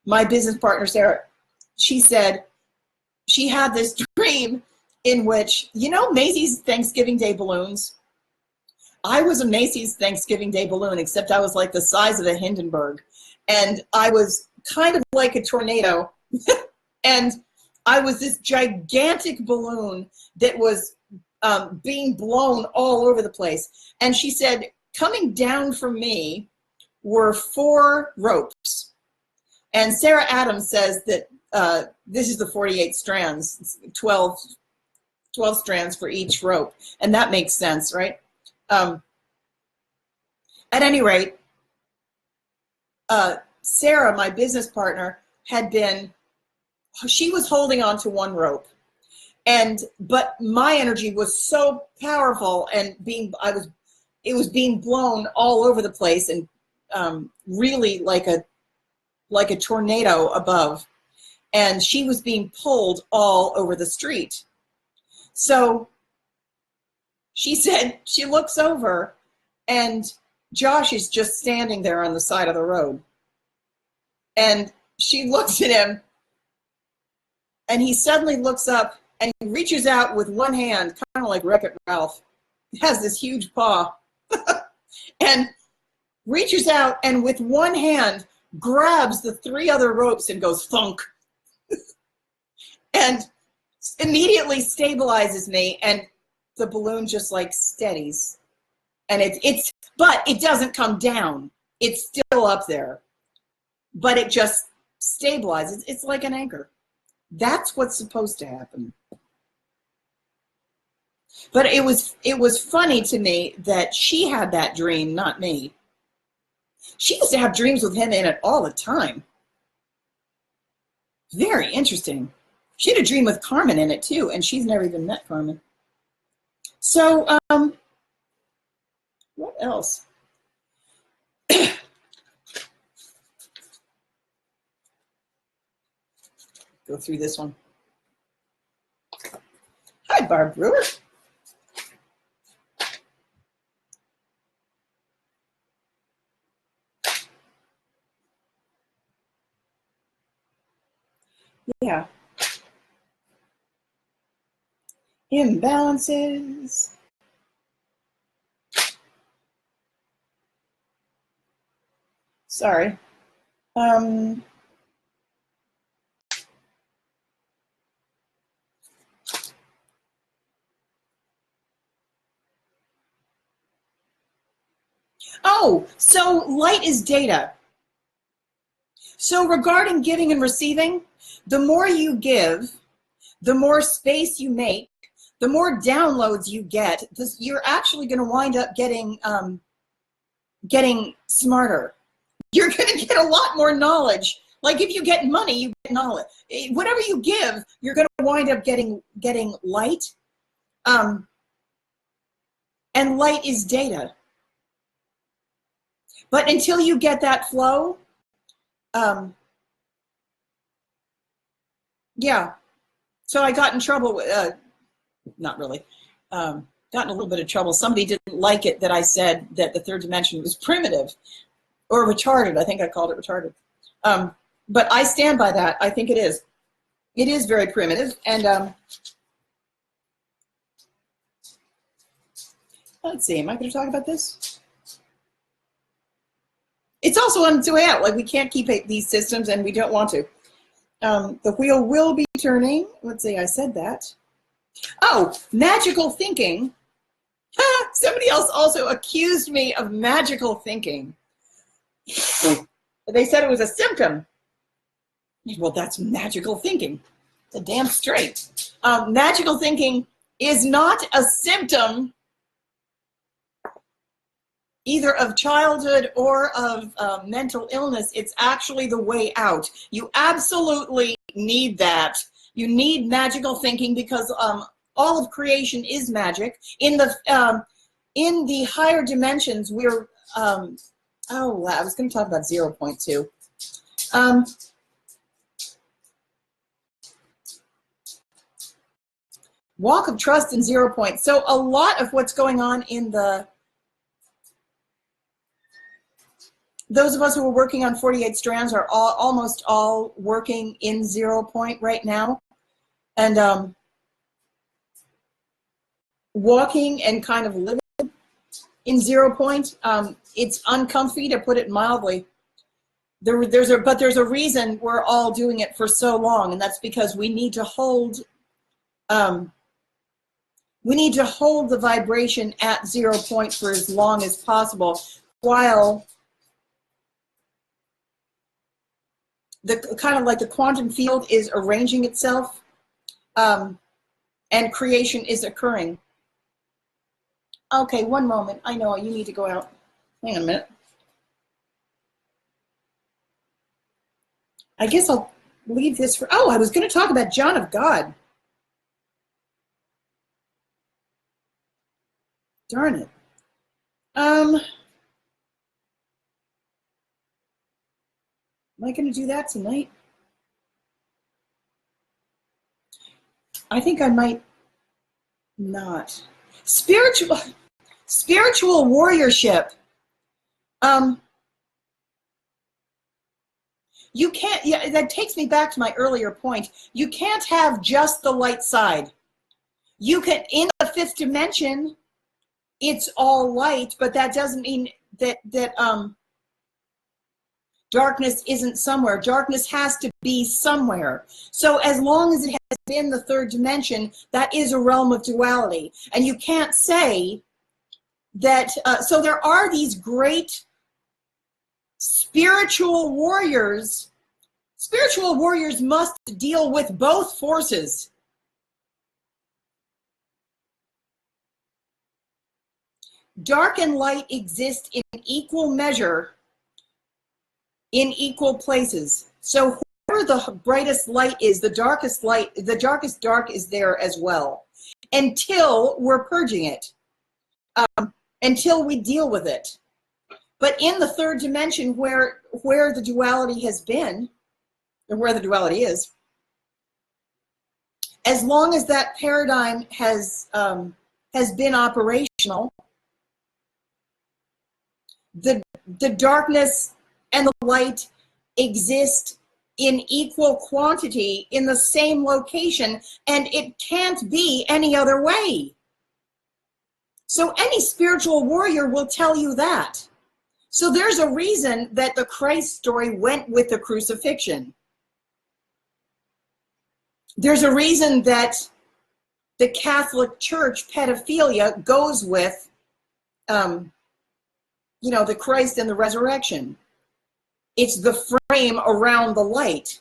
Speaker 1: My business partner, Sarah, she said she had this dream in which, you know, Macy's Thanksgiving Day balloons? I was a Macy's Thanksgiving Day balloon, except I was like the size of a Hindenburg. And I was kind of like a tornado. And I was this gigantic balloon that was being blown all over the place. And she said, coming down from me were 4 ropes. And Sarah Adams says that this is the 48 strands, 12 strands for each rope. And that makes sense, right? At any rate, Sarah, my business partner, she was holding on to one rope. But my energy was so powerful, and it was being blown all over the place, and really like a tornado above. And she was being pulled all over the street. So she said she looks over, and Josh is just standing there on the side of the road. And she looks at him, and he suddenly looks up, and he reaches out with one hand, kind of like Wreck-It Ralph. He has this huge paw, and reaches out, and with one hand grabs the 3 other ropes and goes thunk, and immediately stabilizes me, and the balloon just like steadies. And but it doesn't come down. It's still up there, but it just stabilizes. It's like an anchor. That's what's supposed to happen. But it was funny to me that she had that dream, not me. She used to have dreams with him in it all the time. Very interesting. She had a dream with Carmen in it too, and she's never even met Carmen. So, what else? Go through this one. Hi, Barb Brewer. Yeah. Imbalances. Sorry. Oh, so light is data. So regarding giving and receiving, the more you give, the more space you make, the more downloads you get, you're actually going to wind up getting smarter. You're going to get a lot more knowledge. Like if you get money, you get knowledge. Whatever you give, you're going to wind up getting light. And light is data. But until you get that flow, yeah. So I got in trouble with, not really, got in a little bit of trouble. Somebody didn't like it that I said that the third dimension was primitive or retarded. I think I called it retarded. But I stand by that. I think it is. It is very primitive. And let's see, am I going to talk about this? It's also on its way out. Like we can't keep these systems and we don't want to. The wheel will be turning. Let's see, I said that. Oh, magical thinking. Somebody else also accused me of magical thinking. They said it was a symptom. Well, that's magical thinking. The damn straight. Magical thinking is not a symptom either of childhood or of mental illness. It's actually the way out. You absolutely need that. You need magical thinking because all of creation is magic. In the higher dimensions, we're oh, I was going to talk about 0.2. Walk of trust and 0 point. So a lot of what's going on in those of us who are working on 48 strands are almost all working in 0 point right now. And walking and kind of living in 0 point, it's uncomfy, to put it mildly. There's a reason we're all doing it for so long, and that's because we need to hold the vibration at 0 point for as long as possible, while the kind of like the quantum field is arranging itself, and creation is occurring. Okay, one moment. I know you need to go out. Hang on a minute. I guess I'll leave this for, oh, I was going to talk about Joan of God. Darn it. Am I going to do that tonight? I think I might not. Spiritual warriorship. You can't, yeah, that takes me back to my earlier point. You can't have just the light side. You can, in the fifth dimension, it's all light, but that doesn't mean that darkness isn't somewhere. Darkness has to be somewhere. So as long as it has been the third dimension, that is a realm of duality. And you can't say that, so there are these great spiritual warriors. Spiritual warriors must deal with both forces. Dark and light exist in equal measure in equal places. So where the brightest light is, the darkest dark is there as well, until we're purging it, until we deal with it. But in the third dimension, where the duality has been, or where the duality is, as long as that paradigm has been operational, the darkness and the light exist in equal quantity in the same location, and it can't be any other way. So any spiritual warrior will tell you that. So there's a reason that the Christ story went with the crucifixion. There's a reason that the Catholic Church pedophilia goes with you know, the Christ and the resurrection. It's the frame around the light.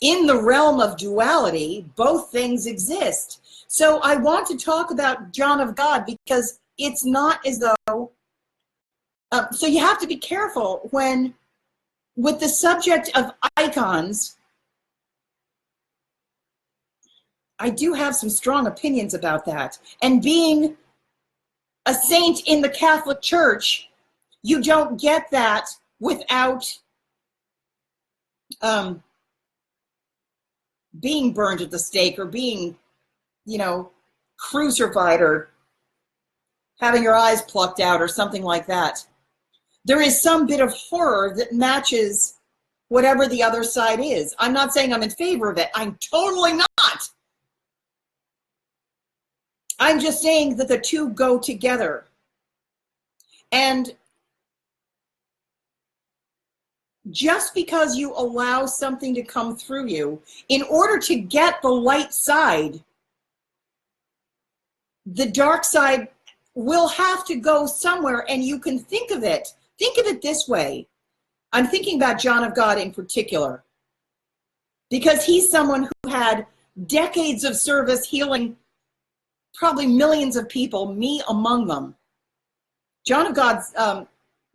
Speaker 1: In the realm of duality, both things exist. So I want to talk about John of God because it's not as though, so you have to be careful when, with the subject of icons, I do have some strong opinions about that. And being a saint in the Catholic Church, you don't get that without being burned at the stake or being, you know, crucified or having your eyes plucked out or something like that. There is some bit of horror that matches whatever the other side is. I'm not saying I'm in favor of it. I'm totally not. I'm just saying that the two go together. And just because you allow something to come through you, in order to get the light side, the dark side will have to go somewhere, and you can think of it. Think of it this way. I'm thinking about John of God in particular, because he's someone who had decades of service healing probably millions of people, me among them. John of God's,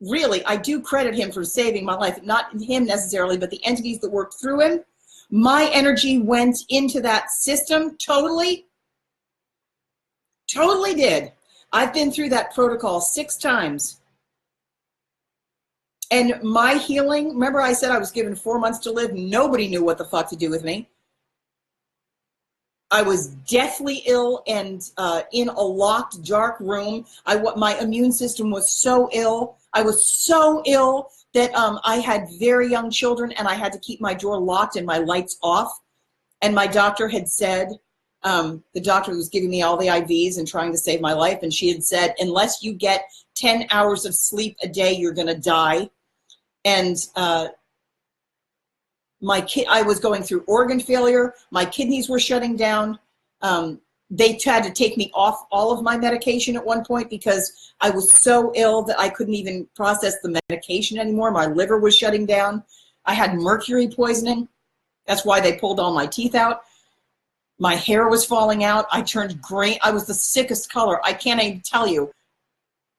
Speaker 1: really, I do credit him for saving my life. Not him necessarily, but the entities that worked through him. My energy went into that system totally. Totally did. I've been through that protocol 6 times. And my healing, remember I said I was given 4 months to live? Nobody knew what the fuck to do with me. I was deathly ill and in a locked, dark room. My immune system was so ill. I was so ill that I had very young children, and I had to keep my door locked and my lights off. And my doctor had said, the doctor was giving me all the IVs and trying to save my life, and she had said, unless you get 10 hours of sleep a day, you're going to die. And I was going through organ failure. My kidneys were shutting down. They had to take me off all of my medication at one point because I was so ill that I couldn't even process the medication anymore. My liver was shutting down. I had mercury poisoning. That's why they pulled all my teeth out. My hair was falling out. I turned green. I was the sickest color. I can't even tell you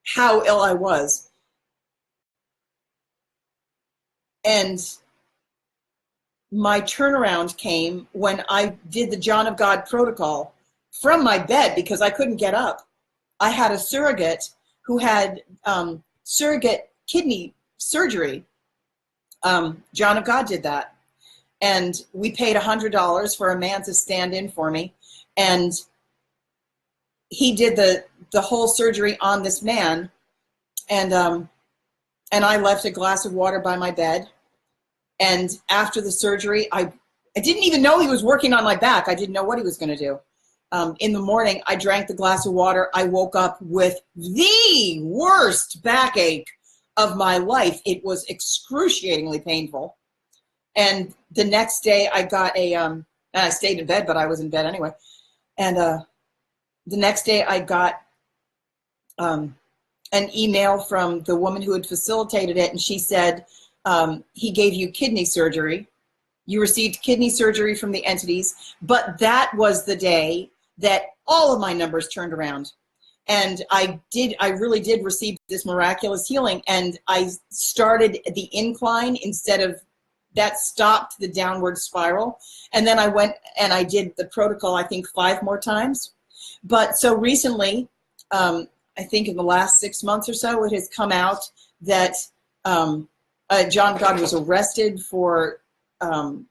Speaker 1: how ill I was. And my turnaround came when I did the John of God protocol from my bed because I couldn't get up. I had a surrogate who had surrogate kidney surgery. John of God did that. And we paid $100 for a man to stand in for me. And he did the whole surgery on this man. And I left a glass of water by my bed. And after the surgery, I didn't even know he was working on my back. I didn't know what he was going to do. In the morning, I drank the glass of water. I woke up with the worst backache of my life. It was excruciatingly painful. And the next day, I got and I stayed in bed, but I was in bed anyway. And the next day, I got an email from the woman who had facilitated it, and she said, he gave you kidney surgery. You received kidney surgery from the entities, but that was the day that all of my numbers turned around. And I really did receive this miraculous healing, and I started the incline instead of that stopped the downward spiral. And then I went and I did the protocol, I think 5 more times. But so recently, I think in the last 6 months or so, it has come out that John God was arrested for, I'm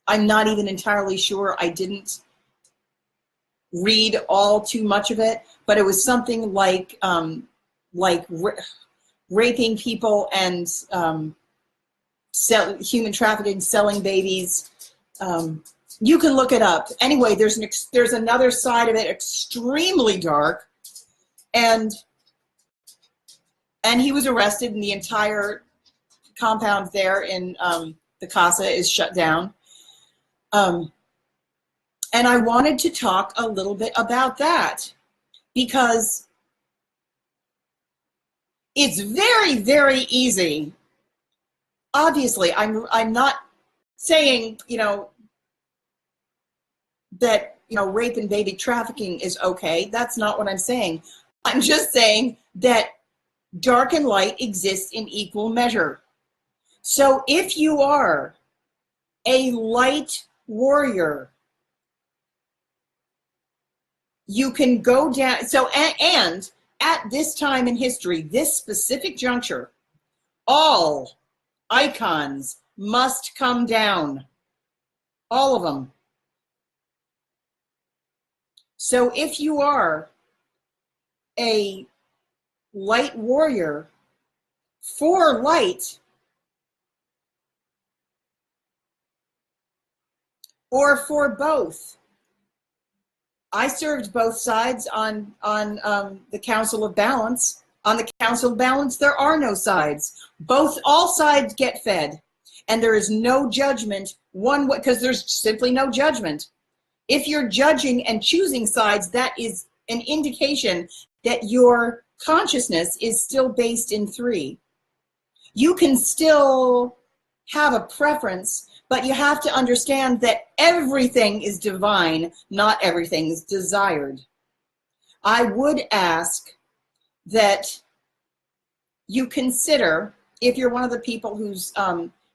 Speaker 1: not even entirely sure. I didn't read all too much of it, but it was something like raping people and human trafficking, selling babies. You can look it up. Anyway, there's another side of it, extremely dark, and he was arrested, and the entire compound there in the casa is shut down. And I wanted to talk a little bit about that because It's very, very easy. Obviously, I'm not saying, you know, that, you know, rape and baby trafficking is okay. That's not what I'm saying. I'm just saying that dark and light exist in equal measure. So if you are a light warrior, you can go down. So, and at this time in history, this specific juncture, all icons must come down. All of them. So if you are a light warrior for light, or for both, I served both sides on the Council of Balance. On the Council of Balance, there are no sides. All sides get fed, and there is no judgment one way, because there's simply no judgment. If you're judging and choosing sides, that is an indication that your consciousness is still based in 3. You can still have a preference, but you have to understand that everything is divine, not everything is desired. I would ask that you consider, if you're one of the people who's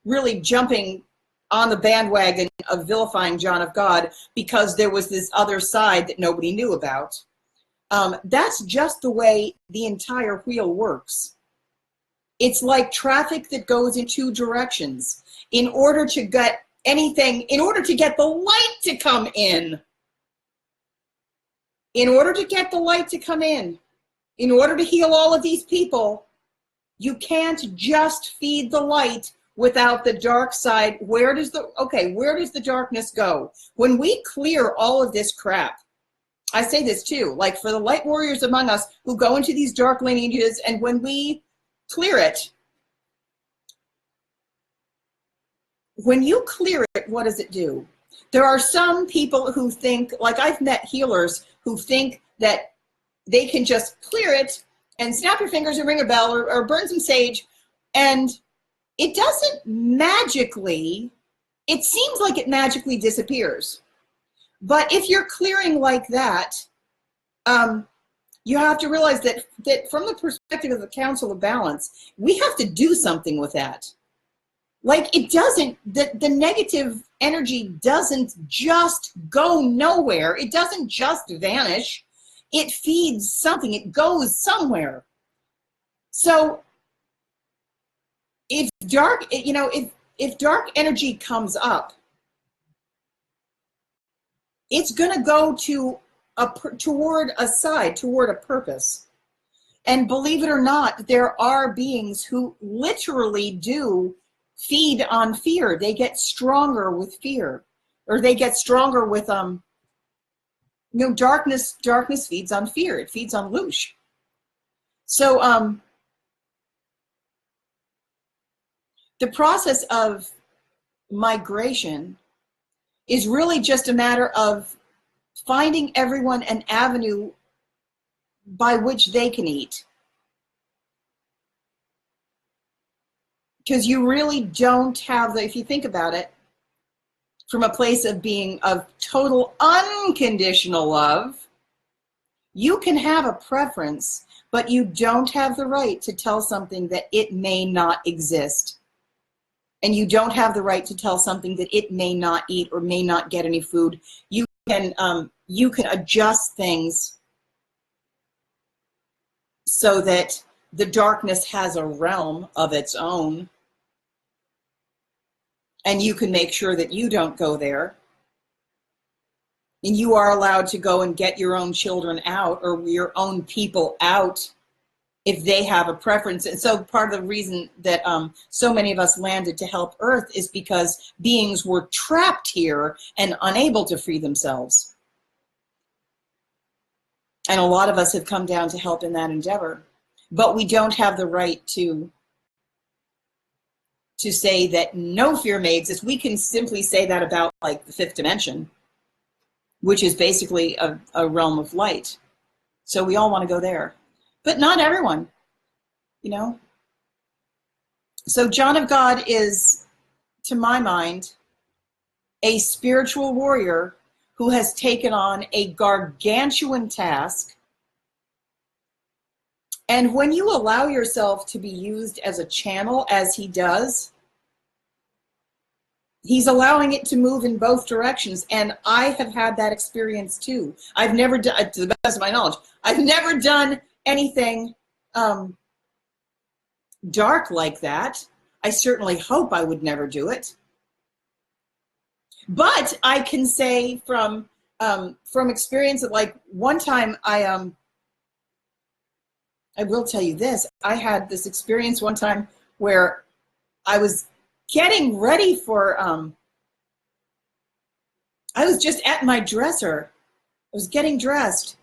Speaker 1: really jumping on the bandwagon of vilifying John of God because there was this other side that nobody knew about, that's just the way the entire wheel works. It's like traffic that goes in 2 directions. In order to get anything, in order to get the light to come in, in order to heal all of these people, you can't just feed the light without the dark side. Where does the darkness go? When we clear all of this crap, I say this too, like for the light warriors among us who go into these dark lineages, and when we clear it, when you clear it, what does it do? There are some people who think, like I've met healers who think that they can just clear it and snap your fingers and ring a bell or burn some sage, and it doesn't magically, it seems like it magically disappears. But if you're clearing like that, you have to realize that from the perspective of the Council of Balance, we have to do something with that. Like it doesn't, the negative energy doesn't just go nowhere. It doesn't just vanish. It feeds something. It goes somewhere. So if dark, you know, if dark energy comes up, it's going to go toward a side, toward a purpose. And believe it or not, there are beings who literally do feed on fear. They get stronger with fear, or they get stronger with you know, darkness feeds on fear. It feeds on loosh. So the process of migration is really just a matter of finding everyone an avenue by which they can eat. Because you really don't have if you think about it, from a place of being of total unconditional love, you can have a preference, but you don't have the right to tell something that it may not exist. And you don't have the right to tell something that it may not eat or may not get any food. You can adjust things so that the darkness has a realm of its own, and you can make sure that you don't go there. And you are allowed to go and get your own children out, or your own people out, if they have a preference. And so part of the reason that so many of us landed to help Earth is because beings were trapped here and unable to free themselves. And a lot of us have come down to help in that endeavor. But we don't have the right to say that no fear may exist. We can simply say that about like the 5th dimension, which is basically a realm of light. So we all want to go there, but not everyone. you know? So John of God is, to my mind, a spiritual warrior who has taken on a gargantuan task. And when you allow yourself to be used as a channel, as he does, he's allowing it to move in both directions. And I have had that experience too. I've never done, to the best of my knowledge, I've never done anything dark like that. I certainly hope I would never do it. But I can say from experience that, like, one time I will tell you this. I had this experience one time where I was getting ready for, I was just at my dresser. I was getting dressed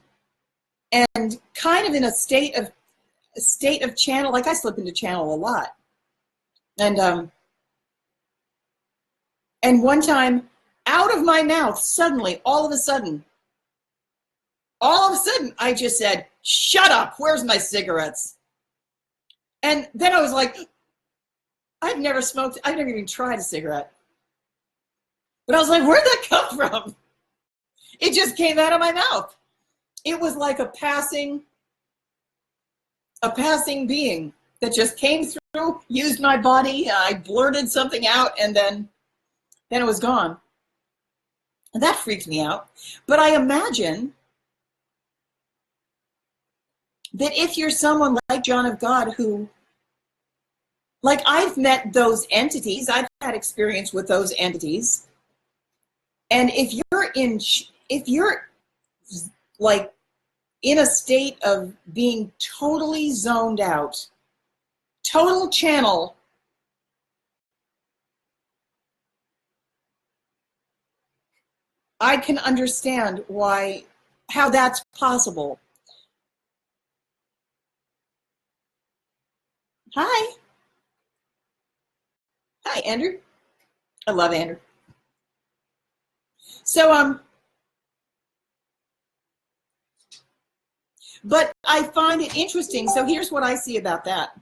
Speaker 1: and kind of in a state of channel. Like, I slip into channel a lot. And one time, out of my mouth, suddenly, all of a sudden, I just said, "Shut up, where's my cigarettes?" And then I was like, I've never smoked, I've never even tried a cigarette. But I was like, where'd that come from? It just came out of my mouth. It was like a passing being that just came through, used my body, I blurted something out, and then it was gone. And that freaked me out. But I imagine that if you're someone like John of God who, like, I've met those entities, I've had experience with those entities, and if you're like in a state of being totally zoned out, total channel, I can understand how that's possible. Hi, Andrew. I love Andrew. So, but I find it interesting. So here's what I see about that.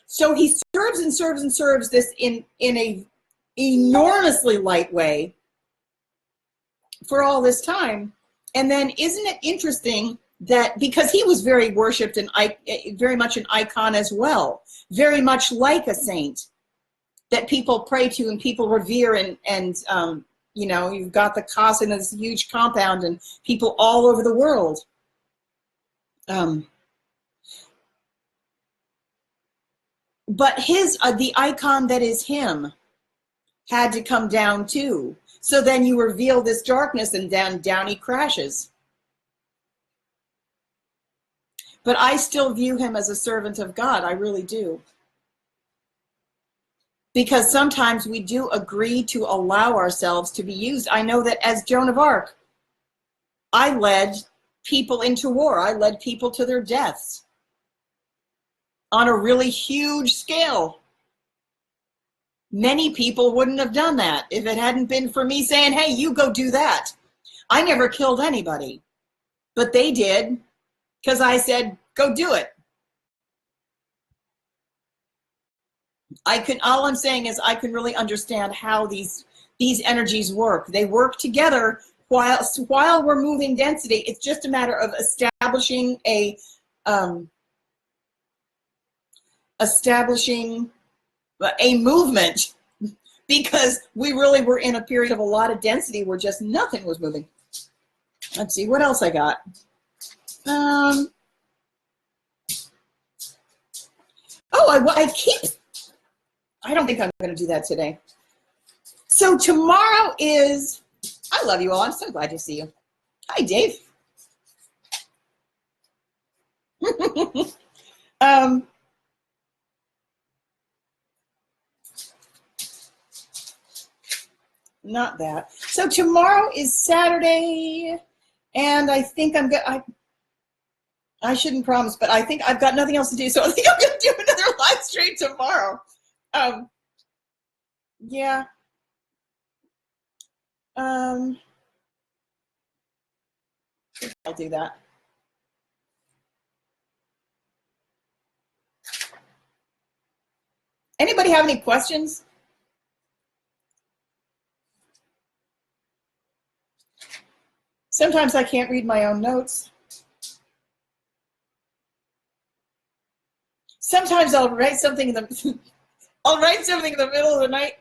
Speaker 1: So he serves and serves and serves this in a enormously light way for all this time. And then isn't it interesting that, because he was very worshipped and very much an icon as well, very much like a saint that people pray to and people revere, and you know, you've got the casa in this huge compound and people all over the world. But the icon that is him had to come down too. So then you reveal this darkness, and down he crashes. But I still view him as a servant of God. I really do. Because sometimes we do agree to allow ourselves to be used. I know that as Joan of Arc, I led people into war. I led people to their deaths on a really huge scale. Many people wouldn't have done that if it hadn't been for me saying, hey, you go do that. I never killed anybody, but they did, because I said, go do it. All I'm saying is I can really understand how these energies work. They work together while we're moving density. It's just a matter of establishing a movement, because we really were in a period of a lot of density where just nothing was moving. Let's see what else I got. I don't think I'm going to do that today. So tomorrow is, I love you all. I'm so glad to see you. Hi, Dave. Not that. So tomorrow is Saturday, and I think I shouldn't promise, but I think I've got nothing else to do, so I think I'm going to do another live stream tomorrow. Yeah. I'll do that. Anybody have any questions? Sometimes I can't read my own notes. Sometimes I'll write something in the I'll write something in the middle of the night,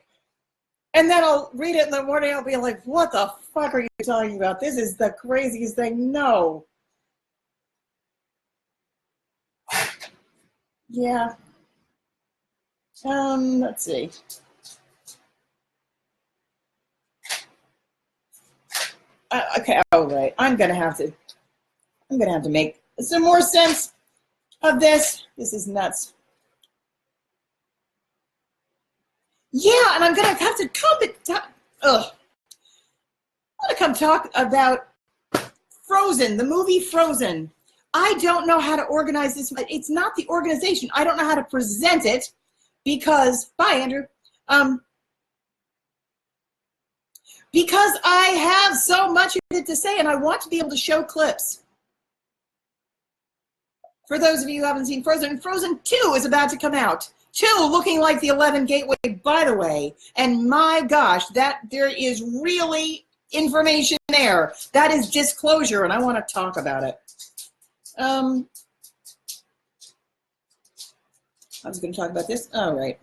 Speaker 1: and then I'll read it in the morning. I'll be like, "What the fuck are you talking about? This is the craziest thing." No. Yeah. Let's see. Okay. All right. I'm gonna have to make some more sense of this. This is nuts. Yeah, and I'm gonna have to come talk about Frozen, the movie Frozen. I don't know how to organize this. It's not the organization. I don't know how to present it because, bye, Andrew. Because I have so much of it to say, and I want to be able to show clips. For those of you who haven't seen Frozen, Frozen 2 is about to come out. 2 looking like the 11 Gateway, by the way. And my gosh, that there is really information there. That is disclosure, and I want to talk about it. I was going to talk about this. All right.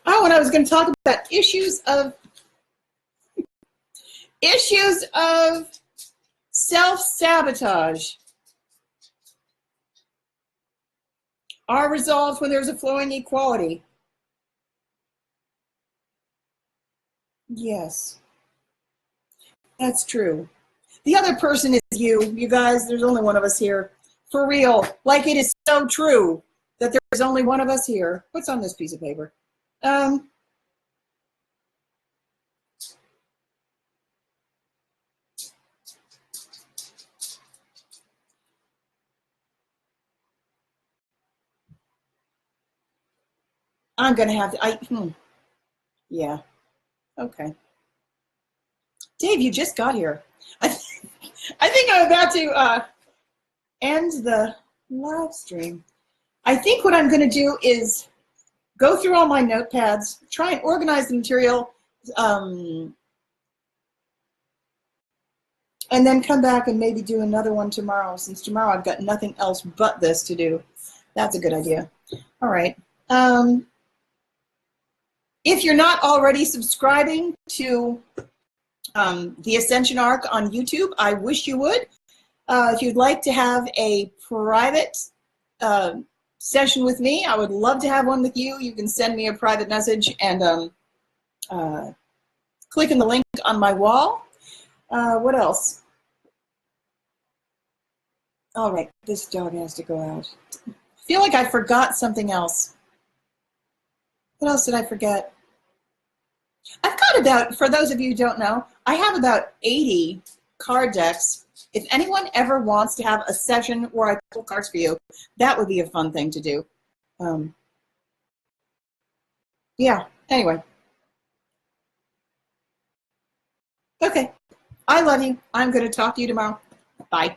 Speaker 1: Oh, and I was going to talk about issues of self-sabotage are resolved when there's a flowing equality. Yes, that's true. The other person is you guys. There's only one of us here. For real. Like, it is so true that there's only one of us here. What's on this piece of paper? I'm going to have to, yeah, okay. Dave, you just got here. I think I'm about to end the live stream. I think what I'm going to do is go through all my notepads, try and organize the material, and then come back and maybe do another one tomorrow, since tomorrow I've got nothing else but this to do. That's a good idea. All right. If you're not already subscribing to the Ascension Arc on YouTube, I wish you would. If you'd like to have a private session with me, I would love to have one with you. You can send me a private message and click in the link on my wall. What else? All right, this dog has to go out. I feel like I forgot something else. What else did I forget? I've got about, for those of you who don't know, I have about 80 card decks. If anyone ever wants to have a session where I pull cards for you, that would be a fun thing to do. Yeah, anyway. Okay, I love you. I'm going to talk to you tomorrow. Bye.